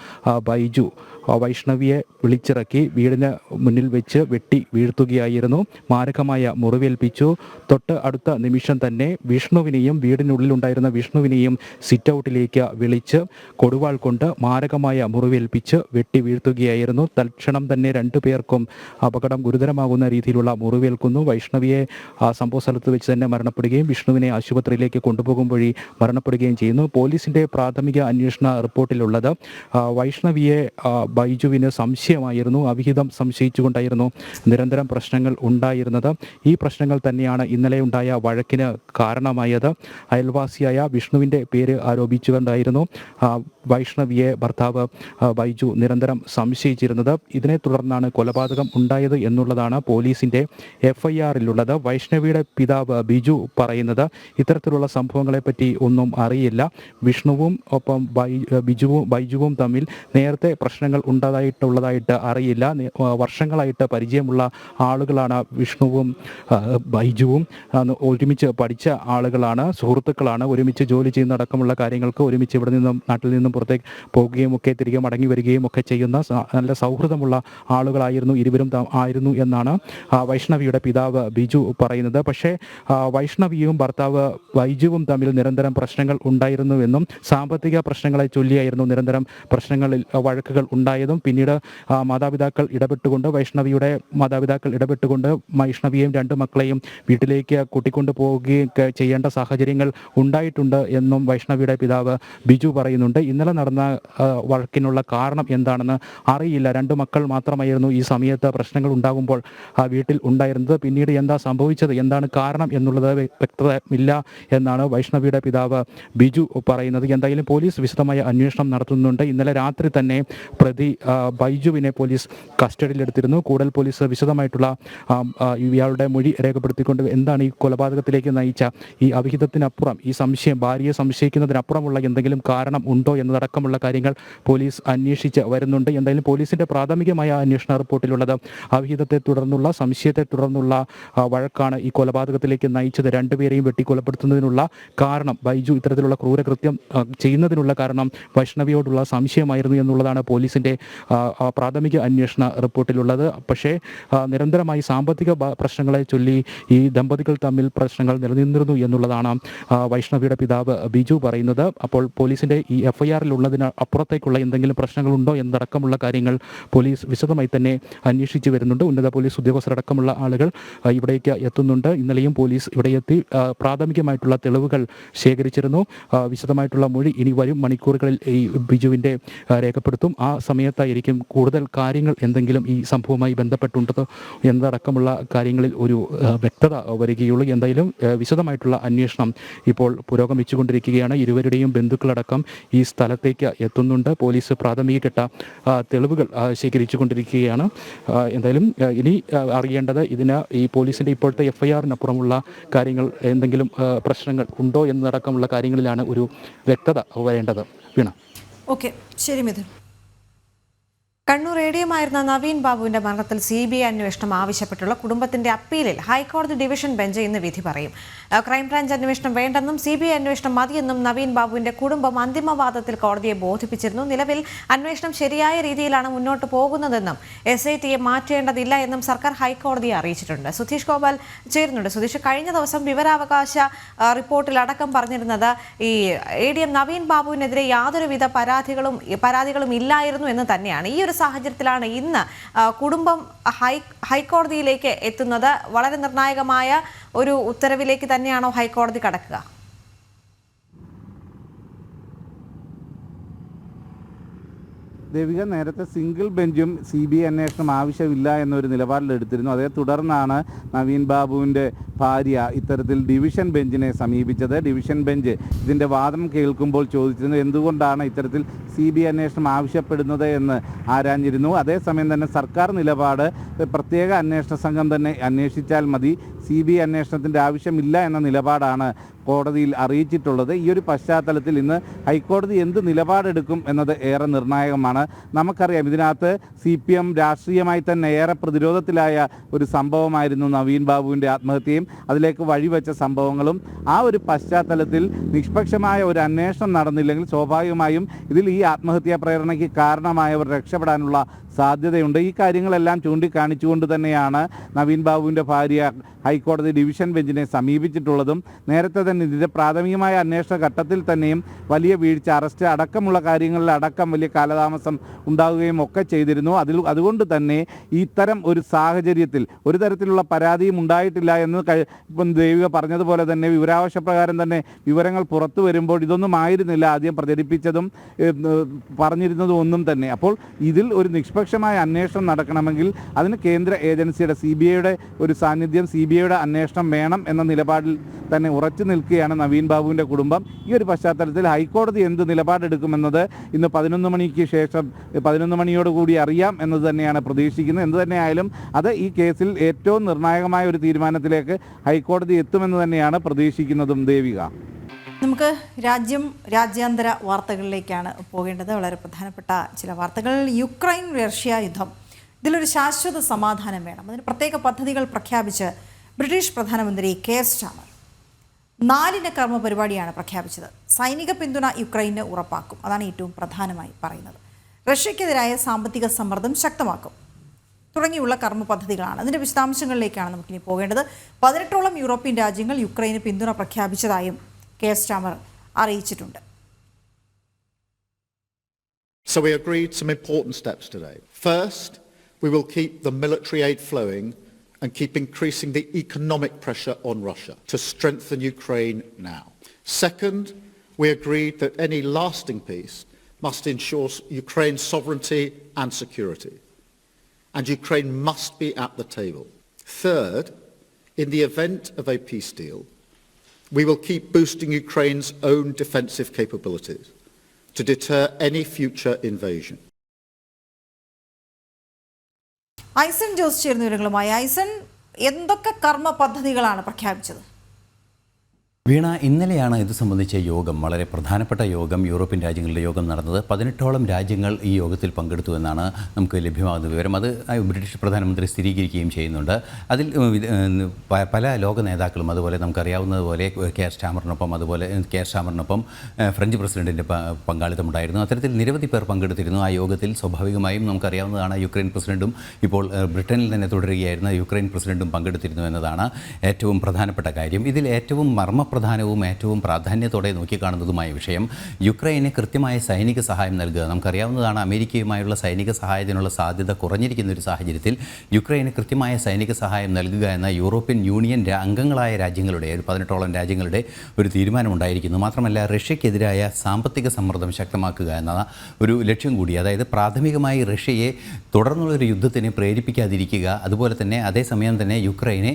ബൈജു വൈഷ്ണവിയെ വിളിച്ചിറക്കി വീടിന് മുന്നിൽ വെച്ച് വെട്ടി വീഴ്ത്തുകയായിരുന്നു. മാരകമായ മുറിവേൽപ്പിച്ചു. തൊട്ട് അടുത്ത നിമിഷം തന്നെ വിഷ്ണുവിനെയും വീടിനുള്ളിലുണ്ടായിരുന്ന വിഷ്ണുവിനെയും സിറ്റ് ഔട്ടിലേക്ക് വിളിച്ച് കൊടുവാൾ കൊണ്ട് മാരകമായ മുറിവേൽപ്പിച്ച് വെട്ടി വീഴ്ത്തുകയായിരുന്നു. തൽക്ഷണം തന്നെ 2 പേർക്കും അപകടം ഗുരുതരമാകുന്ന രീതിയിലുള്ള മുറിവേൽക്കുന്നു. വൈഷ്ണവിയെ സംഭവ സ്ഥലത്ത് വെച്ച് തന്നെ മരണപ്പെടുകയും വിഷ്ണുവിനെ ആശുപത്രിയിലേക്ക് കൊണ്ടുപോകും വഴി മരണപ്പെടുകയും ചെയ്യുന്നു. പോലീസിന്റെ പ്രാഥമിക അന്വേഷണ റിപ്പോർട്ടിലുള്ളത് വൈഷ്ണവിയെ ബൈജുവിന് സംശയമായിരുന്നു. അവിഹിതം സംശയിച്ചുകൊണ്ടായിരുന്നു നിരന്തരം പ്രശ്നങ്ങൾ ഉണ്ടായിരുന്നത്. ഈ പ്രശ്നങ്ങൾ തന്നെയാണ് ഇന്നലെ ഉണ്ടായ വഴക്കിന് കാരണമായത്. അയൽവാസിയായ വിഷ്ണുവിൻ്റെ പേര് ആരോപിച്ചുകൊണ്ടായിരുന്നു വൈഷ്ണവിയെ ഭർത്താവ് ബൈജു നിരന്തരം സംശയിച്ചിരുന്നത്. ഇതിനെ തുടർന്നാണ് കൊലപാതകം ഉണ്ടായത് എന്നുള്ളതാണ് പോലീസിന്റെ FIR-ലുള്ളത്. വൈഷ്ണവിയുടെ പിതാവ് ബിജു പറയുന്നത് ഇത്തരത്തിലുള്ള സംഭവങ്ങളെപ്പറ്റി ഒന്നും അറിയില്ല. വിഷ്ണുവും ഒപ്പം ബൈജുവും തമ്മിൽ നേരത്തെ പ്രശ്നങ്ങൾ ഉണ്ടായിട്ടുള്ളതായിട്ട് അറിയില്ല. വർഷങ്ങളായിട്ട് പരിചയമുള്ള ആളുകളാണ് വിഷ്ണുവും ബൈജുവും. ഒരുമിച്ച് പഠിച്ച ആളുകളാണ്, സുഹൃത്തുക്കളാണ്. ഒരുമിച്ച് ജോലി ചെയ്യുന്നടക്കമുള്ള കാര്യങ്ങൾക്ക് ഒരുമിച്ച് ഇവിടെ നിന്നും നാട്ടിൽ നിന്നും പുറത്തേക്ക് പോകുകയും ഒക്കെ തിരികെ മടങ്ങി വരികയും ഒക്കെ ചെയ്യുന്ന നല്ല സൗഹൃദമുള്ള ആളുകളായിരുന്നു ഇരുവരും ആയിരുന്നു എന്നാണ് വൈഷ്ണവിയുടെ പിതാവ് ബിജു പറയുന്നത്. പക്ഷേ വൈഷ്ണവിയും ഭർത്താവ് ബൈജുവും തമ്മിൽ നിരന്തരം പ്രശ്നങ്ങൾ ഉണ്ടായിരുന്നുവെന്നും സാമ്പത്തിക പ്രശ്നങ്ങളെ ചൊല്ലിയായിരുന്നു നിരന്തരം പ്രശ്നങ്ങളിൽ വഴക്കുകൾ ഉണ്ടായതും പിന്നീട് വൈഷ്ണവിയുടെ മാതാപിതാക്കൾ ഇടപെട്ടുകൊണ്ട് വൈഷ്ണവിയെയും 2 മക്കളെയും വീട്ടിലേക്ക് കൂട്ടിക്കൊണ്ടു പോവുകയും ചെയ്യേണ്ട സാഹചര്യങ്ങൾ ഉണ്ടായിട്ടുണ്ട് എന്നും വൈഷ്ണവിയുടെ പിതാവ് ബിജു പറയുന്നുണ്ട്. ഇന്നലെ നടന്ന വഴക്കിനുള്ള കാരണം എന്താണെന്ന് അറിയില്ല. 2 മക്കൾ മാത്രമായിരുന്നു ഈ സമയത്ത് പ്രശ്നങ്ങൾ ഉണ്ടാകുമ്പോൾ വീട്ടിൽ ഉണ്ടായിരുന്നത്. പിന്നീട് എന്താ സംഭവിച്ചത്, എന്താണ് കാരണം എന്നുള്ളത് വ്യക്തതയില്ല എന്നാണ് വൈഷ്ണവിയുടെ പിതാവ് ബിജു പറയുന്നത്. എന്തായാലും പോലീസ് വിശദമായ അന്വേഷണം നടത്തുന്നുണ്ട്. ഇന്നലെ രാത്രി തന്നെ പ്രതി ബൈജുവിനെ പോലീസ് കസ്റ്റഡിയിലെടുത്തിരുന്നു. കൂടുതൽ പോലീസ് വിശദമായിട്ടുള്ള ഇയാളുടെ മൊഴി രേഖപ്പെടുത്തിക്കൊണ്ട് എന്താണ് ഈ കൊലപാതകത്തിലേക്ക് നയിച്ച ഈ അവിഹിതത്തിനപ്പുറം ഈ സംശയം, ഭാര്യയെ സംശയിക്കുന്നതിനപ്പുറമുള്ള എന്തെങ്കിലും കാരണം ഉണ്ടോ എന്നതടക്കമുള്ള കാര്യങ്ങൾ പോലീസ് അന്വേഷിച്ച് വരുന്നുണ്ട്. എന്തായാലും പോലീസിന്റെ പ്രാഥമികമായ അന്വേഷണ റിപ്പോർട്ടിലുള്ളത് അവിഹിതത്തെ തുടർന്നുള്ള സംശയത്തെ തുടർന്നുള്ള വഴക്കാണ് ഈ കൊലപാതകത്തിലേക്ക് നയിച്ചത്. 2 പേരെയും വെട്ടിക്കൊലപ്പെടുത്തുന്നതിനുള്ള കാരണം, ബൈജു ഇത്തരത്തിലുള്ള ക്രൂരകൃത്യം ചെയ്യുന്നതിനുള്ള കാരണം വൈഷ്ണവിയോടുള്ള സംശയമായിരുന്നു എന്നുള്ളതാണ് പോലീസിന്റെ പ്രാഥമിക അന്വേഷണ റിപ്പോർട്ടിലുള്ളത്. പക്ഷേ നിരന്തരമായി സാമ്പത്തിക പ്രശ്നങ്ങളെ ചൊല്ലി ഈ ദമ്പതികൾ തമ്മിൽ പ്രശ്നങ്ങൾ നിലനിന്നിരുന്നു എന്നുള്ളതാണ് വൈഷ്ണവിയുടെ പിതാവ് ബിജു പറയുന്നത്. അപ്പോൾ പോലീസിന്റെ ഈ FIR-ലുള്ളതിന് അപ്പുറത്തേക്കുള്ള എന്തെങ്കിലും പ്രശ്നങ്ങളുണ്ടോ എന്നതടക്കമുള്ള കാര്യങ്ങൾ പോലീസ് വിശദമായി തന്നെ അന്വേഷിച്ചു വരുന്നുണ്ട്. ഉന്നത പോലീസ് ഉദ്യോഗസ്ഥരടക്കമുള്ള ആളുകൾ ഇവിടേക്ക് എത്തുന്നുണ്ട്. ഇന്നലെയും പോലീസ് ഇവിടെ എത്തി പ്രാഥമികമായിട്ടുള്ള തെളിവുകൾ ശേഖരിച്ചിരുന്നു. വിശദമായിട്ടുള്ള മൊഴി ഇനി വരും മണിക്കൂറുകളിൽ ഈ ബിജുവിൻ്റെ രേഖപ്പെടുത്തും. ആ സമയത്തായിരിക്കും കൂടുതൽ കാര്യങ്ങൾ എന്തെങ്കിലും ഈ സംഭവവുമായി ബന്ധപ്പെട്ടുണ്ടോ എന്നതടക്കമുള്ള കാര്യങ്ങളിൽ ഒരു വ്യക്തത വരികയുള്ളൂ. എന്തായാലും വിശദമായിട്ടുള്ള അന്വേഷണം ഇപ്പോൾ പുരോഗമിച്ചുകൊണ്ടിരിക്കുകയാണ്. ഇരുവരുടെയും ബന്ധുക്കളടക്കം ഈ സ്ഥലത്തേക്ക് എത്തുന്നുണ്ട്. പോലീസ് പ്രാഥമിക ഘട്ട തെളിവുകൾ ശേഖരിച്ചുകൊണ്ടിരിക്കുകയാണ്. എന്തായാലും ഇനി അറിയേണ്ടത് ഇതിന് ഈ പോലീസിൻ്റെ ഇപ്പോഴത്തെ FIR-നപ്പുറമുള്ള കാര്യങ്ങൾ, എന്തെങ്കിലും പ്രശ്നങ്ങൾ ഉണ്ടോ എന്നതടക്കമുള്ള കാര്യങ്ങളിലാണ് ഒരു വ്യക്തത വരേണ്ടത്. വീണ. ഓക്കെ, ശരി മിഥുൻ. കണ്ണൂർ ADM ആയിരുന്ന നവീൻ ബാബുവിന്റെ മരണത്തിൽ CBI അന്വേഷണം ആവശ്യപ്പെട്ടുള്ള കുടുംബത്തിന്റെ അപ്പീലിൽ ഹൈക്കോടതി ഡിവിഷൻ ബെഞ്ച് ഇന്ന് വിധി പറയും. ക്രൈംബ്രാഞ്ച് അന്വേഷണം വേണ്ടെന്നും CBI അന്വേഷണം മതിയെന്നും നവീൻ ബാബുവിന്റെ കുടുംബം അന്തിമവാദത്തിൽ കോടതിയെ ബോധിപ്പിച്ചിരുന്നു. നിലവിൽ അന്വേഷണം ശരിയായ രീതിയിലാണ് മുന്നോട്ട് പോകുന്നതെന്നും SITയെ മാറ്റേണ്ടതില്ല എന്നും സർക്കാർ ഹൈക്കോടതിയെ അറിയിച്ചിട്ടുണ്ട്. സുധീഷ് ഗോപാൽ ചേരുന്നുണ്ട്. സുധീഷ്, കഴിഞ്ഞ ദിവസം വിവരാവകാശ റിപ്പോർട്ടിൽ അടക്കം പറഞ്ഞിരുന്നത് ഈ ADM നവീൻ ബാബുവിനെതിരെ യാതൊരുവിധ പരാതികളും ഇല്ലായിരുന്നു എന്ന് തന്നെയാണ്. ഈ ഒരു സാഹചര്യത്തിലാണ് ഇന്ന് കുടുംബം ഹൈക്കോടതിയിലേക്ക് എത്തുന്നത്. വളരെ നിർണായകമായ ഒരു ഉത്തരവിലേക്ക് തന്നെയാണോ ഹൈക്കോടതി കടക്കുക? ദേവിക, നേരത്തെ സിംഗിൾ ബെഞ്ചും CBI അന്വേഷണം ആവശ്യമില്ല എന്നൊരു നിലപാടിലെടുത്തിരുന്നു. അതേ തുടർന്നാണ് നവീൻ ബാബുവിൻ്റെ ഭാര്യ ഇത്തരത്തിൽ ഡിവിഷൻ ബെഞ്ചിനെ സമീപിച്ചത്. ഡിവിഷൻ ബെഞ്ച് ഇതിൻ്റെ വാദം കേൾക്കുമ്പോൾ ചോദിച്ചിരുന്നു എന്തുകൊണ്ടാണ് ഇത്തരത്തിൽ CBI അന്വേഷണം ആവശ്യപ്പെടുന്നത് എന്ന് ആരാഞ്ഞിരുന്നു. അതേസമയം തന്നെ സർക്കാർ നിലപാട് പ്രത്യേക അന്വേഷണ സംഘം തന്നെ അന്വേഷിച്ചാൽ മതി, CBI അന്വേഷണത്തിൻ്റെ ആവശ്യമില്ല എന്ന നിലപാടാണ് കോടതിയിൽ അറിയിച്ചിട്ടുള്ളത്. ഈ ഒരു പശ്ചാത്തലത്തിൽ ഇന്ന് ഹൈക്കോടതി എന്ത് നിലപാടെടുക്കും എന്നത് ഏറെ നിർണായകമാണ്. നമുക്കറിയാം ഇതിനകത്ത് CPM രാഷ്ട്രീയമായി തന്നെ ഏറെ പ്രതിരോധത്തിലായ ഒരു സംഭവമായിരുന്നു നവീൻ ബാബുവിൻ്റെ ആത്മഹത്യയും അതിലേക്ക് വഴിവെച്ച സംഭവങ്ങളും. ആ ഒരു പശ്ചാത്തലത്തിൽ നിഷ്പക്ഷമായ ഒരു അന്വേഷണം നടന്നില്ലെങ്കിൽ സ്വാഭാവികമായും ഇതിൽ ഈ ആത്മഹത്യാ പ്രേരണയ്ക്ക് കാരണമായവർ രക്ഷപ്പെടാനുള്ള സാധ്യതയുണ്ട്. ഈ കാര്യങ്ങളെല്ലാം ചൂണ്ടിക്കാണിച്ചുകൊണ്ട് തന്നെയാണ് നവീൻ ബാബുവിൻ്റെ ഭാര്യ ഹൈക്കോടതി ഡിവിഷൻ ബെഞ്ചിനെ സമീപിച്ചിട്ടുള്ളതും. നേരത്തെ തന്നെ ഇതിൻ്റെ പ്രാഥമികമായ അന്വേഷണ ഘട്ടത്തിൽ തന്നെയും വലിയ വീഴ്ച, അറസ്റ്റ് അടക്കമുള്ള കാര്യങ്ങളിൽ അടക്കം വലിയ കാലതാമസം ഉണ്ടാവുകയും ഒക്കെ ചെയ്തിരുന്നു. അതുകൊണ്ട് തന്നെ ഇത്തരം ഒരു സാഹചര്യത്തിൽ ഒരു തരത്തിലുള്ള പരാതിയും ഉണ്ടായിട്ടില്ല എന്ന് ഇപ്പം ദേവിക പറഞ്ഞതുപോലെ തന്നെ വിവരാവകാശപ്രകാരം തന്നെ വിവരങ്ങൾ പുറത്തു വരുമ്പോൾ ഇതൊന്നും ആയിരുന്നില്ല ആദ്യം പ്രചരിപ്പിച്ചതും പറഞ്ഞിരുന്നതും ഒന്നും തന്നെ. അപ്പോൾ ഇതിൽ ഒരു നിഷ്പക്ഷമായ അന്വേഷണം നടക്കണമെങ്കിൽ അതിന് കേന്ദ്ര ഏജൻസിയുടെ CBIയുടെ ഒരു സാന്നിധ്യം, CBIയുടെ അന്വേഷണം വേണം എന്ന നിലപാടിൽ തന്നെ ഉറച്ചു നിൽക്കുകയാണ് നവീൻ ബാബുവിൻ്റെ കുടുംബം. ഈ ഒരു പശ്ചാത്തലത്തിൽ ഹൈക്കോടതി എന്ത് നിലപാടെടുക്കുമെന്നത് ഇന്ന് 11 മണിക്ക് ശേഷം 11 മണിയോടുകൂടി അറിയാം എന്നത് തന്നെയാണ് പ്രതീക്ഷിക്കുന്നത്. എന്ത് തന്നെയായാലും അത് ഈ കേസിൽ ഏറ്റവും നിർണായകമായ ഒരു തീരുമാനത്തിലേക്ക് ഹൈക്കോടതി എത്തുമെന്ന് തന്നെയാണ് പ്രതീക്ഷിക്കുന്നതും. ദേവിക, നമുക്ക് രാജ്യാന്തര വാർത്തകളിലേക്കാണ് പോകേണ്ടത്. വളരെ പ്രധാനപ്പെട്ട ചില വാർത്തകൾ. യുക്രൈൻ റഷ്യ യുദ്ധം, ഇതിലൊരു ശാശ്വത സമാധാനം വേണം. അതിന് പ്രത്യേക പദ്ധതികൾ പ്രഖ്യാപിച്ച് ബ്രിട്ടീഷ് പ്രധാനമന്ത്രി കെയർ സ്റ്റാമർ 4 കർമ്മ പരിപാടിയാണ് പ്രഖ്യാപിച്ചത്. സൈനിക പിന്തുണ യുക്രൈന് ഉറപ്പാക്കും, അതാണ് ഏറ്റവും പ്രധാനമായി പറയുന്നത്. റഷ്യക്കെതിരായ സാമ്പത്തിക സമ്മർദ്ദം ശക്തമാക്കും തുടങ്ങിയുള്ള കർമ്മ പദ്ധതികളാണ്. അതിൻ്റെ വിശദാംശങ്ങളിലേക്കാണ് നമുക്കിനി പോകേണ്ടത്. 18ഓളം യൂറോപ്യൻ രാജ്യങ്ങൾ യുക്രൈന് പിന്തുണ പ്രഖ്യാപിച്ചതായും കെയർ സ്റ്റാമർ അറിയിച്ചിട്ടുണ്ട്. So we agreed some important steps today. First, we will keep the military aid flowing and keep increasing the economic pressure on Russia to strengthen Ukraine now. Second, we agreed that any lasting peace must ensure Ukraine's sovereignty and security, and Ukraine must be at the table. Third, in the event of a peace deal, we will keep boosting Ukraine's own defensive capabilities to deter any future invasion. Aison Jose ചേർന്ന വിവരങ്ങളുമായി. ഐസൺ, എന്തൊക്കെ കർമ്മ പദ്ധതികളാണ് പ്രഖ്യാപിച്ചത്? വീണ, ഇന്നലെയാണ് ഇത് സംബന്ധിച്ച യോഗം, വളരെ പ്രധാനപ്പെട്ട യോഗം, യൂറോപ്യൻ രാജ്യങ്ങളുടെ യോഗം നടന്നത്. 18ഓളം രാജ്യങ്ങൾ ഈ യോഗത്തിൽ പങ്കെടുത്തു എന്നാണ് നമുക്ക് ലഭ്യമാകുന്ന വിവരം. അത് ബ്രിട്ടീഷ് പ്രധാനമന്ത്രി സ്ഥിരീകരിക്കുകയും ചെയ്യുന്നുണ്ട്. അതിൽ പല ലോക നേതാക്കളും, അതുപോലെ നമുക്കറിയാവുന്നതുപോലെ കെയർ സ്റ്റാമറിനൊപ്പം ഫ്രഞ്ച് പ്രസിഡന്റിൻ്റെ പങ്കാളിത്തമുണ്ടായിരുന്നു. അത്തരത്തിൽ നിരവധി പേർ പങ്കെടുത്തിരുന്നു ആ യോഗത്തിൽ. സ്വാഭാവികമായും നമുക്കറിയാവുന്നതാണ് യുക്രൈൻ പ്രസിഡന്റും ഇപ്പോൾ ബ്രിട്ടനിൽ തന്നെ തുടരുകയായിരുന്ന യുക്രൈൻ പ്രസിഡന്റും പങ്കെടുത്തിരുന്നു എന്നതാണ് ഏറ്റവും പ്രധാനപ്പെട്ട കാര്യം. ഇതിൽ ഏറ്റവും പ്രധാനവും ഏറ്റവും പ്രാധാന്യത്തോടെ നോക്കിക്കാണുന്നതുമായ വിഷയം യുക്രൈന് കൃത്യമായ സൈനിക സഹായം നൽകുക. നമുക്കറിയാവുന്നതാണ് അമേരിക്കയുമായുള്ള സൈനിക സഹായത്തിനുള്ള സാധ്യത കുറഞ്ഞിരിക്കുന്ന ഒരു സാഹചര്യത്തിൽ യുക്രൈന് കൃത്യമായ സൈനിക സഹായം നൽകുക എന്ന യൂറോപ്യൻ യൂണിയൻ അംഗങ്ങളായ രാജ്യങ്ങളുടെ 18ഓളം രാജ്യങ്ങളുടെ ഒരു തീരുമാനമുണ്ടായിരിക്കുന്നു. മാത്രമല്ല റഷ്യക്കെതിരായ സാമ്പത്തിക സമ്മർദ്ദം ശക്തമാക്കുക എന്ന ഒരു ലക്ഷ്യം കൂടി, അതായത് പ്രാഥമികമായി റഷ്യയെ തുടർന്നുള്ളൊരു യുദ്ധത്തിന് പ്രേരിപ്പിക്കാതിരിക്കുക, അതുപോലെ തന്നെ അതേസമയം തന്നെ യുക്രൈന്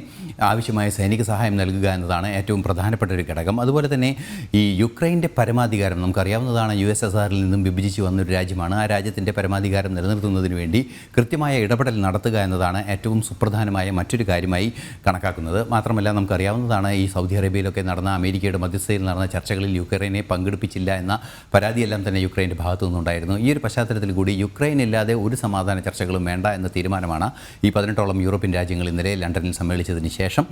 ആവശ്യമായ സൈനിക സഹായം നൽകുക എന്നതാണ് ഏറ്റവും പ്രധാനപ്പെട്ട ഒരു ഘടകം. അതുപോലെ തന്നെ ഈ യുക്രൈൻ്റെ പരമാധികാരം നമുക്കറിയാവുന്നതാണ്, USSRൽ നിന്നും വിഭജിച്ച് വന്നൊരു രാജ്യമാണ്. ആ രാജ്യത്തിൻ്റെ പരമാധികാരം നിലനിർത്തുന്നതിന് വേണ്ടി കൃത്യമായ ഇടപെടൽ നടത്തുക എന്നതാണ് ഏറ്റവും സുപ്രധാനമായ മറ്റൊരു കാര്യമായി കണക്കാക്കുന്നത്. മാത്രമല്ല നമുക്കറിയാവുന്നതാണ് ഈ സൗദി അറേബ്യയിലൊക്കെ നടന്ന അമേരിക്കയുടെ മധ്യസ്ഥതയിൽ നടന്ന ചർച്ചകളിൽ യുക്രൈനെ പങ്കെടുപ്പിച്ചില്ല എന്ന പരാതിയെല്ലാം തന്നെ യുക്രൈൻ്റെ ഭാഗത്തു നിന്നുണ്ടായിരുന്നു. ഈ ഒരു പശ്ചാത്തലത്തിൽ കൂടി യുക്രൈൻ ഇല്ലാതെ ഒരു സമാധാന ചർച്ചകളും വേണ്ട എന്ന തീരുമാനമാണ് ഈ 18ഓളം യൂറോപ്യൻ രാജ്യങ്ങൾ ഇന്നലെ ലണ്ടനിൽ സമ്മേളിച്ചതിന് ശേഷം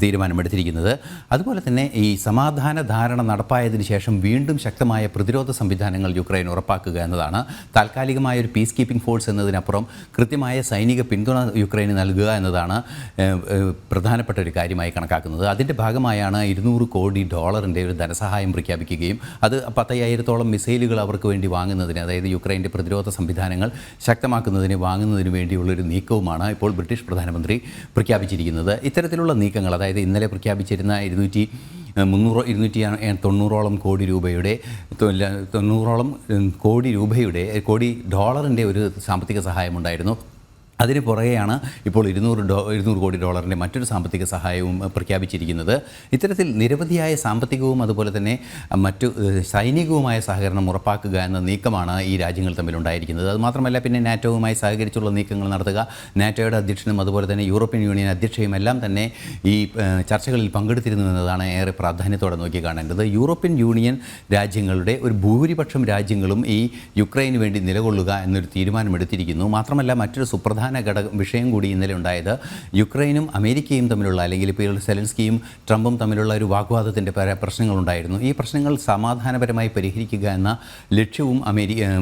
തീരുമാനമെടുത്തിരിക്കുന്നത്. അതുപോലെ തന്നെ ഈ സമാധാന ധാരണ നടപ്പായതിനു ശേഷം വീണ്ടും ശക്തമായ പ്രതിരോധ സംവിധാനങ്ങൾ യുക്രൈൻ ഉറപ്പാക്കുക എന്നതാണ്. താൽക്കാലികമായ ഒരു പീസ് കീപ്പിംഗ് ഫോഴ്സ് എന്നതിനപ്പുറം കൃത്യമായ സൈനിക പിന്തുണ യുക്രൈന് നൽകുക എന്നതാണ് പ്രധാനപ്പെട്ട ഒരു കാര്യമായി കണക്കാക്കുന്നത്. അതിൻ്റെ ഭാഗമായാണ് $200 കോടി ഒരു ധനസഹായം പ്രഖ്യാപിക്കുകയും അത് 10,000-ഓളം മിസൈലുകൾ അവർക്ക് വേണ്ടി വാങ്ങുന്നതിന്, അതായത് യുക്രൈൻ്റെ പ്രതിരോധ സംവിധാനങ്ങൾ ശക്തമാക്കുന്നതിന് വാങ്ങുന്നതിന് വേണ്ടിയുള്ളൊരു നീക്കവുമാണ് ഇപ്പോൾ ബ്രിട്ടീഷ് പ്രധാനമന്ത്രി പ്രഖ്യാപിച്ചിരിക്കുന്നത്. ഇത്തരത്തിലുള്ള നീക്കങ്ങൾ, അതായത് ഇന്നലെ പ്രഖ്യാപിച്ചിരുന്ന 290ഓളം കോടി രൂപയുടെ $90 കോടി ഒരു സാമ്പത്തിക സഹായമുണ്ടായിരുന്നു. അതിന് പുറകെയാണ് ഇപ്പോൾ $200 കോടി മറ്റൊരു സാമ്പത്തിക സഹായവും പ്രഖ്യാപിച്ചിരിക്കുന്നത്. ഇത്തരത്തിൽ നിരവധിയായ സാമ്പത്തികവും അതുപോലെ തന്നെ മറ്റു സൈനികവുമായ സഹകരണം ഉറപ്പാക്കുക എന്ന നീക്കമാണ് ഈ രാജ്യങ്ങൾ തമ്മിലുണ്ടായിരിക്കുന്നത്. അതുമാത്രമല്ല പിന്നെ നാറ്റോവുമായി സഹകരിച്ചുള്ള നീക്കങ്ങൾ നടത്തുക. നാറ്റോയുടെ അധ്യക്ഷനും അതുപോലെ തന്നെ യൂറോപ്യൻ യൂണിയൻ അധ്യക്ഷയും എല്ലാം തന്നെ ഈ ചർച്ചകളിൽ പങ്കെടുത്തിരുന്നു എന്നതാണ് ഏറെ പ്രാധാന്യത്തോടെ നോക്കി കാണേണ്ടത്. യൂറോപ്യൻ യൂണിയൻ രാജ്യങ്ങളുടെ ഒരു ഭൂരിപക്ഷം രാജ്യങ്ങളും ഈ യുക്രൈന് വേണ്ടി നിലകൊള്ളുക എന്നൊരു തീരുമാനമെടുത്തിരിക്കുന്നു. മാത്രമല്ല മറ്റൊരു സുപ്രധാന വിഷയം കൂടി ഇന്നലെ ഉണ്ടായത് യുക്രൈനും അമേരിക്കയും തമ്മിലുള്ള അല്ലെങ്കിൽ ഇപ്പോൾ സെലൻസ്കിയും ട്രംപും തമ്മിലുള്ള ഒരു വാഗ്വാദത്തിൻ്റെ പ്രശ്നങ്ങളുണ്ടായിരുന്നു. ഈ പ്രശ്നങ്ങൾ സമാധാനപരമായി പരിഹരിക്കുക എന്ന ലക്ഷ്യവും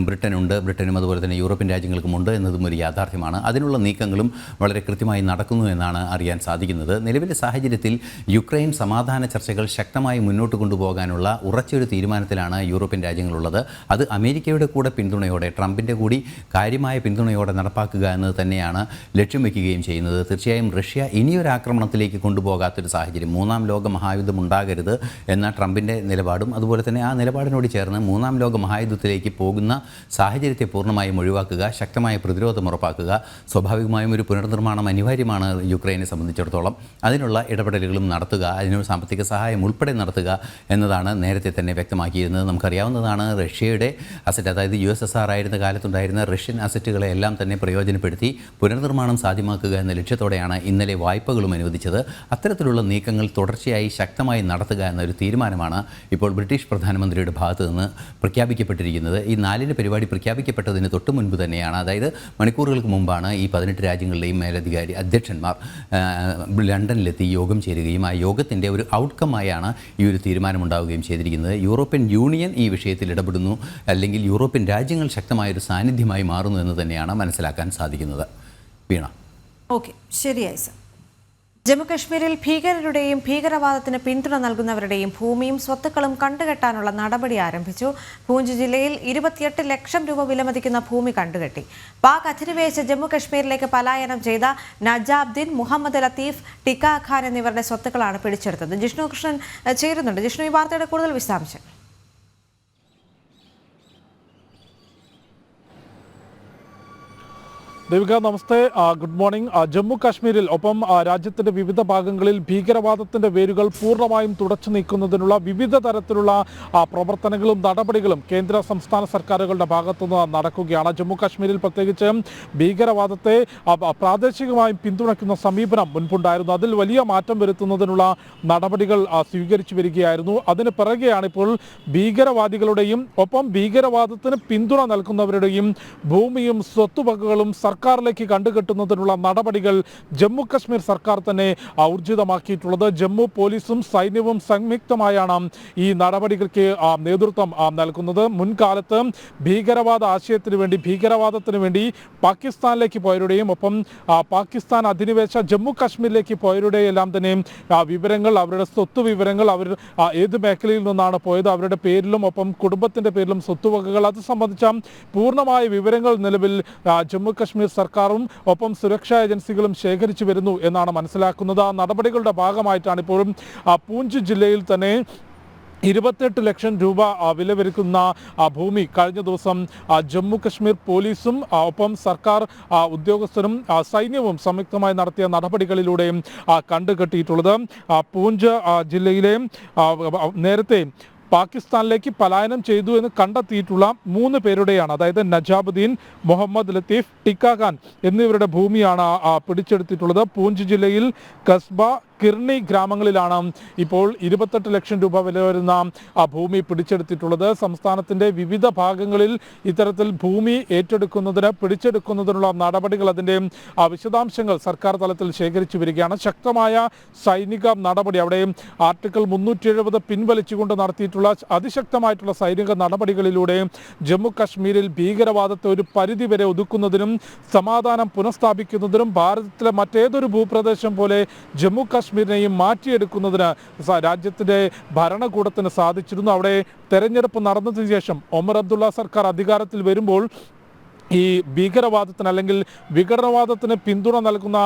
ബ്രിട്ടനും അതുപോലെ തന്നെ യൂറോപ്യൻ രാജ്യങ്ങൾക്കുമുണ്ട് എന്നതും ഒരു യാഥാർത്ഥ്യമാണ്. അതിനുള്ള നീക്കങ്ങളും വളരെ കൃത്യമായി നടക്കുന്നു എന്നാണ് അറിയാൻ സാധിക്കുന്നത്. നിലവിലെ സാഹചര്യത്തിൽ യുക്രൈൻ സമാധാന ചർച്ചകൾ ശക്തമായി മുന്നോട്ട് കൊണ്ടുപോകാനുള്ള ഉറച്ചൊരു തീരുമാനത്തിലാണ് യൂറോപ്യൻ രാജ്യങ്ങളുള്ളത്. അത് അമേരിക്കയുടെ കൂടെ പിന്തുണയോടെ ട്രംപിൻ്റെ കൂടി കാര്യമായ പിന്തുണയോടെ നടപ്പാക്കുക എന്നത് തന്നെയാണ് ലക്ഷ്യം വയ്ക്കുകയും ചെയ്യുന്നത്. തീർച്ചയായും റഷ്യ ഇനിയൊരു ആക്രമണത്തിലേക്ക് കൊണ്ടുപോകാത്തൊരു സാഹചര്യം, മൂന്നാം ലോക മഹായുദ്ധം ഉണ്ടാകരുത് എന്ന ട്രംപിൻ്റെ നിലപാടും അതുപോലെ തന്നെ ആ നിലപാടിനോട് ചേർന്ന് മൂന്നാം ലോക മഹായുദ്ധത്തിലേക്ക് പോകുന്ന സാഹചര്യത്തെ പൂർണ്ണമായും ഒഴിവാക്കുക, ശക്തമായ പ്രതിരോധം ഉറപ്പാക്കുക. സ്വാഭാവികമായും ഒരു പുനർനിർമ്മാണം അനിവാര്യമാണ് യുക്രൈനെ സംബന്ധിച്ചിടത്തോളം. അതിനുള്ള ഇടപെടലുകളും നടത്തുക, അതിനൊരു സാമ്പത്തിക സഹായം ഉൾപ്പെടെ നടത്തുക എന്നതാണ് നേരത്തെ തന്നെ വ്യക്തമാക്കിയിരുന്നത്. നമുക്കറിയാവുന്നതാണ് റഷ്യയുടെ അസറ്റ്, അതായത് USSR ആയിരുന്ന കാലത്തുണ്ടായിരുന്ന റഷ്യൻ അസറ്റുകളെ എല്ലാം തന്നെ പ്രയോജനപ്പെടുത്തി പുനർനിർമ്മാണം സാധ്യമാക്കുക എന്ന ലക്ഷ്യത്തോടെയാണ് ഇന്നലെ വായ്പകളും അനുവദിച്ചത്. അത്തരത്തിലുള്ള നീക്കങ്ങൾ തുടർച്ചയായി ശക്തമായി നടത്തുക എന്നൊരു തീരുമാനമാണ് ഇപ്പോൾ ബ്രിട്ടീഷ് പ്രധാനമന്ത്രിയുടെ ഭാഗത്തു നിന്ന് പ്രഖ്യാപിക്കപ്പെട്ടിരിക്കുന്നത്. ഈ 4 പരിപാടി പ്രഖ്യാപിക്കപ്പെട്ടതിന് തൊട്ട് മുൻപ് തന്നെയാണ്, അതായത് മണിക്കൂറുകൾക്ക് മുമ്പാണ് ഈ 18 രാജ്യങ്ങളുടെയും മേലധികാരി അധ്യക്ഷന്മാർ ലണ്ടനിലെത്തി യോഗം ചേരുകയും ആ യോഗത്തിൻ്റെ ഒരു ഔട്ട്കമായാണ് ഈ ഒരു തീരുമാനമുണ്ടാവുകയും ചെയ്തിരിക്കുന്നത്. യൂറോപ്യൻ യൂണിയൻ ഈ വിഷയത്തിൽ ഇടപെടുന്നു, അല്ലെങ്കിൽ യൂറോപ്യൻ രാജ്യങ്ങൾ ശക്തമായൊരു സാന്നിധ്യമായി മാറുന്നു എന്ന് തന്നെയാണ് മനസ്സിലാക്കാൻ സാധിക്കുന്നത്. വീണ. ഓക്കെ, ശരിയായി സർ. ജമ്മുകശ്മീരിൽ ഭീകരരുടെയും ഭീകരവാദത്തിന് പിന്തുണ നൽകുന്നവരുടെയും ഭൂമിയും സ്വത്തുക്കളും കണ്ടുകെട്ടാനുള്ള നടപടി ആരംഭിച്ചു. പൂഞ്ച് ജില്ലയിൽ 28 ലക്ഷം രൂപ വിലമതിക്കുന്ന ഭൂമി കണ്ടുകെട്ടി. പാക് അധിനിവേശ ജമ്മുകശ്മീരിലേക്ക് പലായനം ചെയ്ത നജാബ്ദീൻ, മുഹമ്മദ് ലത്തീഫ്, ടിക്കാ ഖാൻ എന്നിവരുടെ സ്വത്തുക്കളാണ് പിടിച്ചെടുത്തത്. ജിഷ്ണു കൃഷ്ണൻ ചേരുന്നുണ്ട്. ജിഷ്ണു, ഈ വാർത്തയുടെ കൂടുതൽ വിശദാംശം. ദേവിക, നമസ്തേ, ഗുഡ് മോർണിംഗ്. ജമ്മു കാശ്മീരിൽ ഒപ്പം രാജ്യത്തിന്റെ വിവിധ ഭാഗങ്ങളിൽ ഭീകരവാദത്തിന്റെ വേരുകൾ പൂർണ്ണമായും തുടച്ചു നീക്കുന്നതിനുള്ള വിവിധ തരത്തിലുള്ള പ്രവർത്തനങ്ങളും നടപടികളും കേന്ദ്ര സംസ്ഥാന സർക്കാരുകളുടെ ഭാഗത്തുനിന്ന് നടക്കുകയാണ്. ജമ്മു കാശ്മീരിൽ പ്രത്യേകിച്ച് ഭീകരവാദത്തെ പ്രാദേശികമായും പിന്തുണയ്ക്കുന്ന സമീപനം മുൻപുണ്ടായിരുന്നു. അതിൽ വലിയ മാറ്റം വരുത്തുന്നതിനുള്ള നടപടികൾ സ്വീകരിച്ചു വരികയായിരുന്നു. അതിന് പിറകെയാണ് ഇപ്പോൾ ഭീകരവാദികളുടെയും ഒപ്പം ഭീകരവാദത്തിന് പിന്തുണ നൽകുന്നവരുടെയും ഭൂമിയും സ്വത്തുവകകളും സർക്കാരിലേക്ക് കണ്ടുകെട്ടുന്നതിനുള്ള നടപടികൾ ജമ്മു കശ്മീർ സർക്കാർ തന്നെ ഊർജിതമാക്കിയിട്ടുള്ളത്. ജമ്മു പോലീസും സൈന്യവും സംയുക്തമായാണ് ഈ നടപടികൾക്ക് നേതൃത്വം നൽകുന്നത്. മുൻകാലത്ത് ഭീകരവാദ ആശയത്തിന് വേണ്ടി, ഭീകരവാദത്തിന് വേണ്ടി പാകിസ്ഥാനിലേക്ക് പോയവരുടെയും ഒപ്പം പാകിസ്ഥാൻ അധിനിവേശ ജമ്മു കാശ്മീരിലേക്ക് പോയവരുടെയും എല്ലാം തന്നെ വിവരങ്ങൾ, അവരുടെ സ്വത്ത് വിവരങ്ങൾ, അവർ ഏത് മേഖലയിൽ നിന്നാണ് പോയത്, അവരുടെ പേരിലും ഒപ്പം കുടുംബത്തിൻ്റെ പേരിലും സ്വത്തുവകകൾ, അത് സംബന്ധിച്ച പൂർണ്ണമായ വിവരങ്ങൾ നിലവിൽ ജമ്മു കശ്മീർ സർക്കാരും ഒപ്പം സുരക്ഷാ ഏജൻസികളും ശേഖരിച്ചു വരുന്നു എന്നാണ് മനസ്സിലാക്കുന്നത്. ആ നടപടികളുടെ ഭാഗമായിട്ടാണ് ഇപ്പോഴും പൂഞ്ച് ജില്ലയിൽ തന്നെ 28 ലക്ഷം രൂപ വില വരുന്ന ഭൂമി കഴിഞ്ഞ ദിവസം ജമ്മു കശ്മീർ പോലീസും ഒപ്പം സർക്കാർ ഉദ്യോഗസ്ഥരും സൈന്യവും സംയുക്തമായി നടത്തിയ നടപടികളിലൂടെയും കണ്ടുകെട്ടിയിട്ടുള്ളത്. പൂഞ്ച് ജില്ലയിലെ നേരത്തെ പാകിസ്ഥാനിലേക്ക് പലായനം ചെയ്തു എന്ന് കണ്ടെത്തിയിട്ടുള്ള 3 പേരുടെയാണ്, അതായത് നജാബുദ്ദീൻ, മുഹമ്മദ് ലത്തീഫ്, ടിക്കാ ഖാൻ എന്നിവരുടെ ഭൂമിയാണ് പിടിച്ചെടുത്തിട്ടുള്ളത്. പൂഞ്ച് ജില്ലയിൽ കസ്ബ, കിർണി ഗ്രാമങ്ങളിലാണ് ഇപ്പോൾ 28 ലക്ഷം രൂപ വില വരുന്ന ഭൂമി പിടിച്ചെടുത്തിട്ടുള്ളത്. സംസ്ഥാനത്തിൻ്റെ വിവിധ ഭാഗങ്ങളിൽ ഇത്തരത്തിൽ ഭൂമി ഏറ്റെടുക്കുന്നതിന്, പിടിച്ചെടുക്കുന്നതിനുള്ള നടപടികൾ, അതിൻ്റെ വിശദാംശങ്ങൾ സർക്കാർ തലത്തിൽ ശേഖരിച്ചു വരികയാണ്. ശക്തമായ സൈനിക നടപടി, അവിടെ ആർട്ടിക്കിൾ 370 പിൻവലിച്ചുകൊണ്ട് നടത്തിയിട്ടുള്ള അതിശക്തമായിട്ടുള്ള സൈനിക നടപടികളിലൂടെ ജമ്മു കാശ്മീരിൽ ഭീകരവാദത്തെ ഒരു പരിധിവരെ ഒതുക്കുന്നതിനും സമാധാനം പുനഃസ്ഥാപിക്കുന്നതിനും ഭാരതത്തിലെ മറ്റേതൊരു ഭൂപ്രദേശം പോലെ ജമ്മു കാശ്മീരിനെയും മാറ്റിയെടുക്കുന്നതിന് രാജ്യത്തിൻ്റെ ഭരണകൂടത്തിന് സാധിച്ചിരുന്നു. അവിടെ തെരഞ്ഞെടുപ്പ് നടന്നതിന് ശേഷം ഒമർ അബ്ദുള്ള സർക്കാർ അധികാരത്തിൽ വരുമ്പോൾ ഈ ഭീകരവാദത്തിന് അല്ലെങ്കിൽ വിഘടനവാദത്തിന് പിന്തുണ നൽകുന്ന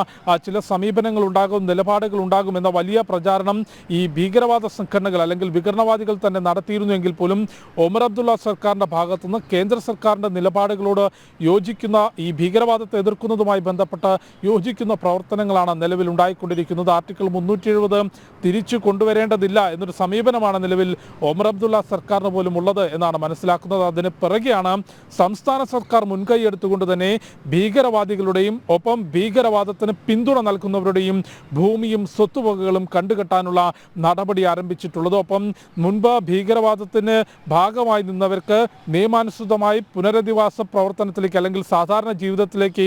ചില സമീപനങ്ങൾ ഉണ്ടാകും, നിലപാടുകൾ ഉണ്ടാകുമെന്ന വലിയ പ്രചാരണം ഈ ഭീകരവാദ സംഘടനകൾ അല്ലെങ്കിൽ വിഘടനവാദികൾ തന്നെ നടത്തിയിരുന്നുവെങ്കിൽ പോലും ഒമർ അബ്ദുള്ള സർക്കാരിൻ്റെ ഭാഗത്തുനിന്ന് കേന്ദ്ര സർക്കാരിൻ്റെ നിലപാടുകളോട് യോജിക്കുന്ന ഈ ഭീകരവാദത്തെ എതിർക്കുന്നതുമായി ബന്ധപ്പെട്ട് യോജിക്കുന്ന പ്രവർത്തനങ്ങളാണ് നിലവിൽ ഉണ്ടായിക്കൊണ്ടിരിക്കുന്നത്. ആർട്ടിക്കിൾ 370 തിരിച്ചു കൊണ്ടുവരേണ്ടതില്ല എന്നൊരു സമീപനമാണ് നിലവിൽ ഒമർ അബ്ദുള്ള സർക്കാരിന് പോലും ഉള്ളത് എന്നാണ് മനസ്സിലാക്കുന്നത്. അതിന് പിറകെയാണ് സംസ്ഥാന സർക്കാർ മുൻകൈ എടുത്തുകൊണ്ട് തന്നെ ഭീകരവാദികളുടെയും ഒപ്പം ഭീകരവാദത്തിന് പിന്തുണ നൽകുന്നവരുടെയും ഭൂമിയും സ്വത്തുവകകളും കണ്ടുകെട്ടാനുള്ള നടപടി ആരംഭിച്ചിട്ടുള്ളത്. ഒപ്പം മുൻപ് ഭീകരവാദത്തിന് ഭാഗമായി നിന്നവർക്ക് നിയമാനുസൃതമായി പുനരധിവാസ പ്രവർത്തനത്തിലേക്ക് അല്ലെങ്കിൽ സാധാരണ ജീവിതത്തിലേക്ക്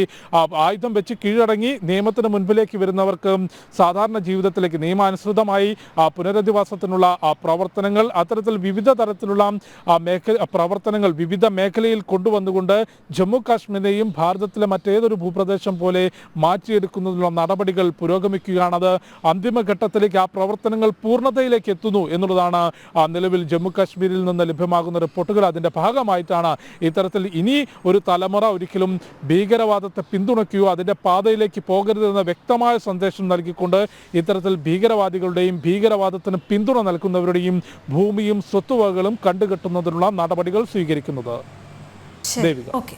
ആയുധം വെച്ച് കീഴടങ്ങി നിയമത്തിന് മുൻപിലേക്ക് വരുന്നവർക്ക് സാധാരണ ജീവിതത്തിലേക്ക് നിയമാനുസൃതമായി പുനരധിവാസത്തിനുള്ള പ്രവർത്തനങ്ങൾ, അത്തരത്തിൽ വിവിധ തരത്തിലുള്ള പ്രവർത്തനങ്ങൾ വിവിധ മേഖലയിൽ കൊണ്ടുവന്നുകൊണ്ട് ജമ്മു കാശ്മീരിനെയും ഭാരതത്തിലെ മറ്റേതൊരു ഭൂപ്രദേശം പോലെ മാറ്റിയെടുക്കുന്നതിനുള്ള നടപടികൾ പുരോഗമിക്കുകയാണത്. അന്തിമഘട്ടത്തിലേക്ക് ആ പ്രവർത്തനങ്ങൾ പൂർണ്ണതയിലേക്ക് എത്തുന്നു എന്നുള്ളതാണ് നിലവിൽ ജമ്മു കാശ്മീരിൽ നിന്ന് ലഭ്യമാകുന്ന റിപ്പോർട്ടുകൾ. അതിൻ്റെ ഭാഗമായിട്ടാണ് ഇത്തരത്തിൽ ഇനി ഒരു തലമുറ ഒരിക്കലും ഭീകരവാദത്തെ പിന്തുണയ്ക്കുകയോ അതിൻ്റെ പാതയിലേക്ക് പോകരുതെന്ന വ്യക്തമായ സന്ദേശം നൽകിക്കൊണ്ട് ഇത്തരത്തിൽ ഭീകരവാദികളുടെയും ഭീകരവാദത്തിന് പിന്തുണ നൽകുന്നവരുടെയും ഭൂമിയും സ്വത്തുവകകളും കണ്ടുകെട്ടുന്നതിനുള്ള നടപടികൾ സ്വീകരിക്കുന്നത്. ഓക്കെ.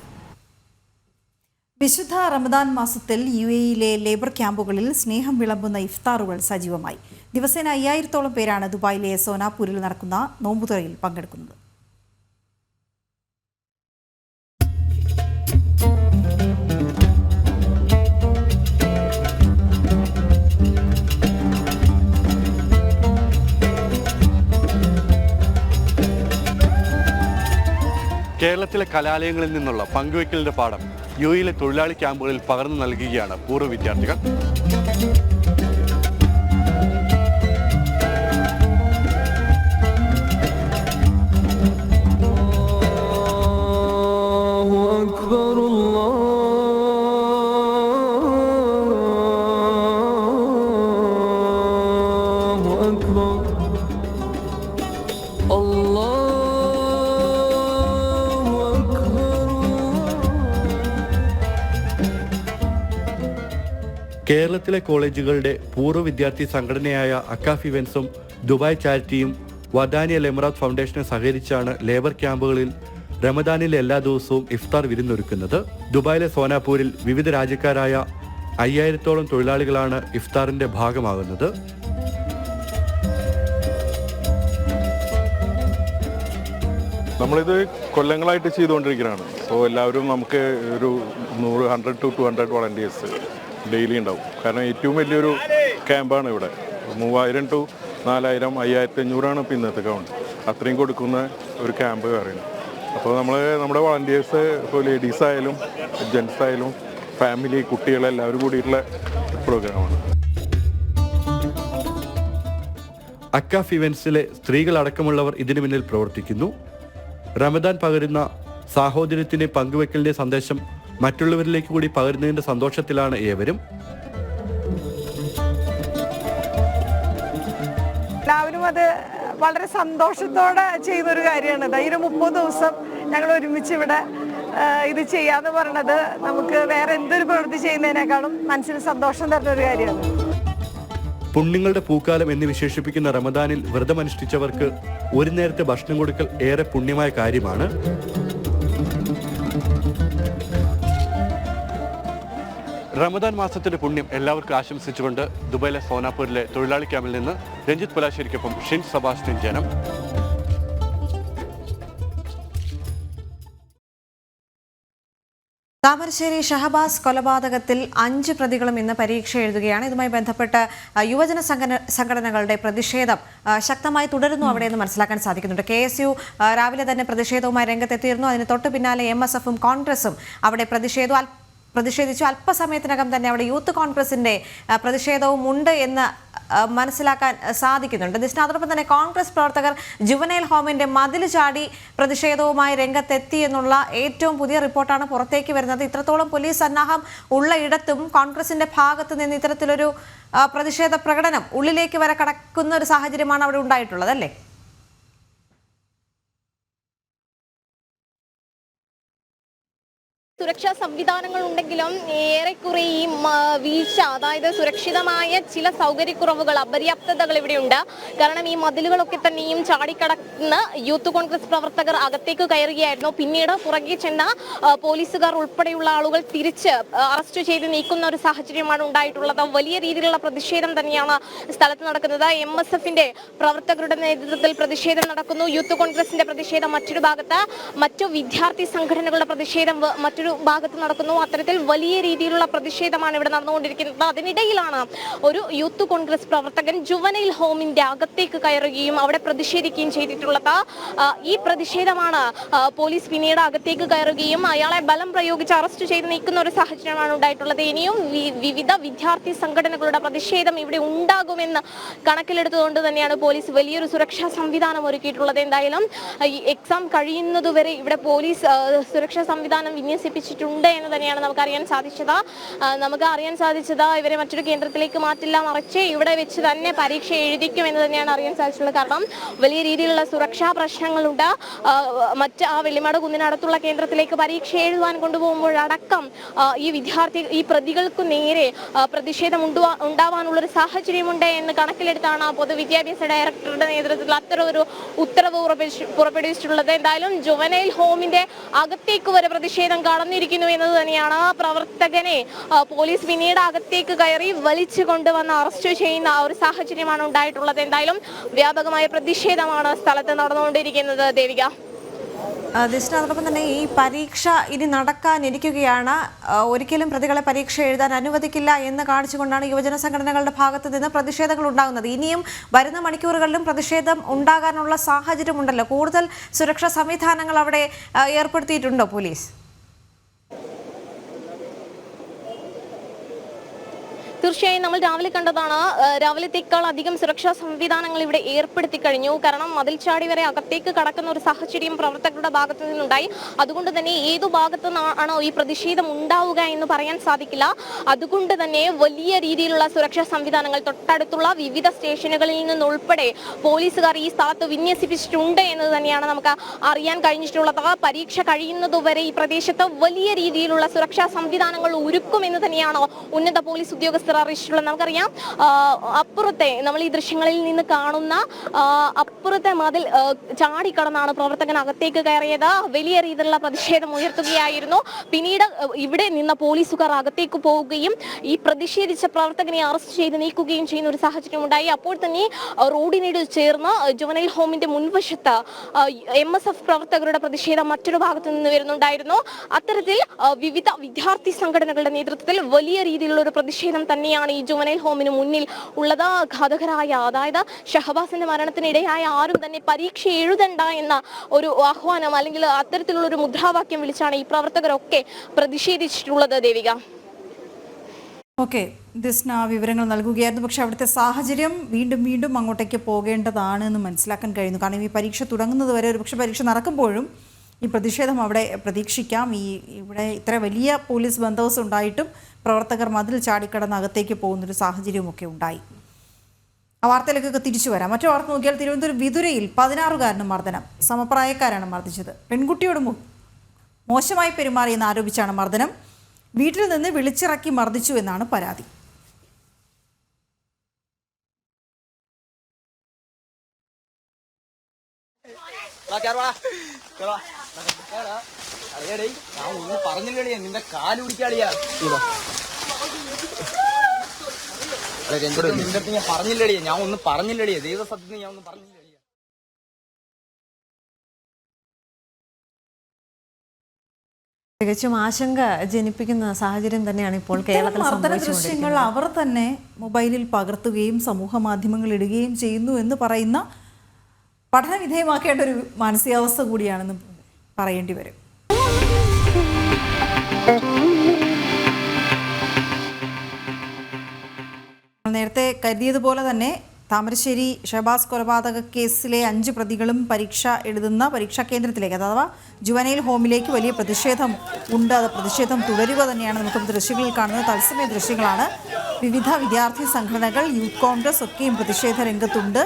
വിശുദ്ധ റമദാൻ മാസത്തിൽ UAE-യിലെ ലേബർ ക്യാമ്പുകളിൽ സ്നേഹം വിളമ്പുന്ന ഇഫ്താറുകൾ സജീവമായി. ദിവസേന 5000-ഓളം പേരാണ് ദുബായിലെ സോനാപൂരിൽ നടക്കുന്ന നോമ്പുതുറയിൽ പങ്കെടുക്കുന്നത്. കേരളത്തിലെ കലാലയങ്ങളിൽ നിന്നുള്ള പങ്കുവയ്ക്കലിന്റെ പാഠം UAE-യിലെ തൊഴിലാളി ക്യാമ്പുകളിൽ പകർന്നു നൽകുകയാണ് പൂർവ്വ വിദ്യാർത്ഥികൾ. കേരളത്തിലെ കോളേജുകളുടെ പൂർവ്വ വിദ്യാർത്ഥി സംഘടനയായ അക്കാഫ് ഇവൻസും ദുബായ് ചാരിറ്റിയും വദാനി അൽ എമിറാത്ത് ഫൗണ്ടേഷനും സഹകരിച്ചാണ് ലേബർ ക്യാമ്പുകളിൽ റമദാനിലെ എല്ലാ ദിവസവും ഇഫ്താർ വിരുന്നൊരുക്കുന്നത്. ദുബായിലെ സോനാപൂരിൽ വിവിധ രാജ്യക്കാരായ 5000-ഓളം തൊഴിലാളികളാണ് ഇഫ്താറിന്റെ ഭാഗമാകുന്നത്. നമ്മളിത് കൊല്ലങ്ങളായിട്ട് ചെയ്തുകൊണ്ടിരിക്കുന്നതാണ്. സോ എല്ലാവരും നമുക്ക് ഒരു 100 to 200 വളണ്ടിയേഴ്സ് ഡെയിലി ഉണ്ടാവും. കാരണം ഏറ്റവും വലിയൊരു ക്യാമ്പാണ് ഇവിടെ. 3000 to 4000, 5500 ഇപ്പോൾ ഇന്നത്തെ കൗണ്ട്. അത്രയും കൊടുക്കുന്ന ഒരു ക്യാമ്പ് പറയുന്നത്. അപ്പോൾ നമ്മുടെ വളണ്ടിയേഴ്സ് ഇപ്പോൾ ലേഡീസ് ആയാലും ജെൻസ് ആയാലും ഫാമിലി കുട്ടികളെല്ലാവരും കൂടിയിട്ടുള്ള പ്രോഗ്രാമാണ്. അക്കാഫ് ഇവൻസിലെ സ്ത്രീകളടക്കമുള്ളവർ ഇതിനു പിന്നിൽ പ്രവർത്തിക്കുന്നു. റമദാൻ പകരുന്ന സാഹോദര്യത്തിന്റെ പങ്കുവെക്കലിന്റെ സന്ദേശം മറ്റുള്ളവരിലേക്ക് കൂടി പകരുന്നതിന്റെ സന്തോഷത്തിലാണ് ഏവരും. എല്ലാവരും അത് വളരെ സന്തോഷത്തോടെ ചെയ്യുന്നൊരു കാര്യമാണ്. ഈ 30 ദിവസം ഞങ്ങൾ ഒരുമിച്ച് ഇവിടെ ഇത് ചെയ്യാന്ന് പറയുന്നത് നമുക്ക് വേറെ എന്തൊരു പ്രവൃത്തി ചെയ്യുന്നതിനേക്കാളും മനസ്സിന് സന്തോഷം തരുന്ന ഒരു കാര്യമാണ്. പുണ്യങ്ങളുടെ പൂക്കാലം എന്ന് വിശേഷിപ്പിക്കുന്ന റമദാനിൽ വ്രതമനുഷ്ഠിച്ചവർക്ക് ഒരു നേരത്തെ ഭക്ഷണം കൊടുക്കൽ ഏറെ പുണ്യമായ കാര്യമാണ്. റമദാൻ മാസത്തിന്റെ പുണ്യം എല്ലാവർക്കും ആശംസിച്ചുകൊണ്ട് ദുബായിലെ സോനാപൂരിലെ തൊഴിലാളി ക്യാമ്പിൽ നിന്ന് രഞ്ജിത്ത് പുലാശ്ശേരിക്കൊപ്പം ഷിൻ സെബാസ്റ്റ്യൻ, ജനം. താമരശ്ശേരി ഷഹബാസ് കൊലപാതകത്തിൽ 5 പ്രതികളും ഇന്ന് പരീക്ഷ എഴുതുകയാണ്. ഇതുമായി ബന്ധപ്പെട്ട് യുവജന സംഘടനകളുടെ പ്രതിഷേധം ശക്തമായി തുടരുന്നു അവിടെയെന്ന് മനസ്സിലാക്കാൻ സാധിക്കുന്നുണ്ട്. KSU രാവിലെ തന്നെ പ്രതിഷേധവുമായി രംഗത്തെത്തിയിരുന്നു. അതിന് തൊട്ടു പിന്നാലെ MSFും കോൺഗ്രസും അവിടെ പ്രതിഷേധിച്ചു. അല്പസമയത്തിനകം തന്നെ അവിടെ യൂത്ത് കോൺഗ്രസിന്റെ പ്രതിഷേധവും ഉണ്ട് എന്ന് മനസ്സിലാക്കാൻ സാധിക്കുന്നുണ്ട്. അതോടൊപ്പം തന്നെ കോൺഗ്രസ് പ്രവർത്തകർ ജുവനൈൽ ഹോമിന്റെ മതിൽ ചാടി പ്രതിഷേധവുമായി രംഗത്തെത്തി എന്നുള്ള ഏറ്റവും പുതിയ റിപ്പോർട്ടാണ് പുറത്തേക്ക് വരുന്നത്. ഇത്രത്തോളം പോലീസ് സന്നാഹം ഉള്ള ഇടത്തും കോൺഗ്രസിന്റെ ഭാഗത്ത് നിന്ന് ഇത്തരത്തിലൊരു പ്രതിഷേധ പ്രകടനം ഉള്ളിലേക്ക് വരെ കടക്കുന്ന ഒരു സാഹചര്യമാണ് അവിടെ ഉണ്ടായിട്ടുള്ളത്, അല്ലേ? സുരക്ഷ സുരക്ഷാ സംവിധാനങ്ങൾ ഉണ്ടെങ്കിലും ഏറെക്കുറെ ഈ വീഴ്ച, അതായത് സുരക്ഷിതമായ ചില സൗകര്യക്കുറവുകൾ, അപര്യാപ്തതകൾ ഇവിടെയുണ്ട്. കാരണം ഈ മതിലുകളൊക്കെ തന്നെയും ചാടിക്കടന്ന് യൂത്ത് കോൺഗ്രസ് പ്രവർത്തകർ അകത്തേക്ക് കയറുകയായിരുന്നു. പിന്നീട് പുറകെ ചെന്ന പോലീസുകാർ ഉൾപ്പെടെയുള്ള ആളുകൾ തിരിച്ച് അറസ്റ്റ് ചെയ്ത് നീക്കുന്ന ഒരു സാഹചര്യമാണ് ഉണ്ടായിട്ടുള്ളത്. വലിയ രീതിയിലുള്ള പ്രതിഷേധം തന്നെയാണ് സ്ഥലത്ത് നടക്കുന്നത്. MSFന്റെ പ്രവർത്തകരുടെ നേതൃത്വത്തിൽ പ്രതിഷേധം നടക്കുന്നു. യൂത്ത് കോൺഗ്രസിന്റെ പ്രതിഷേധം മറ്റൊരു ഭാഗത്ത്, മറ്റു വിദ്യാർത്ഥി സംഘടനകളുടെ പ്രതിഷേധം മറ്റൊരു ഭാഗത്ത് നടക്കുന്നു. അത്തരത്തിൽ വലിയ രീതിയിലുള്ള പ്രതിഷേധമാണ് ഇവിടെ നടന്നുകൊണ്ടിരിക്കുന്നത്. അതിനിടയിലാണ് ഒരു യൂത്ത് കോൺഗ്രസ് പ്രവർത്തകൻ ജുവനൈൽ ഹോമിന്റെ അകത്തേക്ക് കയറുകയും അവിടെ പ്രതിഷേധിക്കുകയും ചെയ്തിട്ടുള്ളത്. ഈ പ്രതിഷേധമാണ് പോലീസ് പിന്നീട് അകത്തേക്ക് കയറുകയും അയാളെ ബലം പ്രയോഗിച്ച് അറസ്റ്റ് ചെയ്ത് നീക്കുന്ന ഒരു സാഹചര്യമാണ് ഉണ്ടായിട്ടുള്ളത്. ഇനിയും വിവിധ വിദ്യാർത്ഥി സംഘടനകളുടെ പ്രതിഷേധം ഇവിടെ ഉണ്ടാകുമെന്ന് കണക്കിലെടുത്തുകൊണ്ട് തന്നെയാണ് പോലീസ് വലിയൊരു സുരക്ഷാ സംവിധാനം ഒരുക്കിയിട്ടുള്ളത്. എന്തായാലും ഈ എക്സാം കഴിയുന്നതുവരെ ഇവിടെ പോലീസ് സുരക്ഷാ സംവിധാനം വിന്യസിപ്പിച്ചിട്ടുണ്ട് എന്ന് തന്നെയാണ് നമുക്ക് അറിയാൻ സാധിച്ചത്. ഇവരെ മറ്റൊരു കേന്ദ്രത്തിലേക്ക് മാറ്റില്ല, മറിച്ച് ഇവിടെ വെച്ച് തന്നെ പരീക്ഷ എഴുതിക്കും എന്ന് തന്നെയാണ് അറിയാൻ സാധിച്ചിട്ടുള്ളത്. കാരണം വലിയ രീതിയിലുള്ള സുരക്ഷാ പ്രശ്നങ്ങളുണ്ട്. ആ വെള്ളിമാട് കുന്നിനടുത്തുള്ള കേന്ദ്രത്തിലേക്ക് പരീക്ഷ എഴുതാൻ കൊണ്ടുപോകുമ്പോഴടക്കം ഈ പ്രതികൾക്ക് നേരെ പ്രതിഷേധം ഉണ്ടാവാനുള്ളൊരു സാഹചര്യമുണ്ട് എന്ന് കണക്കിലെടുത്താണ് പൊതുവിദ്യാഭ്യാസ ഡയറക്ടറുടെ നേതൃത്വത്തിൽ അത്തരമൊരു ഉത്തരവ് പുറപ്പെടുവിച്ചിട്ടുള്ളത്. എന്തായാലും ജുവനൈൽ ഹോമിന്റെ അകത്തേക്ക് വരെ പ്രതിഷേധം കടന്നിരിക്കുന്നു എന്നത് തന്നെയാണ്. പ്രവർത്തകനെ പോലീസ് പിന്നീട് അകത്തേക്ക് കയറി വലിച്ചു കൊണ്ടുവന്ന് അറസ്റ്റ് ചെയ്യുന്ന ഒരു സാഹചര്യമാണ് ഉണ്ടായിട്ടുള്ളത്. എന്തായാലും വ്യാപകമായ പ്രതിഷേധമാണ് സ്ഥലത്ത് നടന്നുകൊണ്ടിരിക്കുന്നത്. ദേവിക, അതോടൊപ്പം തന്നെ ഈ പരീക്ഷ ഇനി നടക്കാനിരിക്കുകയാണ്. ഒരിക്കലും പ്രതികളെ പരീക്ഷ എഴുതാൻ അനുവദിക്കില്ല എന്ന് കാണിച്ചുകൊണ്ടാണ് യുവജന സംഘടനകളുടെ ഭാഗത്ത് നിന്ന് പ്രതിഷേധങ്ങൾ ഉണ്ടാകുന്നത്. ഇനിയും വരുന്ന മണിക്കൂറുകളിലും പ്രതിഷേധം ഉണ്ടാകാനുള്ള സാഹചര്യമുണ്ടല്ലോ. കൂടുതൽ സുരക്ഷാ സംവിധാനങ്ങൾ അവിടെ ഏർപ്പെടുത്തിയിട്ടുണ്ടോ പോലീസ്? തീർച്ചയായും നമ്മൾ രാവിലെ കണ്ടതാണ്. രാവിലത്തേക്കാൾ അധികം സുരക്ഷാ സംവിധാനങ്ങൾ ഇവിടെ ഏർപ്പെടുത്തി കഴിഞ്ഞു. കാരണം മതിൽ ചാടി വരെ അകത്തേക്ക് കടക്കുന്ന ഒരു സാഹചര്യം പ്രവർത്തകരുടെ ഭാഗത്തു നിന്നുണ്ടായി. അതുകൊണ്ട് തന്നെ ഏതു ഭാഗത്തു നിന്നാണോ ഈ പ്രതിഷേധം ഉണ്ടാവുക എന്ന് പറയാൻ സാധിക്കില്ല. അതുകൊണ്ട് തന്നെ വലിയ രീതിയിലുള്ള സുരക്ഷാ സംവിധാനങ്ങൾ തൊട്ടടുത്തുള്ള വിവിധ സ്റ്റേഷനുകളിൽ നിന്നുൾപ്പെടെ പോലീസുകാർ ഈ സ്ഥലത്ത് വിന്യസിപ്പിച്ചിട്ടുണ്ട് എന്ന് തന്നെയാണ് നമുക്ക് അറിയാൻ കഴിഞ്ഞിട്ടുള്ളത്. പരീക്ഷ കഴിയുന്നതുവരെ ഈ പ്രദേശത്ത് വലിയ രീതിയിലുള്ള സുരക്ഷാ സംവിധാനങ്ങൾ ഒരുക്കുമെന്ന് തന്നെയാണ് ഉന്നത പോലീസ് ഉദ്യോഗസ്ഥർ അറിയിച്ചിട്ടുള്ളത്. നമുക്കറിയാം, അപ്പുറത്തെ നമ്മൾ ഈ ദൃശ്യങ്ങളിൽ നിന്ന് കാണുന്ന അപ്പുറത്തെ മതിൽ ചാടിക്കടന്നാണ് പ്രവർത്തകൻ അകത്തേക്ക് കയറിയത്. വലിയ രീതിയിലുള്ള പ്രതിഷേധം ഉയർത്തുകയായിരുന്നു. പിന്നീട് ഇവിടെ നിന്ന പോലീസുകാർ അകത്തേക്ക് പോവുകയും ഈ പ്രതിഷേധിച്ച പ്രവർത്തകനെ അറസ്റ്റ് ചെയ്ത് നീക്കുകയും ചെയ്യുന്ന ഒരു സാഹചര്യം ഉണ്ടായി. അപ്പോൾ തന്നെ റോഡിനോട് ചേർന്ന് ജുവനൈൽ ഹോമിന്റെ മുൻവശത്ത് MSF പ്രവർത്തകരുടെ പ്രതിഷേധം മറ്റൊരു ഭാഗത്തു നിന്ന് വരുന്നുണ്ടായിരുന്നു. അത്തരത്തിൽ വിവിധ വിദ്യാർത്ഥി സംഘടനകളുടെ നേതൃത്വത്തിൽ വലിയ രീതിയിലുള്ള ഒരു പ്രതിഷേധം തന്നെയാണ് ഈ ജുവനൈൽ ഹോമിന് മുന്നിൽ ഉള്ളത്. ഘാതകരായ, അതായത് ഷഹബാസിന്റെ മരണത്തിനിടയായ ആരും തന്നെ പരീക്ഷ എഴുതണ്ട എന്ന ഒരു ആഹ്വാനം അല്ലെങ്കിൽ അത്തരത്തിലുള്ള ഒരു മുദ്രാവാക്യം വിളിച്ചാണ് ഈ പ്രവർത്തകരൊക്കെ പ്രതിഷേധിച്ചിട്ടുള്ളത്. ദേവിക, ഓക്കെ, ദിസ്ന വിവരങ്ങൾ നൽകുകയായിരുന്നു. പക്ഷേ അവിടുത്തെ സാഹചര്യം വീണ്ടും അങ്ങോട്ടേക്ക് പോകേണ്ടതാണ് എന്ന് മനസ്സിലാക്കാൻ കഴിയുന്നു. കാരണം ഈ പരീക്ഷ തുടങ്ങുന്നത് വരെ, ഒരു പക്ഷേ പരീക്ഷ നടക്കുമ്പോഴും ഈ പ്രതിഷേധം അവിടെ പ്രതീക്ഷിക്കാം. ഇവിടെ ഇത്ര വലിയ പോലീസ് ബന്ദോബസ്ത് ഉണ്ടായിട്ടും പ്രവർത്തകർ മതിൽ ചാടിക്കടന്ന് അകത്തേക്ക് പോകുന്നൊരു സാഹചര്യമൊക്കെ ഉണ്ടായി. ആ വാർത്തയിലേക്കൊക്കെ തിരിച്ചു വരാം. മറ്റു വാർത്ത നോക്കിയാൽ തിരുവനന്തപുരം വിതുരയിൽ 16-കാരന് മർദ്ദനം. സമപ്രായക്കാരാണ് മർദ്ദിച്ചത്. പെൺകുട്ടിയോട് മോശമായി പെരുമാറിയെന്ന് ആരോപിച്ചാണ് മർദ്ദനം. വീട്ടിൽ നിന്ന് വിളിച്ചിറക്കി മർദ്ദിച്ചു എന്നാണ് പരാതി. പറഞ്ഞില്ലേ നിന്റെ കാല് പിടിക്കാളിയാ, നിന്റെ ഞാൻ പറഞ്ഞില്ലടിയ, ഞാൻ ഒന്നും പറഞ്ഞില്ലടിയ, ദൈവസത്യത്തിന് ഞാൻ ഒന്നും പറഞ്ഞില്ല. തികച്ചും ആശങ്ക ജനിപ്പിക്കുന്ന സാഹചര്യം തന്നെയാണ് ഇപ്പോൾ കേരളത്തിൽ ദൃശ്യങ്ങൾ അവർ തന്നെ മൊബൈലിൽ പകർത്തുകയും സമൂഹ മാധ്യമങ്ങളിൽ ഇടുകയും ചെയ്യുന്നു എന്ന് പറയുന്ന പഠനവിധേയമാക്കേണ്ട ഒരു മാനസികാവസ്ഥ കൂടിയാണെന്ന് പറയേണ്ടി വരും. നേരത്തെ കരുതിയതുപോലെ തന്നെ താമരശ്ശേരി ഷഹബാസ് കൊലപാതക കേസിലെ 5 പ്രതികളും പരീക്ഷ എഴുതുന്ന പരീക്ഷാ കേന്ദ്രത്തിലേക്ക്, അഥവാ ജുവനൈൽ ഹോമിലേക്ക് വലിയ പ്രതിഷേധം ഉണ്ട്. അത് പ്രതിഷേധം തുടരുക തന്നെയാണ്. നമുക്ക് ദൃശ്യങ്ങളിൽ കാണുന്നത് തത്സമയ ദൃശ്യങ്ങളാണ്. വിവിധ വിദ്യാർത്ഥി സംഘടനകൾ, യൂത്ത് കോൺഗ്രസ് ഒക്കെയും പ്രതിഷേധ രംഗത്തുണ്ട്.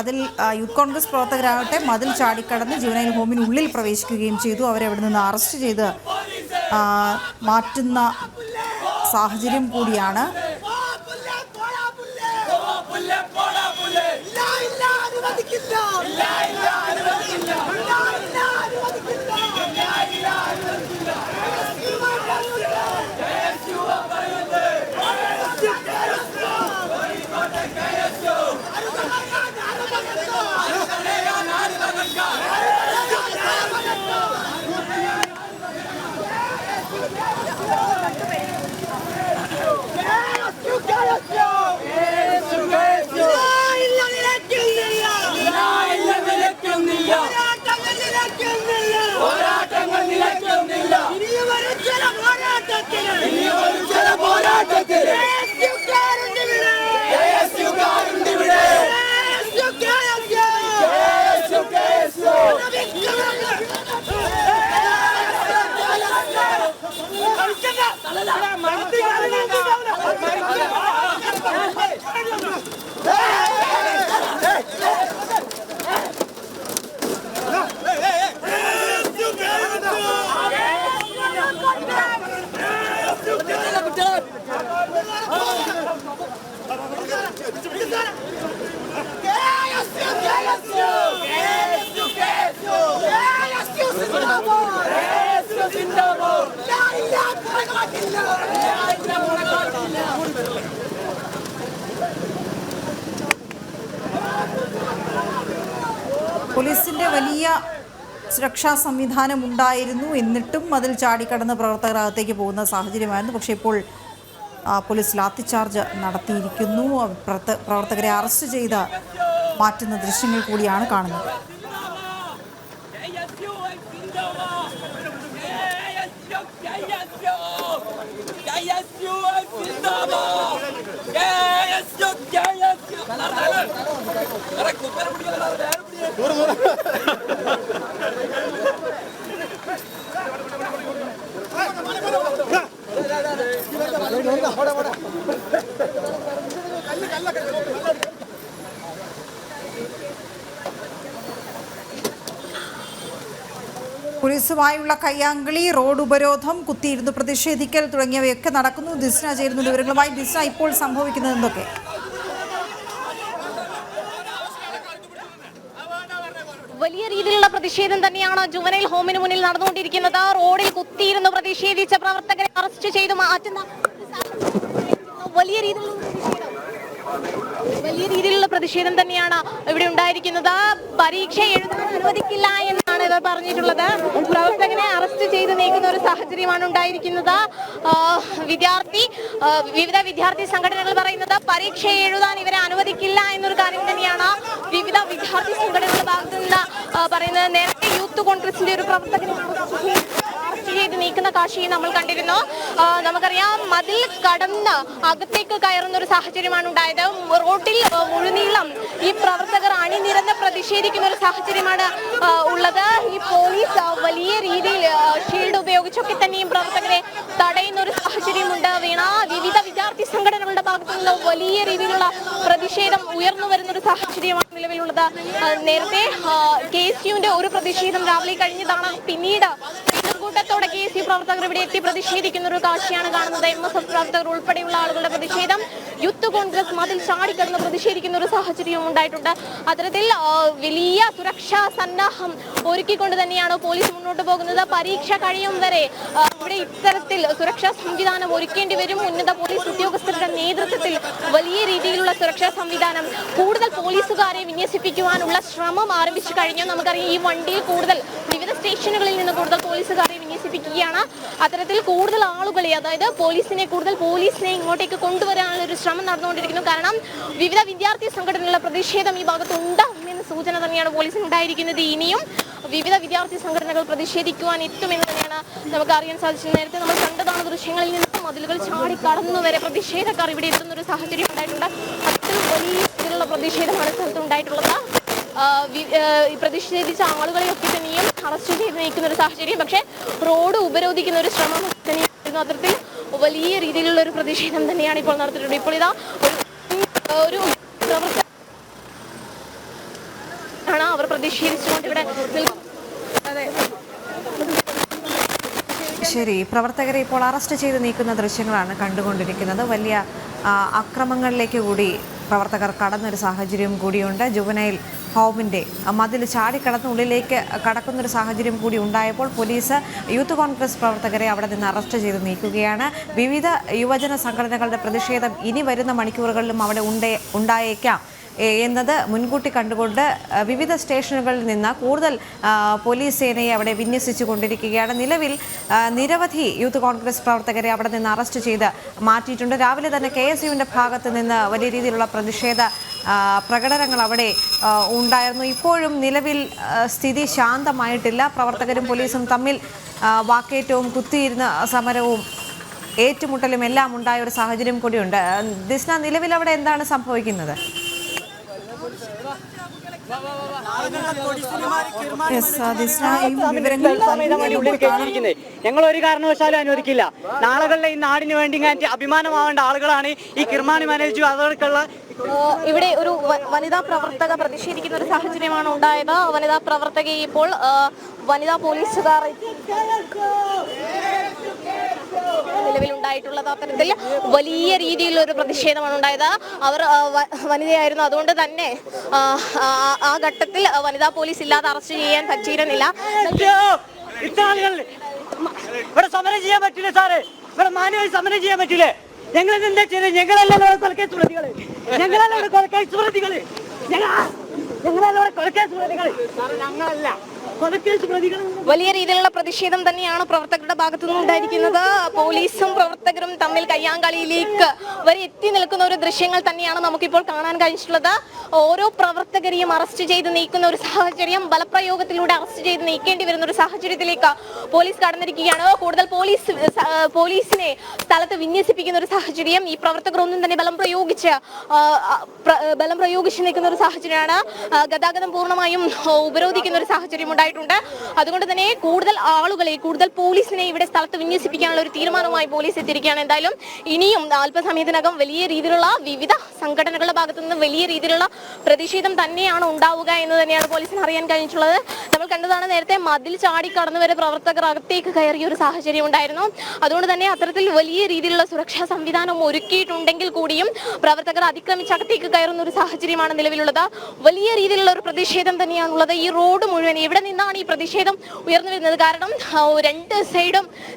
അതിൽ യൂത്ത് കോൺഗ്രസ് പ്രവർത്തകരാകട്ടെ മതിൽ ചാടിക്കടന്ന് ജുവനൈൽ ഹോമിനുള്ളിൽ പ്രവേശിക്കുകയും ചെയ്തു. അവരെ അവിടെ നിന്ന് അറസ്റ്റ് ചെയ്ത് മാറ്റുന്ന സാഹചര്യം കൂടിയാണ്. പോലീസിന്റെ വലിയ സുരക്ഷാ സംവിധാനം ഉണ്ടായിരുന്നു, എന്നിട്ടും അതിൽ ചാടിക്കടന്ന് പ്രവർത്തകർ അകത്തേക്ക് പോകുന്ന സാഹചര്യമായിരുന്നു. പക്ഷേ ഇപ്പോൾ പോലീസ് ലാത്തിച്ചാർജ് നടത്തിയിരിക്കുന്നു. പ്രവർത്തകരെ അറസ്റ്റ് ചെയ്ത് മാറ്റുന്ന ദൃശ്യങ്ങൾ കൂടിയാണ് കാണുന്നത്. പോലീസുമായുള്ള കയ്യാങ്കളി, റോഡ് ഉപരോധം, കുത്തിയിരുന്ന് പ്രതിഷേധിക്കൽ തുടങ്ങിയവയൊക്കെ നടക്കുന്നു. ദിസ്ന ചേരുന്ന വിവരങ്ങളുമായി. ദിസ്ന, ഇപ്പോൾ സംഭവിക്കുന്നത് എന്തൊക്കെ? വലിയ രീതിയിലുള്ള പ്രതിഷേധം തന്നെയാണ് ജുവനൈൽ ഹോമിന് മുന്നിൽ നടന്നുകൊണ്ടിരിക്കുന്നത്. റോഡിൽ കുത്തിയിരുന്ന് പ്രതിഷേധിച്ച പ്രവർത്തകരെ അറസ്റ്റ് ചെയ്തു മാറ്റുന്ന വലിയ രീതിയിലുള്ള പ്രതിഷേധം തന്നെയാണ് ഇവിടെ ഉണ്ടായിരിക്കുന്നത്. പരീക്ഷ എഴുതാൻ അനുവദിക്കില്ല എന്നാണ് ഇവർ പറഞ്ഞിട്ടുള്ളത്. പ്രവർത്തകനെ അറസ്റ്റ് ചെയ്ത് നീക്കുന്ന ഒരു സാഹചര്യമാണ് ഉണ്ടായിരിക്കുന്നത്. വിവിധ വിദ്യാർത്ഥി സംഘടനകൾ പറയുന്നത് പരീക്ഷ എഴുതാൻ ഇവരെ അനുവദിക്കില്ല എന്നൊരു കാര്യം തന്നെയാണ് വിവിധ വിദ്യാർത്ഥി സംഘടനകളുടെ ഭാഗത്തു നിന്ന് പറയുന്നത്. നേരത്തെ യൂത്ത് കോൺഗ്രസിന്റെ ഒരു പ്രവർത്തകനെ അറസ്റ്റ് ചെയ്ത് നീക്കുന്ന കാഴ്ചയും നമ്മൾ കണ്ടിരുന്നു. നമുക്കറിയാം, മതിൽ കടന്ന് അകത്തേക്ക് കയറുന്ന ഒരു സാഹചര്യമാണ് ഉണ്ടായത്. റോഡിൽ മുഴുനീളം ഈ പ്രവർത്തകർ അണിനിരന്ന് പ്രതിഷേധിക്കുന്ന ഒരു സാഹചര്യമാണ് ഉള്ളത്. ഈ പോലീസ് വലിയ രീതിയിൽ ഷീൽഡ് ഉപയോഗിച്ചൊക്കെ തന്നെയും പ്രവർത്തകരെ തടയുന്ന ഒരു സാഹചര്യമുണ്ട്. വീണ, വിവിധ വിദ്യാർത്ഥി സംഘടനകളുടെ ഭാഗത്തു നിന്ന് വലിയ രീതിയിലുള്ള പ്രതിഷേധം ഉയർന്നു വരുന്ന ഒരു സാഹചര്യമാണ് നിലവിലുള്ളത്. നേരത്തെ KSUവിന്റെ ഒരു പ്രതിഷേധം രാവിലെ കഴിഞ്ഞതാണ്. പിന്നീട് കൂട്ടത്തോടെ KSU പ്രവർത്തകർ ഇവിടെ എത്തി പ്രതിഷേധിക്കുന്ന ഒരു കാഴ്ചയാണ് കാണുന്നത്. MSF പ്രവർത്തകർ ഉൾപ്പെടെയുള്ള ആളുകളുടെ പ്രതിഷേധം. യൂത്ത് കോൺഗ്രസ് മതിൽ ചാടിക്കടന്ന് പ്രതിഷേധിക്കുന്ന ഒരു സാഹചര്യവും ഉണ്ടായിട്ടുണ്ട്. അത്തരത്തിൽ വലിയ സുരക്ഷാ സന്നാഹം ഒരുക്കിക്കൊണ്ട് തന്നെയാണ് പോലീസ് മുന്നോട്ട് പോകുന്നത്. പരീക്ഷ കഴിയും വരെ ഇവിടെ ഇത്തരത്തിൽ സുരക്ഷാ സംവിധാനം ഒരുക്കേണ്ടി വരും. ഉന്നത പോലീസ് ഉദ്യോഗസ്ഥരുടെ നേതൃത്വത്തിൽ വലിയ രീതിയിലുള്ള സുരക്ഷാ സംവിധാനം, കൂടുതൽ പോലീസുകാരെ വിന്യസിപ്പിക്കുവാനുള്ള ശ്രമം ആരംഭിച്ചു കഴിഞ്ഞു. നമുക്കറിയാം, ഈ വണ്ടിയിൽ കൂടുതൽ വിവിധ സ്റ്റേഷനുകളിൽ നിന്ന് കൂടുതൽ പോലീസുകാരെ വിന്യസിപ്പിക്കുകയാണ്. അത്തരത്തിൽ കൂടുതൽ ആളുകളെ, അതായത് പോലീസിനെ ഇങ്ങോട്ടേക്ക് കൊണ്ടുവരാനുള്ള ഒരു ശ്രമം നടന്നുകൊണ്ടിരിക്കുന്നു. കാരണം വിവിധ വിദ്യാർത്ഥി സംഘടനകളുടെ പ്രതിഷേധം ഈ ഭാഗത്ത് ഉണ്ടാകുമെന്ന സൂചന തന്നെയാണ് പോലീസിന് ഉണ്ടായിരിക്കുന്നത്. ഇനിയും വിവിധ വിദ്യാർത്ഥി സംഘടനകൾ പ്രതിഷേധിക്കുവാൻ എത്തുമെന്ന് തന്നെയാണ് നമുക്ക് അറിയാൻ സാധിച്ചത്. നേരത്തെ നമ്മൾ കണ്ടതാണ് ദൃശ്യങ്ങളിൽ നിന്ന് മതിലുകൾ ചാടി കടന്നു വരെ പ്രതിഷേധക്കാർ ഇവിടെ എത്തുന്ന ഒരു സാഹചര്യം ഉണ്ടായിട്ടുണ്ട്. അത്തരം വലിയ രീതിയിലുള്ള പ്രതിഷേധമാണ് സ്ഥലത്ത് ഉണ്ടായിട്ടുള്ളത്. പ്രതിഷേധിച്ച ആളുകളെയൊക്കെ തന്നെയും അറസ്റ്റ് ചെയ്ത് നീക്കുന്ന ഒരു സാഹചര്യം. പക്ഷേ റോഡ് ഉപരോധിക്കുന്ന ഒരു ശ്രമം തന്നെയായിരുന്നു. അത്തരത്തിൽ വലിയ രീതിയിലുള്ള ഒരു പ്രതിഷേധം തന്നെയാണ് ഇപ്പോൾ നടത്തിയിട്ടുള്ളത്. ഇപ്പോൾ ഇതാ ഒരു പ്രവർത്തകരാണ് അവർ പ്രതിഷേധിച്ചുകൊണ്ട് ഇവിടെ ശരി, പ്രവർത്തകരെ ഇപ്പോൾ അറസ്റ്റ് ചെയ്ത് നീക്കുന്ന ദൃശ്യങ്ങളാണ് കണ്ടുകൊണ്ടിരിക്കുന്നത്. വലിയ അക്രമങ്ങളിലേക്ക് കൂടി പ്രവർത്തകർ കടന്നൊരു സാഹചര്യം കൂടിയുണ്ട്. ജുവനൈൽ ഹോമിൻ്റെ മതിൽ ചാടിക്കടന്ന് ഉള്ളിലേക്ക് കടക്കുന്നൊരു സാഹചര്യം കൂടി ഉണ്ടായപ്പോൾ പോലീസ് യൂത്ത് കോൺഗ്രസ് പ്രവർത്തകരെ അവിടെ നിന്ന് അറസ്റ്റ് ചെയ്ത് നീക്കുകയാണ്. വിവിധ യുവജന സംഘടനകളുടെ പ്രതിഷേധം ഇനി വരുന്ന മണിക്കൂറുകളിലും അവിടെ ഉണ്ടായേക്കാം എന്നത് മുൻകൂട്ടി കണ്ടുകൊണ്ട് വിവിധ സ്റ്റേഷനുകളിൽ നിന്ന് കൂടുതൽ പോലീസ് സേനയെ അവിടെ വിന്യസിച്ചു കൊണ്ടിരിക്കുകയാണ്. നിലവിൽ നിരവധി യൂത്ത് കോൺഗ്രസ് പ്രവർത്തകരെ അവിടെ നിന്ന് അറസ്റ്റ് ചെയ്ത് മാറ്റിയിട്ടുണ്ട്. രാവിലെ തന്നെ KSUവിൻ്റെ ഭാഗത്ത് നിന്ന് വലിയ രീതിയിലുള്ള പ്രതിഷേധ പ്രകടനങ്ങൾ അവിടെ ഉണ്ടായിരുന്നു. ഇപ്പോഴും നിലവിൽ സ്ഥിതി ശാന്തമായിട്ടില്ല. പ്രവർത്തകരും പോലീസും തമ്മിൽ വാക്കേറ്റവും കുത്തിയിരുന്ന സമരവും ഏറ്റുമുട്ടലും എല്ലാം ഉണ്ടായ ഒരു സാഹചര്യം കൂടിയുണ്ട്. ദിസ്ന, നിലവിൽ അവിടെ എന്താണ് സംഭവിക്കുന്നത്? ഞങ്ങൾ ഒരു കാരണവശാലും അനുവദിക്കില്ല. നാളുകളിലെ ഈ നാടിന് വേണ്ടി അഭിമാനമാവേണ്ട ആളുകളാണ് ഈ കിർമാണി മാനേജു. അതോടൊക്കെയുള്ള ഇവിടെ ഒരു വനിതാ പ്രവർത്തക പ്രതിഷേധിക്കുന്ന ഒരു സാഹചര്യമാണ് ഉണ്ടായത്. വനിതാ പ്രവർത്തകയെ ഇപ്പോൾ വനിതാ പോലീസുകാർ നിലവിലുണ്ടായിട്ടുള്ളത് അത്തരത്തിൽ വലിയ രീതിയിലുള്ള ഒരു പ്രതിഷേധമാണ് ഉണ്ടായത്. അവർ വനിതയായിരുന്നു, അതുകൊണ്ട് തന്നെ ആ ഘട്ടത്തിൽ വനിതാ പോലീസ് ഇല്ലാതെ അറസ്റ്റ് ചെയ്യാൻ പറ്റിയിരുന്നില്ല. ഇവിടെ സമരം ചെയ്യാൻ പറ്റില്ല സാറേ, ഇവിടെ മാന്യമായി സമരം ചെയ്യാൻ പറ്റില്ലേ? ഞങ്ങൾ എന്താ ചെയ്തത്? ഞങ്ങളല്ല കൊലക്കേസ് പ്രതികള്, ഞങ്ങളല്ല കൊലക്കേസ് പ്രതികള്, ഞങ്ങളല്ല കൊലക്കേസ് പ്രതികള്, ഞങ്ങളല്ല. വലിയ രീതിയിലുള്ള പ്രതിഷേധം തന്നെയാണ് പ്രവർത്തകരുടെ ഭാഗത്തു നിന്നും ഉണ്ടായിരിക്കുന്നത്. പോലീസും പ്രവർത്തകരും തമ്മിൽ കയ്യാങ്കളിയിലേക്ക് വരെ എത്തി നിൽക്കുന്ന ഒരു ദൃശ്യങ്ങൾ തന്നെയാണ് നമുക്കിപ്പോൾ കാണാൻ കഴിഞ്ഞിട്ടുള്ളത്. ഓരോ പ്രവർത്തകരെയും അറസ്റ്റ് ചെയ്ത് നീക്കുന്ന ഒരു സാഹചര്യം, ബലപ്രയോഗത്തിലൂടെ അറസ്റ്റ് ചെയ്ത് നീക്കേണ്ടി വരുന്ന ഒരു സാഹചര്യത്തിലേക്ക് പോലീസ് കടന്നിരിക്കുകയാണ്. കൂടുതൽ പോലീസിനെ സ്ഥലത്ത് വിന്യസിപ്പിക്കുന്ന ഒരു സാഹചര്യം. ഈ പ്രവർത്തകർ ഒന്നും തന്നെ ബലം പ്രയോഗിച്ച് നിൽക്കുന്ന ഒരു സാഹചര്യമാണ്. ഗതാഗതം പൂർണ്ണമായും ഉപരോധിക്കുന്ന ഒരു സാഹചര്യം ഉണ്ടായിട്ടുണ്ട്. അതുകൊണ്ട് തന്നെ കൂടുതൽ ആളുകളെ, കൂടുതൽ പോലീസിനെ ഇവിടെ സ്ഥലത്ത് വിന്യസിപ്പിക്കാനുള്ള ഒരു തീരുമാനവുമായി പോലീസ് എത്തിയിരിക്കുകയാണ്. എന്തായാലും ഇനിയും അല്പസമയത്തിനകം വലിയ രീതിയിലുള്ള വിവിധ സംഘടനകളുടെ ഭാഗത്തു നിന്ന് വലിയ രീതിയിലുള്ള പ്രതിഷേധം തന്നെയാണ് ഉണ്ടാവുക എന്ന് തന്നെയാണ് പോലീസിന് അറിയാൻ കഴിഞ്ഞിട്ടുള്ളത്. നമ്മൾ കണ്ടതാണ് നേരത്തെ മതിൽ ചാടി കടന്നു വരെ പ്രവർത്തകർ അകത്തേക്ക് കയറിയ ഒരു സാഹചര്യം ഉണ്ടായിരുന്നു. അതുകൊണ്ട് തന്നെ അത്തരത്തിൽ വലിയ രീതിയിലുള്ള സുരക്ഷാ സംവിധാനം ഒരുക്കിയിട്ടുണ്ടെങ്കിൽ കൂടിയും പ്രവർത്തകർ അതിക്രമിച്ച് അകത്തേക്ക് കയറുന്ന ഒരു സാഹചര്യമാണ് നിലവിലുള്ളത്. വലിയ രീതിയിലുള്ള ഒരു പ്രതിഷേധം തന്നെയാണുള്ളത്. ഈ റോഡ് മുഴുവൻ എവിടെ നിന്നാണ് ഈ പ്രതിഷേധം ഉയർന്നു വരുന്നത്? കാരണം രണ്ട്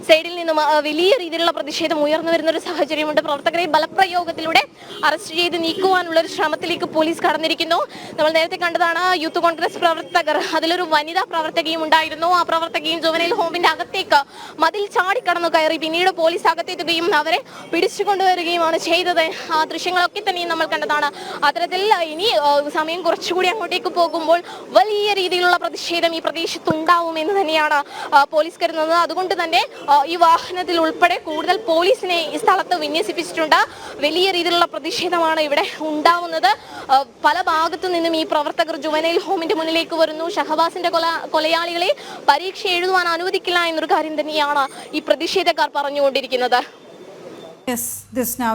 സൈഡിൽ നിന്നും വലിയ രീതിയിലുള്ള പ്രതിഷേധം ഉയർന്നു വരുന്ന ഒരു സാഹചര്യമുണ്ട്. പ്രവർത്തകരെ ബലപ്രയോഗത്തിലൂടെ അറസ്റ്റ് ചെയ്ത് നീക്കുവാനുള്ള ഒരു ശ്രമത്തിലേക്ക് പോലീസ് കടന്നിരിക്കുന്നു. നമ്മൾ നേരത്തെ കണ്ടതാണ് യൂത്ത് കോൺഗ്രസ് പ്രവർത്തകർ, അതിലൊരു വനിതാ പ്രവർത്തകയും ഉണ്ടായിരുന്നു. ആ പ്രവർത്തകയും ജുവനൈൽ ഹോമിന്റെ അകത്തേക്ക് മതിൽ ചാടിക്കടന്നു കയറി. പിന്നീട് പോലീസ് അകത്തെത്തുകയും അവരെ പിടിച്ചുകൊണ്ടുവരികയുമാണ് ചെയ്തത്. ആ ദൃശ്യങ്ങളൊക്കെ തന്നെയും നമ്മൾ കണ്ടതാണ്. അത്തരത്തിൽ ഇനി സമയം കുറച്ചുകൂടി അങ്ങോട്ടേക്ക് പോകുമ്പോൾ വലിയ രീതിയിലുള്ള പ്രതിഷേധം ഈ പ്രദേശത്തുണ്ടാവുമെന്ന് തന്നെയാണ് പോലീസ് കരുതുന്നത്. അതുകൊണ്ട് തന്നെ ഈ വാഹനത്തിൽ ഉൾപ്പെടെ കൂടുതൽ പോലീസിനെ ഈ സ്ഥലത്ത് വിന്യസിപ്പിച്ചിട്ടുണ്ട്. വലിയ രീതിയിലുള്ള പ്രതിഷേധമാണ് ഇവിടെ ഉണ്ടാവുന്നത്. പല ഭാഗത്തു നിന്നും ഈ പ്രവർത്തകർ ജുവനൈൽ ഹോമിന്റെ മുന്നിലേക്ക് വരുന്നു. ഷഹബാസിന്റെ കൊലയാളികളെ പരീക്ഷ എഴുതുവാൻ അനുവദിക്കില്ല എന്നൊരു കാര്യം തന്നെയാണ് ഈ പ്രതിഷേധക്കാർ പറഞ്ഞുകൊണ്ടിരിക്കുന്നത്.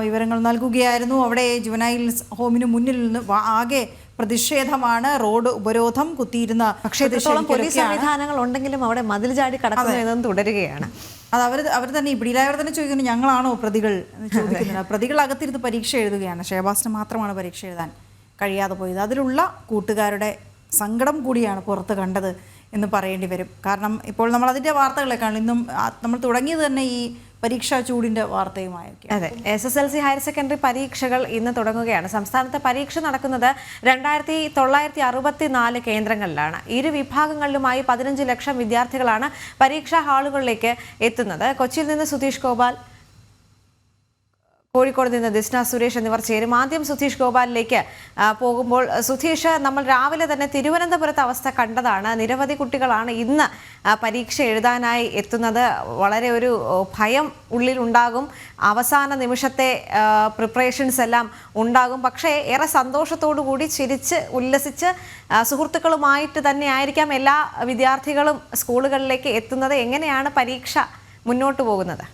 വിവരങ്ങൾ നൽകുകയായിരുന്നു. അവിടെ ജുവനൈൽ ഹോമിന് മുന്നിൽ നിന്ന് ആകെ പ്രതിഷേധമാണ്, റോഡ് ഉപരോധം, കുത്തിയിരുന്ന പക്ഷേ പോലീസ് സംവിധാനങ്ങൾ ഉണ്ടെങ്കിലും അവിടെ മതിൽ ചാടി കടക്കുന്നത് തുടരുകയാണ്. അത് അവർ തന്നെ പിടിയിലായവർ തന്നെ ചോദിക്കുന്നു, ഞങ്ങളാണോ പ്രതികൾ എന്ന് ചോദിക്കുന്നത്. പ്രതികൾ അകത്തിരുന്ന് പരീക്ഷ എഴുതുകയാണ്. ഷഹബാസിന് മാത്രമാണ് പരീക്ഷ എഴുതാൻ കഴിയാതെ പോയത്. അതിലുള്ള കൂട്ടുകാരുടെ സങ്കടം കൂടിയാണ് പുറത്ത് കണ്ടത് എന്ന് പറയേണ്ടി വരും. കാരണം ഇപ്പോൾ നമ്മൾ അതിൻ്റെ വാർത്തകളൊക്കെയാണ് ഇന്നും നമ്മൾ തുടങ്ങിയത് തന്നെ ഈ പരീക്ഷാ ചൂടിൻ്റെ വാർത്തയുമായൊക്കെ. അതെ, SSLC ഹയർ സെക്കൻഡറി പരീക്ഷകൾ ഇന്ന് തുടങ്ങുകയാണ്. സംസ്ഥാനത്ത് പരീക്ഷ നടക്കുന്നത് 2964 കേന്ദ്രങ്ങളിലാണ്. ഇരു വിഭാഗങ്ങളിലുമായി 15 ലക്ഷം വിദ്യാർത്ഥികളാണ് പരീക്ഷാ ഹാളുകളിലേക്ക് എത്തുന്നത്. കൊച്ചിയിൽ നിന്ന് സുധീഷ് ഗോപാൽ, കോഴിക്കോട് നിന്ന് ദിസ്ന സുരേഷ് എന്നിവർ ചേരും. ആദ്യം സുധീഷ് ഗോപാലിലേക്ക് പോകുമ്പോൾ, സുധീഷ്, നമ്മൾ രാവിലെ തന്നെ തിരുവനന്തപുരത്തെ അവസ്ഥ കണ്ടതാണ്. നിരവധി കുട്ടികളാണ് ഇന്ന് പരീക്ഷ എഴുതാനായി എത്തുന്നത്. വളരെ ഒരു ഭയം ഉള്ളിലുണ്ടാകും. അവസാന നിമിഷത്തെ പ്രിപ്പറേഷൻസ് എല്ലാം ഉണ്ടാകും. പക്ഷേ ഏറെ സന്തോഷത്തോടു കൂടി ചിരിച്ച് ഉല്ലസിച്ച് സുഹൃത്തുക്കളുമായിട്ട് തന്നെ ആയിരിക്കാം എല്ലാ വിദ്യാർത്ഥികളും സ്കൂളുകളിലേക്ക് എത്തുന്നത്. എങ്ങനെയാണ് പരീക്ഷ മുന്നോട്ട് പോകുന്നത്?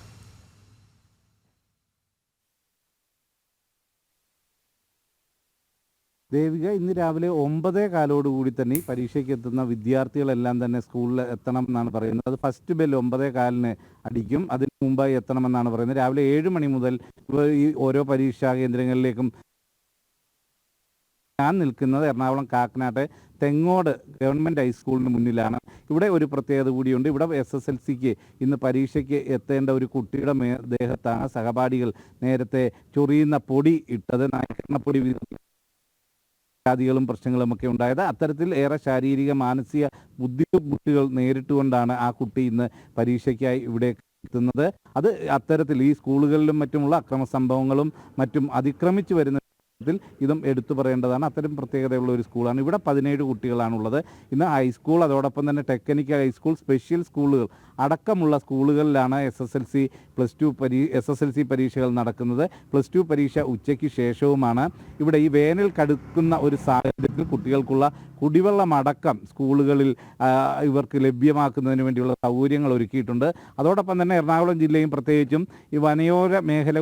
ദേവിക, ഇന്ന് രാവിലെ 9:15 തന്നെ ഈ പരീക്ഷയ്ക്ക് എത്തുന്ന വിദ്യാർത്ഥികളെല്ലാം തന്നെ സ്കൂളിൽ എത്തണം എന്നാണ് പറയുന്നത്. അത് ഫസ്റ്റ് ബെൽ 9:15 അടിക്കും. അതിന് മുമ്പായി എത്തണമെന്നാണ് പറയുന്നത്. രാവിലെ 7 മണി മുതൽ ഈ ഓരോ പരീക്ഷാ കേന്ദ്രങ്ങളിലേക്കും. ഞാൻ നിൽക്കുന്നത് എറണാകുളം കാക്കനാട്ടെ തെങ്ങോട് ഗവൺമെൻറ് ഹൈസ്കൂളിന് മുന്നിലാണ്. ഇവിടെ ഒരു പ്രത്യേകത കൂടിയുണ്ട്. ഇവിടെ SSLCക്ക് ഇന്ന് പരീക്ഷയ്ക്ക് എത്തേണ്ട ഒരു കുട്ടിയുടെ ദേഹത്താണ് സഹപാഠികൾ നേരത്തെ ചൊറിയുന്ന പൊടി ഇട്ടത്. നായ്ക്കരണപ്പൊടി ും പ്രശ്നങ്ങളുമൊക്കെ ഉണ്ടായത്. അത്തരത്തിൽ ഏറെ ശാരീരിക മാനസിക ബുദ്ധിമുട്ടുകൾ നേരിട്ടുകൊണ്ടാണ് ആ കുട്ടി ഇന്ന് പരീക്ഷയ്ക്കായി ഇവിടെ എത്തുന്നത്. അത് അത്തരത്തിൽ ഈ സ്കൂളുകളിലും മറ്റുമുള്ള അക്രമ സംഭവങ്ങളും മറ്റും അതിക്രമിച്ചു വരുന്ന ഇതും എടുത്തു പറയേണ്ടതാണ്. അത്തരം പ്രത്യേകതയുള്ള ഒരു സ്കൂളാണ്. ഇവിടെ 17 കുട്ടികളാണുള്ളത്. ഇന്ന് ഹൈസ്കൂൾ, അതോടൊപ്പം തന്നെ ടെക്നിക്കൽ ഹൈസ്കൂൾ, സ്പെഷ്യൽ സ്കൂളുകൾ അടക്കമുള്ള സ്കൂളുകളിലാണ് SSLC പരീക്ഷകൾ നടക്കുന്നത്. +2 പരീക്ഷ ഉച്ചയ്ക്ക് ശേഷവുമാണ്. ഇവിടെ ഈ വേനൽ കടുക്കുന്ന ഒരു സാഹചര്യത്തിൽ കുട്ടികൾക്കുള്ള കുടിവെള്ളമടക്കം സ്കൂളുകളിൽ ഇവർക്ക് ലഭ്യമാക്കുന്നതിന് വേണ്ടിയുള്ള സൗകര്യങ്ങൾ ഒരുക്കിയിട്ടുണ്ട്. അതോടൊപ്പം തന്നെ എറണാകുളം ജില്ലയും പ്രത്യേകിച്ചും ഈ വനയോര മേഖല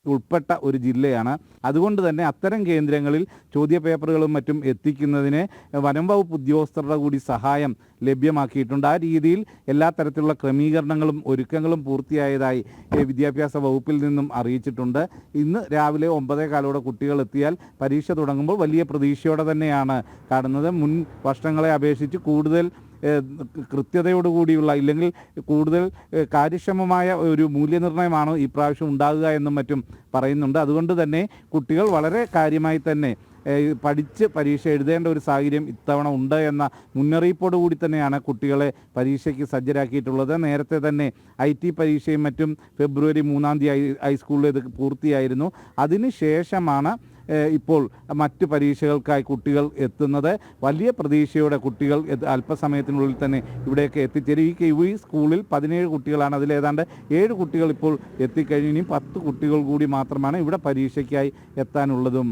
ഉൾപ്പെട്ട ഒരു ജില്ലയാണ്. അതുകൊണ്ട് തന്നെ അത്തരം കേന്ദ്രങ്ങളിൽ ചോദ്യപേപ്പറുകളും മറ്റും എത്തിക്കുന്നതിന് വനം വകുപ്പ് ഉദ്യോഗസ്ഥരുടെ കൂടി സഹായം ലഭ്യമാക്കിയിട്ടുണ്ട്. ആ രീതിയിൽ എല്ലാ തരത്തിലുള്ള ക്രമീകരണങ്ങളും ഒരുക്കങ്ങളും പൂർത്തിയായതായി വിദ്യാഭ്യാസ വകുപ്പിൽ നിന്നും അറിയിച്ചിട്ടുണ്ട്. ഇന്ന് രാവിലെ 9:15 കുട്ടികൾ എത്തിയാൽ പരീക്ഷ തുടങ്ങുമ്പോൾ വലിയ പ്രതീക്ഷയോടെ തന്നെയാണ് കാണുന്നത്. മുൻ വർഷങ്ങളെ അപേക്ഷിച്ച് കൂടുതൽ കൃത്യതയോടുകൂടിയുള്ള, ഇല്ലെങ്കിൽ കൂടുതൽ കാര്യക്ഷമമായ ഒരു മൂല്യനിർണ്ണയമാണ് ഈ പ്രാവശ്യം ഉണ്ടാകുക എന്നും മറ്റും പറയുന്നുണ്ട്. അതുകൊണ്ട് തന്നെ കുട്ടികൾ വളരെ കാര്യമായി തന്നെ പഠിച്ച് പരീക്ഷ എഴുതേണ്ട ഒരു സാഹചര്യം ഇത്തവണ ഉണ്ട് എന്ന മുന്നറിയിപ്പോടു കൂടി തന്നെയാണ് കുട്ടികളെ പരീക്ഷയ്ക്ക് സജ്ജരാക്കിയിട്ടുള്ളത്. നേരത്തെ തന്നെ IT പരീക്ഷയും മറ്റും ഫെബ്രുവരി 3-ാം തീയതി ഹൈസ്കൂളിൽ ഇത് പൂർത്തിയായിരുന്നു. അതിനുശേഷമാണ് ഇപ്പോൾ മറ്റ് പരീക്ഷകൾക്കായി കുട്ടികൾ എത്തുന്നത്. വലിയ പ്രതീക്ഷയോടെ കുട്ടികൾ അല്പസമയത്തിനുള്ളിൽ തന്നെ ഇവിടേക്ക് എത്തിച്ചേരും. ഈ സ്കൂളിൽ 17 കുട്ടികളാണ്. അതിലേതാണ്ട് 7 കുട്ടികൾ ഇപ്പോൾ എത്തിക്കഴിഞ്ഞു. ഇനി 10 കുട്ടികൾ കൂടി മാത്രമാണ് ഇവിടെ പരീക്ഷയ്ക്കായി എത്താനുള്ളതും.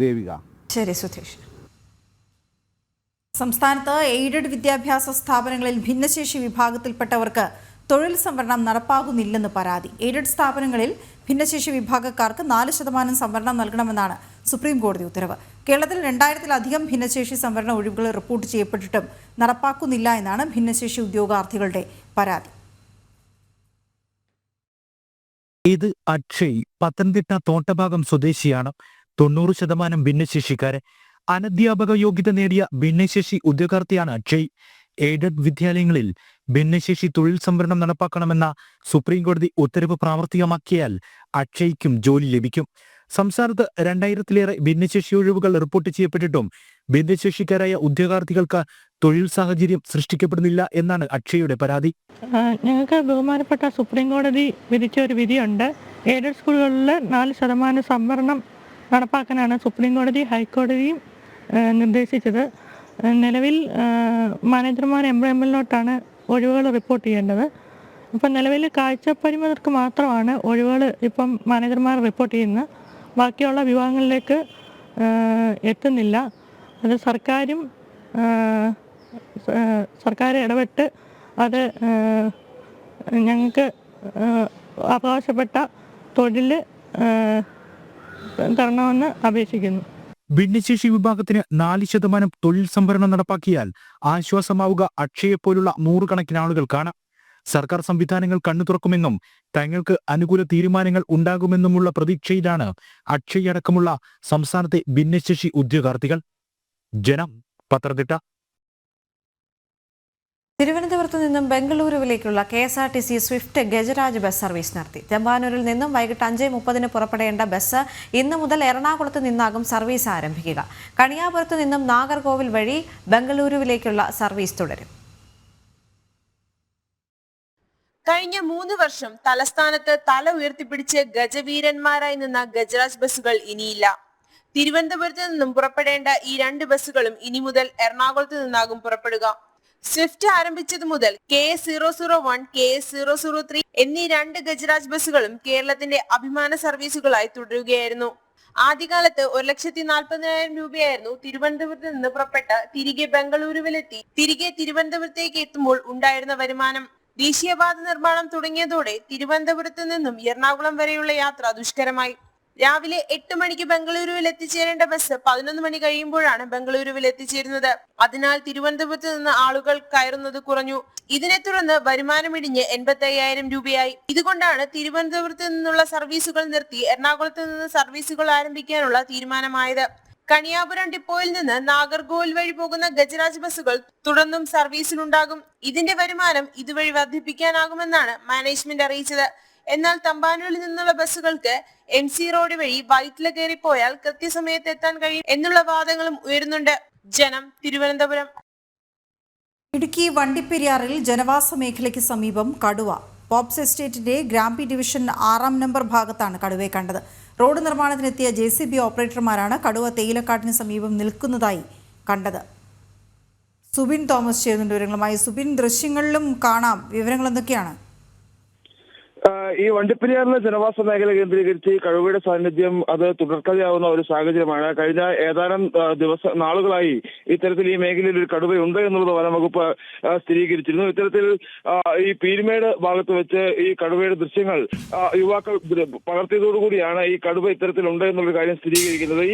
ദേവിക. ശരി സുധീഷ്. സംസ്ഥാനത്ത് എയ്ഡഡ് വിദ്യാഭ്യാസ സ്ഥാപനങ്ങളിൽ ഭിന്നശേഷി വിഭാഗത്തിൽപ്പെട്ടവർക്ക് തൊഴിൽ സംവരണം നടപ്പാകുന്നില്ലെന്ന് പരാതി. എയ്ഡഡ് സ്ഥാപനങ്ങളിൽ ഭിന്നശേഷി വിഭാഗക്കാർക്ക് 4% സംവരണം നൽകണമെന്നാണ് സുപ്രീം കോടതി ഉത്തരവ്. കേരളത്തിൽ 2000-ലധികം ഭിന്നശേഷി സംവരണ ഒഴിവുകൾ റിപ്പോർട്ട് ചെയ്യപ്പെട്ടിട്ടും നടപ്പാക്കുന്നില്ല എന്നാണ് ഭിന്നശേഷി ഉദ്യോഗാർത്ഥികളുടെ പരാതി. ഇത് അക്ഷയ്, പത്തനംതിട്ട തോട്ടഭാഗം സ്വദേശിയാണ്. 90% ഭിന്നശേഷിക്കാരെ. അനധ്യാപക യോഗ്യത നേടിയ ഭിന്നശേഷി ഉദ്യോഗാർത്ഥിയാണ് അക്ഷയ്. എയ്ഡഡ് വിദ്യാലയങ്ങളിൽ ഭിന്നശേഷി തൊഴിൽ സംവരണം നടപ്പാക്കണമെന്ന സുപ്രീം കോടതി ഉത്തരവ് പ്രാവർത്തികമാക്കിയാൽ അക്ഷയ്ക്കും ജോലി ലഭിക്കും. സംസ്ഥാനത്ത് 2000-ലേറെ ഭിന്നശേഷി ഒഴിവുകൾ റിപ്പോർട്ട് ചെയ്യപ്പെട്ടിട്ടും ഭിന്നശേഷിക്കാരായ ഉദ്യോഗാർത്ഥികൾക്ക് തൊഴിൽ സാഹചര്യം സൃഷ്ടിക്കപ്പെടുന്നില്ല എന്നാണ് അക്ഷയുടെ പരാതി. ഞങ്ങൾക്ക് ബഹുമാനപ്പെട്ട സുപ്രീം കോടതി വിധിച്ച ഒരു വിധിയുണ്ട്. എയ്ഡഡ് സ്കൂളുകളിൽ 4% സംവരണം നടപ്പാക്കാനാണ് സുപ്രീം കോടതി ഹൈക്കോടതിയും നിർദ്ദേശിച്ചത്. നിലവിൽ മാനേജർമാർ എംപ്ലോയ്മെന്റിലോട്ടാണ് ഒഴിവുകൾ റിപ്പോർട്ട് ചെയ്യേണ്ടത്. ഇപ്പം നിലവിൽ കാഴ്ചപരിമിതർക്ക് മാത്രമാണ് ഒഴിവുകൾ ഇപ്പം മാനേജർമാർ റിപ്പോർട്ട് ചെയ്യുന്നത്. ബാക്കിയുള്ള വിഭാഗങ്ങളിലേക്ക് എത്തുന്നില്ല. അത് സർക്കാർ ഇടപെട്ട് അത് ഞങ്ങൾക്ക് അവകാശപ്പെട്ട തൊഴിൽ തരണമെന്ന് അപേക്ഷിക്കുന്നു. ഭിന്നശേഷി വിഭാഗത്തിന് 4% തൊഴിൽ സംവരണം നടപ്പാക്കിയാൽ ആശ്വാസമാവുക അക്ഷയെപ്പോലുള്ള 100 കണക്കിന് ആളുകൾക്കാണ്. സർക്കാർ സംവിധാനങ്ങൾ കണ്ണു തുറക്കുമെന്നും തങ്ങൾക്ക് അനുകൂല തീരുമാനങ്ങൾ ഉണ്ടാകുമെന്നുമുള്ള പ്രതീക്ഷയിലാണ് അക്ഷയ് അടക്കമുള്ള സംസ്ഥാനത്തെ ഭിന്നശേഷി ഉദ്യോഗാർത്ഥികൾ. ജനം, പത്തനംതിട്ട. തിരുവനന്തപുരത്ത് നിന്നും ബംഗളൂരുവിലേക്കുള്ള KSRTC Swift Gajraj bus service നടത്തി. ചെമ്പാനൂരിൽ നിന്നും വൈകിട്ട് 5:30 പുറപ്പെടേണ്ട ബസ് ഇന്ന് മുതൽ എറണാകുളത്ത് നിന്നാകും സർവീസ് ആരംഭിക്കുക. കണിയാപുരത്ത് നിന്നും നാഗർകോവിൽ വഴി ബംഗളൂരുവിലേക്കുള്ള സർവീസ് തുടരും. കഴിഞ്ഞ 3 വർഷം തലസ്ഥാനത്ത് തല ഉയർത്തിപ്പിടിച്ച് ഗജവീരന്മാരായി നിന്ന ഗജരാജ് ബസ്സുകൾ ഇനിയില്ല. തിരുവനന്തപുരത്ത് നിന്നും പുറപ്പെടേണ്ട ഈ 2 ബസ്സുകളും ഇനി മുതൽ എറണാകുളത്ത് നിന്നാകും പുറപ്പെടുക. സ്വിഫ്റ്റ് ആരംഭിച്ചതു മുതൽ KS001, KS003 എന്നീ 2 ഗജരാജ് ബസ്സുകളും കേരളത്തിന്റെ അഭിമാന സർവീസുകളായി തുടരുകയായിരുന്നു. ആദ്യകാലത്ത് 1,40,000 രൂപയായിരുന്നു തിരുവനന്തപുരത്ത് നിന്ന് പുറപ്പെട്ട് തിരികെ ബംഗളൂരുവിലെത്തി തിരികെ തിരുവനന്തപുരത്തേക്ക് എത്തുമ്പോൾ ഉണ്ടായിരുന്ന വരുമാനം. ദേശീയപാത നിർമ്മാണം തുടങ്ങിയതോടെ തിരുവനന്തപുരത്ത് നിന്നും എറണാകുളം വരെയുള്ള യാത്ര ദുഷ്കരമായി. രാവിലെ 8 മണിക്ക് ബംഗളൂരുവിൽ എത്തിച്ചേരേണ്ട ബസ് 11 മണി കഴിയുമ്പോഴാണ് ബംഗളൂരുവിൽ എത്തിച്ചേരുന്നത്. അതിനാൽ തിരുവനന്തപുരത്ത് നിന്ന് ആളുകൾ കയറുന്നത് കുറഞ്ഞു. ഇതിനെ തുടർന്ന് വരുമാനമിടിഞ്ഞ് 85,000 രൂപയായി. ഇതുകൊണ്ടാണ് തിരുവനന്തപുരത്ത് നിന്നുള്ള സർവീസുകൾ നിർത്തി എറണാകുളത്ത് നിന്ന് സർവീസുകൾ ആരംഭിക്കാനുള്ള തീരുമാനമായത്. കണിയാപുരം ഡിപ്പോയിൽ നിന്ന് നാഗർകോവിൽ വഴി പോകുന്ന ഗജരാജ് ബസ്സുകൾ തുടർന്നും സർവീസിലുണ്ടാകും. ഇതിന്റെ വരുമാനം ഇതുവഴി വർദ്ധിപ്പിക്കാനാകുമെന്നാണ് മാനേജ്മെന്റ് അറിയിച്ചത്. എന്നാൽ തമ്പാനൂരിൽ നിന്നുള്ള ബസ്സുകൾക്ക് MC റോഡ് വഴി വൈറ്റില കയറിപ്പോയാൽ കൃത്യസമയത്ത് എത്താൻ കഴിയും എന്നുള്ള വാദങ്ങളും ഉയരുന്നുണ്ട്. ജനം, തിരുവനന്തപുരം. ഇടുക്കി വണ്ടിപ്പെരിയാറിൽ ജനവാസ മേഖലയ്ക്ക് സമീപം കടുവ. പോപ്സ് എസ്റ്റേറ്റിന്റെ ഗ്രാമ്പി ഡിവിഷൻ 6-ാം നമ്പർ ഭാഗത്താണ് കടുവയെ കണ്ടത്. റോഡ് നിർമ്മാണത്തിനെത്തിയ JCB ഓപ്പറേറ്റർമാരാണ് കടുവ തേയിലക്കാട്ടിന് സമീപം നിൽക്കുന്നതായി കണ്ടത്. സുബിൻ തോമസ് ചേരുന്നുണ്ട് വിവരങ്ങളുമായി. സുബിൻ, ദൃശ്യങ്ങളിലും കാണാം, വിവരങ്ങൾ എന്തൊക്കെയാണ്? ഈ വണ്ടിപ്പെരിയാറിലെ ജനവാസ മേഖല കേന്ദ്രീകരിച്ച് ഈ കടുവയുടെ സാന്നിധ്യം അത് തുടർക്കഥയാവുന്ന ഒരു സാഹചര്യമാണ്. കഴിഞ്ഞ ഏതാനും നാളുകളായി ഇത്തരത്തിൽ ഈ മേഖലയിൽ ഒരു കടുവയുണ്ട് എന്നുള്ളത് വനംവകുപ്പ് സ്ഥിരീകരിച്ചിരുന്നു. ഇത്തരത്തിൽ ഈ പീരുമേട് ഭാഗത്ത് വെച്ച് ഈ കടുവയുടെ ദൃശ്യങ്ങൾ യുവാക്കൾ പകർത്തിയതോടുകൂടിയാണ് ഈ കടുവ ഇത്തരത്തിലുണ്ട് എന്നുള്ള കാര്യം സ്ഥിരീകരിക്കുന്നത്.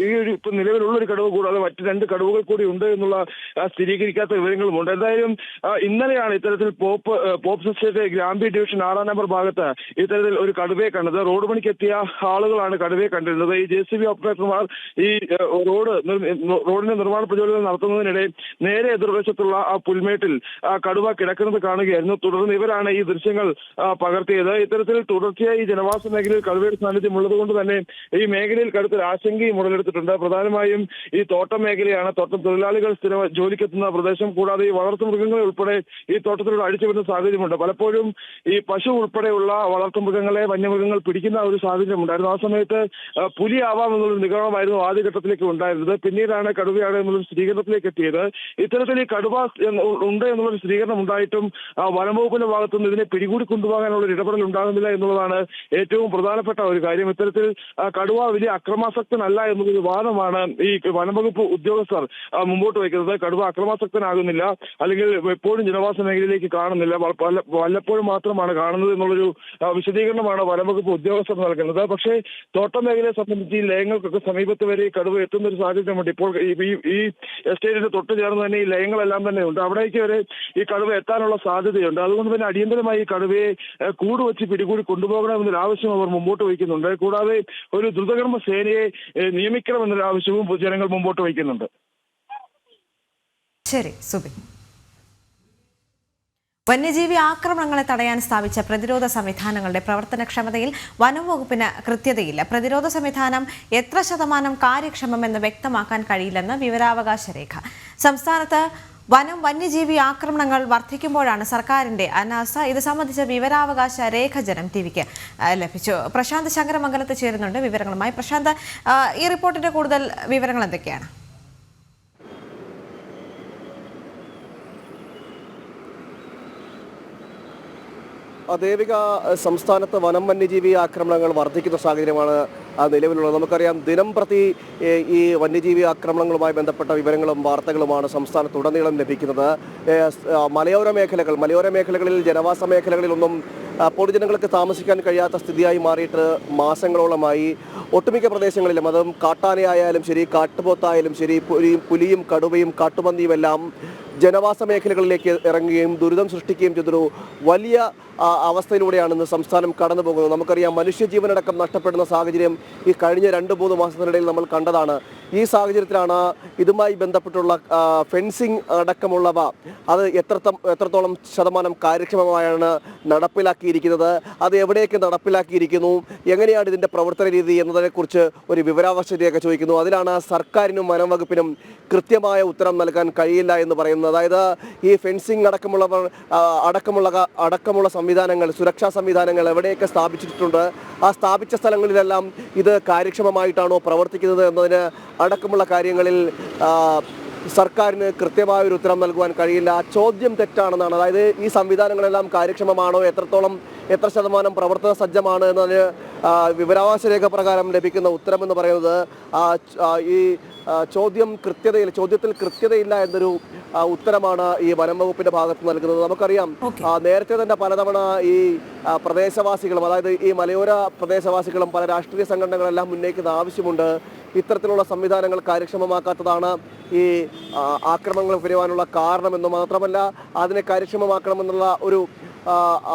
ഈ ഒരു ഇപ്പൊ നിലവിലുള്ള ഒരു കടുവ കൂടാതെ മറ്റ് 2 കടുവകൾ കൂടി ഉണ്ട് എന്നുള്ള സ്ഥിരീകരിക്കാത്ത വിവരങ്ങളുമുണ്ട്. എന്തായാലും ഇന്നലെയാണ് ഇത്തരത്തിൽ pops estate Grampi division 6-ാം number ഭാഗത്ത് ഇത്തരത്തിൽ ഒരു കടുവയെ കണ്ടത്. റോഡ് പണിക്ക് എത്തിയ ആളുകളാണ് കടുവയെ കണ്ടിരുന്നത്. ഈ JCB ഓപ്പറേറ്റർമാർ ഈ റോഡിന്റെ നിർമ്മാണ പ്രജോലനം നടത്തുന്നതിനിടെ നേരെ എതിർവശത്തുള്ള ആ പുൽമേട്ടിൽ കടുവ കിടക്കുന്നത് കാണുകയായിരുന്നു. തുടർന്ന് ഇവരാണ് ഈ ദൃശ്യങ്ങൾ പകർത്തിയത്. ഇത്തരത്തിൽ തുടർച്ചയായി ജനവാസ മേഖലയിൽ കടുവയുടെ സാന്നിധ്യം ഉള്ളതുകൊണ്ട് തന്നെ ഈ മേഖലയിൽ കടുത്തൊരു ആശങ്കയും ഉടലെടുത്തിട്ടുണ്ട്. പ്രധാനമായും ഈ തോട്ടം മേഖലയാണ്. തോട്ടം തൊഴിലാളികൾ സ്ഥിര ജോലിക്കെത്തുന്ന പ്രദേശം. കൂടാതെ ഈ വളർത്തുമൃഗങ്ങളെ ഉൾപ്പെടെ ഈ തോട്ടത്തിലൂടെ അടിച്ചുവിടുന്ന സാഹചര്യമുണ്ട്. പലപ്പോഴും ഈ പശു ഉൾപ്പെടെയുള്ള വളർത്തുമൃഗങ്ങളെ വന്യമൃഗങ്ങൾ പിടിക്കുന്ന ഒരു സാഹചര്യമുണ്ടായിരുന്നു. ആ സമയത്ത് പുലി ആവാമെന്നുള്ള നിഗമനമായിരുന്നു ആദ്യഘട്ടത്തിലേക്ക് ഉണ്ടായിരുന്നത്. പിന്നീടാണ് കടുവയാണ് എന്നുള്ളൊരു സ്ഥിരീകരണത്തിലേക്ക് എത്തിയത്. ഇത്തരത്തിൽ ഈ കടുവ ഉണ്ട് എന്നുള്ളൊരു സ്ഥിരീകരണം ഉണ്ടായിട്ടും വനംവകുപ്പിന്റെ ഭാഗത്തുനിന്ന് ഇതിനെ പിടികൂടി കൊണ്ടുപോകാനുള്ള ഒരു ഇടപെടൽ ഉണ്ടാകുന്നില്ല എന്നുള്ളതാണ് ഏറ്റവും പ്രധാനപ്പെട്ട ഒരു കാര്യം. ഇത്തരത്തിൽ കടുവ വലിയ അക്രമാസക്തനല്ല എന്നുള്ളൊരു വാദമാണ് ഈ വനംവകുപ്പ് ഉദ്യോഗസ്ഥർ മുമ്പോട്ട് വയ്ക്കുന്നത്. കടുവ അക്രമാസക്തനാകുന്നില്ല, അല്ലെങ്കിൽ എപ്പോഴും ജനവാസ മേഖലയിലേക്ക് കാണുന്നില്ല, വല്ലപ്പോഴും മാത്രമാണ് കാണുന്നത് എന്നുള്ളൊരു വിശദീകരണമാണ് വനംവകുപ്പ് ഉദ്യോഗസ്ഥർ നൽകുന്നത്. പക്ഷേ തോട്ടം മേഖലയെ സംബന്ധിച്ച് ഈ ലയങ്ങൾക്കൊക്കെ സമീപത്ത് വരെ ഈ കടുവ എത്തുന്ന ഒരു സാഹചര്യമുണ്ട്. ഇപ്പോൾ ഈ എസ്റ്റേറ്റിന് തൊട്ട് ചേർന്ന് തന്നെ ഈ ലയങ്ങളെല്ലാം തന്നെ ഉണ്ട്. അവിടേക്ക് വരെ ഈ കടുവ എത്താനുള്ള സാധ്യതയുണ്ട്. അതുകൊണ്ട് തന്നെ അടിയന്തരമായി ഈ കടുവയെ കൂടുവച്ച് പിടികൂടി കൊണ്ടുപോകണമെന്നൊരു ആവശ്യം അവർ മുമ്പോട്ട് വയ്ക്കുന്നുണ്ട്. കൂടാതെ ഒരു ദ്രുതകർമ്മ സേനയെ നിയമിക്കണമെന്നൊരു ആവശ്യവും ജനങ്ങൾ മുമ്പോട്ട് വയ്ക്കുന്നുണ്ട്. ശരി സുബിൻ. വന്യജീവി ആക്രമണങ്ങളെ തടയാൻ സ്ഥാപിച്ച പ്രതിരോധ സംവിധാനങ്ങളുടെ പ്രവർത്തനക്ഷമതയിൽ വനം വകുപ്പിന് കൃത്യതയില്ല. പ്രതിരോധ സംവിധാനം എത്ര ശതമാനം കാര്യക്ഷമമെന്ന് വ്യക്തമാക്കാൻ കഴിയില്ലെന്ന് വിവരാവകാശ രേഖ. സംസ്ഥാനത്ത് വന്യജീവി ആക്രമണങ്ങൾ വർദ്ധിക്കുമ്പോഴാണ് സർക്കാരിന്റെ അനാസ്ഥ. ഇത് സംബന്ധിച്ച വിവരാവകാശ രേഖ ജനം ടിവിക്ക് ലഭിച്ചു. പ്രശാന്ത് ശങ്കരമംഗലത്ത് ചേരുന്നുണ്ട് വിവരങ്ങളുമായി. പ്രശാന്ത്, ഈ റിപ്പോർട്ടിന്റെ കൂടുതൽ വിവരങ്ങൾ എന്തൊക്കെയാണ്? ദേവിക, സംസ്ഥാനത്ത് വനം വന്യജീവി ആക്രമണങ്ങൾ വർദ്ധിക്കുന്ന സാഹചര്യമാണ് നിലവിലുള്ളത്. നമുക്കറിയാം, ദിനം പ്രതി ഈ വന്യജീവി ആക്രമണങ്ങളുമായി ബന്ധപ്പെട്ട വിവരങ്ങളും വാർത്തകളുമാണ് സംസ്ഥാനത്തുടനീളം ലഭിക്കുന്നത്. മലയോര മേഖലകളിൽ ജനവാസ മേഖലകളിലൊന്നും പൊതുജനങ്ങൾക്ക് താമസിക്കാൻ കഴിയാത്ത സ്ഥിതിയായി മാറിയിട്ട് മാസങ്ങളോളമായി. ഒട്ടുമിക്ക പ്രദേശങ്ങളിലും, അതും കാട്ടാനയായാലും ശരി, കാട്ടുപോത്തായാലും ശരി, പുലിയും കടുവയും കാട്ടുപന്നിയും എല്ലാം ജനവാസ മേഖലകളിലേക്ക് ഇറങ്ങുകയും ദുരിതം സൃഷ്ടിക്കുകയും ചെയ്തൊരു വലിയ അവസ്ഥയിലൂടെയാണ് ഇന്ന് സംസ്ഥാനം കടന്നു പോകുന്നത്. നമുക്കറിയാം, മനുഷ്യജീവനടക്കം നഷ്ടപ്പെടുന്ന സാഹചര്യം ഈ കഴിഞ്ഞ 2-3 മാസത്തിനിടയിൽ നമ്മൾ കണ്ടതാണ്. ഈ സാഹചര്യത്തിലാണ് ഇതുമായി ബന്ധപ്പെട്ടുള്ള ഫെൻസിങ് അടക്കമുള്ളവ അത് എത്രത്തോളം ശതമാനം കാര്യക്ഷമമായാണ് നടപ്പിലാക്കിയിരിക്കുന്നത്, അത് എവിടെയൊക്കെ നടപ്പിലാക്കിയിരിക്കുന്നു, എങ്ങനെയാണ് ഇതിൻ്റെ പ്രവർത്തന രീതി എന്നതിനെക്കുറിച്ച് ഒരു വിവരാവകാശ രേഖ ചോദിക്കുന്നു. അതിലാണ് സർക്കാരിനും വനം വകുപ്പിനും കൃത്യമായ ഉത്തരം നൽകാൻ കഴിയില്ല എന്ന് പറയുന്നത്. അതായത് ഈ ഫെൻസിങ് അടക്കമുള്ള സംവിധാനങ്ങൾ, സുരക്ഷാ സംവിധാനങ്ങൾ എവിടെയൊക്കെ സ്ഥാപിച്ചിട്ടുണ്ട്, ആ സ്ഥാപിച്ച സ്ഥലങ്ങളിലെല്ലാം ഇത് കാര്യക്ഷമമായിട്ടാണോ പ്രവർത്തിക്കുന്നത് എന്നതിന് അടക്കമുള്ള കാര്യങ്ങളിൽ സർക്കാരിന് കൃത്യമായൊരു ഉത്തരം നൽകുവാൻ കഴിയില്ല. ചോദ്യം തെറ്റാണെന്നാണ്. അതായത് ഈ സംവിധാനങ്ങളെല്ലാം കാര്യക്ഷമമാണോ, എത്ര ശതമാനം പ്രവർത്തന സജ്ജമാണ് എന്നതിന് വിവരാവകാശ രേഖ പ്രകാരം ലഭിക്കുന്ന ഉത്തരമെന്ന് പറയുന്നത് ഈ ചോദ്യത്തിൽ കൃത്യതയില്ല എന്നൊരു ഉത്തരമാണ് ഈ വനം വകുപ്പിന്റെ ഭാഗത്ത് നൽകുന്നത്. നമുക്കറിയാം നേരത്തെ തന്നെ പലതവണ ഈ പ്രദേശവാസികളും, അതായത് ഈ മലയോര പ്രദേശവാസികളും പല രാഷ്ട്രീയ സംഘടനകളെല്ലാം ഉന്നയിക്കുന്ന ആവശ്യമുണ്ട്. ഇത്തരത്തിലുള്ള സംവിധാനങ്ങൾ കാര്യക്ഷമമാക്കാത്തതാണ് ഈ ആക്രമണങ്ങൾ വരുവാനുള്ള കാരണമെന്ന് മാത്രമല്ല, അതിനെ കാര്യക്ഷമമാക്കണമെന്നുള്ള ഒരു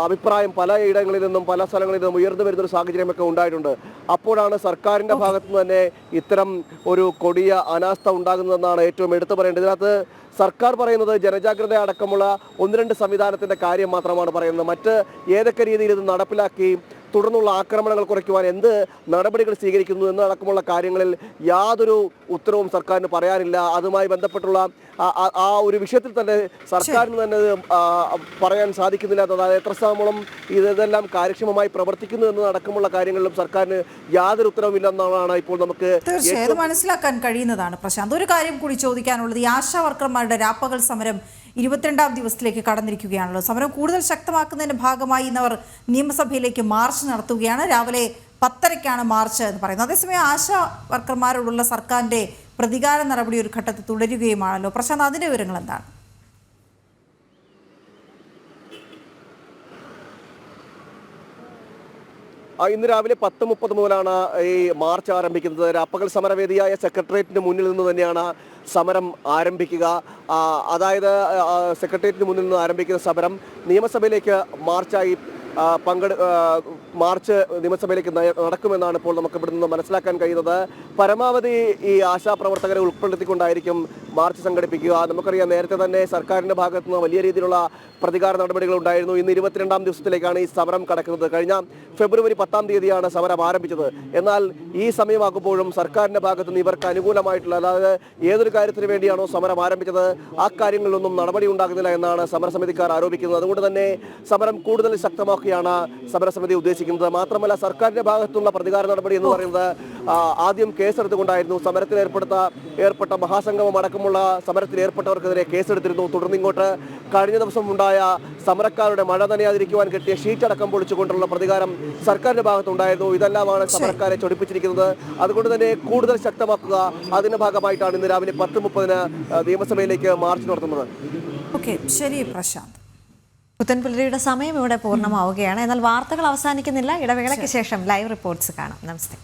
അഭിപ്രായം പലയിടങ്ങളിൽ നിന്നും പല സ്ഥലങ്ങളിൽ നിന്നും ഉയർന്നു വരുന്നൊരു സാഹചര്യമൊക്കെ ഉണ്ടായിട്ടുണ്ട്. അപ്പോഴാണ് സർക്കാരിൻ്റെ ഭാഗത്തുനിന്ന് തന്നെ ഇത്തരം ഒരു കൊടിയ അനാസ്ഥ ഉണ്ടാകുന്നതെന്നാണ് ഏറ്റവും എടുത്തു പറയേണ്ടത്. ഇതിനകത്ത് സർക്കാർ പറയുന്നത് ജനജാഗ്രത അടക്കമുള്ള 1-2 സംവിധാനത്തിൻ്റെ കാര്യം മാത്രമാണ് പറയുന്നത്. മറ്റ് ഏതൊക്കെ രീതിയിൽ ഇത് നടപ്പിലാക്കി തുടർന്നുള്ള ആക്രമണങ്ങൾ കുറയ്ക്കുവാൻ എന്ത് നടപടികൾ സ്വീകരിക്കുന്നു എന്നടക്കമുള്ള കാര്യങ്ങളിൽ യാതൊരു ഉത്തരവും സർക്കാരിന് പറയാനില്ല. അതുമായി ബന്ധപ്പെട്ടുള്ള ആ ഒരു വിഷയത്തിൽ തന്നെ സർക്കാരിന് തന്നെ പറയാൻ സാധിക്കുന്നില്ല. അതായത് എത്ര സമയം ഇതെല്ലാം കാര്യക്ഷമമായി പ്രവർത്തിക്കുന്നു എന്നതടക്കമുള്ള കാര്യങ്ങളിലും സർക്കാരിന് യാതൊരു ഉത്തരവുമില്ലെന്നാണ് ഇപ്പോൾ നമുക്ക് തീർച്ചയായും മനസ്സിലാക്കാൻ കഴിയുന്നതാണ്. പ്രശാന്ത്, ഒരു കാര്യം കൂടി ചോദിക്കാനുള്ളത്, ഈ ആശാ വർക്കർമാരുടെ രാപ്പകൽ സമരം 22ാം ദിവസത്തിലേക്ക് കടന്നിരിക്കുകയാണല്ലോ. സമരം കൂടുതൽ ശക്തമാക്കുന്നതിന്റെ ഭാഗമായി ഇന്നവർ നിയമസഭയിലേക്ക് മാർച്ച് നടത്തുകയാണ്. രാവിലെ 10:30-ക്കാണ് മാർച്ച് എന്ന് പറയുന്നത്. അതേസമയം ആശാ വർക്കർമാരോടുള്ള സർക്കാരിന്റെ പ്രതികാര നടപടി ഒരു ഘട്ടത്തിൽ തുടരുകയുമാണല്ലോ. പ്രശാന്ത്, അതിന്റെ വിവരങ്ങൾ എന്താണ്? ഇന്ന് രാവിലെ 10:30 മുതലാണ് ഈ മാർച്ച് ആരംഭിക്കുന്നത്. രാപ്പകൽ സമരവേദിയായ സെക്രട്ടേറിയറ്റിന് മുന്നിൽ നിന്ന് തന്നെയാണ് സമരം ആരംഭിക്കുക. അതായത് സെക്രട്ടേറിയറ്റിന് മുന്നിൽ നിന്ന് ആരംഭിക്കുന്ന സമരം നിയമസഭയിലേക്ക് മാർച്ചായി മാർച്ച് നിയമസഭയിലേക്ക് നടക്കുമെന്നാണ് ഇപ്പോൾ നമുക്ക് ഇവിടെ നിന്ന് മനസ്സിലാക്കാൻ കഴിയുന്നത്. പരമാവധി ഈ ആശാപ്രവർത്തകരെ ഉൾപ്പെടുത്തിക്കൊണ്ടായിരിക്കും മാർച്ച് സംഘടിപ്പിക്കുക. നമുക്കറിയാം, നേരത്തെ തന്നെ സർക്കാരിൻ്റെ ഭാഗത്തു നിന്ന് വലിയ രീതിയിലുള്ള പ്രതികാര നടപടികൾ ഉണ്ടായിരുന്നു. ഇന്ന് 22ാം ദിവസത്തിലേക്കാണ് ഈ സമരം കടക്കുന്നത്. കഴിഞ്ഞ ഫെബ്രുവരി 10-ാം തീയതിയാണ് സമരം ആരംഭിച്ചത്. എന്നാൽ ഈ സമയമാകുമ്പോഴും സർക്കാരിൻ്റെ ഭാഗത്തു നിന്ന് ഇവർക്ക് അനുകൂലമായിട്ടുള്ള, അതായത് ഏതൊരു കാര്യത്തിന് വേണ്ടിയാണോ സമരം ആരംഭിച്ചത് ആ കാര്യങ്ങളിലൊന്നും നടപടി ഉണ്ടാകുന്നില്ല എന്നാണ് സമരസമിതിക്കാർ ആരോപിക്കുന്നത്. അതുകൊണ്ട് തന്നെ സമരം കൂടുതൽ ശക്തമാക്കുകയാണ് സമരസമിതി ഉദ്ദേശിക്കുന്നത്. മാത്രമല്ല, സർക്കാരിന്റെ ഭാഗത്തുള്ള പ്രതികാര നടപടി എന്ന് പറയുന്നത് ആദ്യം കേസെടുത്തുകൊണ്ടായിരുന്നു. സമരത്തിൽ ഏർപ്പെട്ട മഹാസംഗമം അടക്കമുള്ള സമരത്തിൽ ഏർപ്പെട്ടവർക്കെതിരെ കേസെടുത്തിരുന്നു. തുടർന്ന് ഇങ്ങോട്ട് കഴിഞ്ഞ ദിവസം ഉണ്ടായ സമരക്കാരുടെ മഴ നനയാതിരിക്കുവാൻ കെട്ടിയ ഷീറ്റ് അടക്കം പൊളിച്ചുകൊണ്ടുള്ള പ്രതികാരം സർക്കാരിന്റെ ഭാഗത്തുണ്ടായിരുന്നു. ഇതെല്ലാമാണ് സമരക്കാരെ ചൊടിപ്പിച്ചിരിക്കുന്നത്. അതുകൊണ്ട് തന്നെ കൂടുതൽ ശക്തമാക്കുക, അതിന്റെ ഭാഗമായിട്ടാണ് ഇന്ന് രാവിലെ 10:30-ന് നിയമസഭയിലേക്ക് മാർച്ച് നടത്തുന്നത്. ഓക്കെ, ശരി പ്രശാന്ത്. പുത്തൻപുലരിയുടെ സമയം ഇവിടെ പൂർണ്ണമാവുകയാണ്. എന്നാൽ വാർത്തകൾ അവസാനിക്കുന്നില്ല. ഇടവേളയ്ക്ക് ശേഷം ലൈവ് റിപ്പോർട്ട്സ് കാണാം. നമസ്തേ.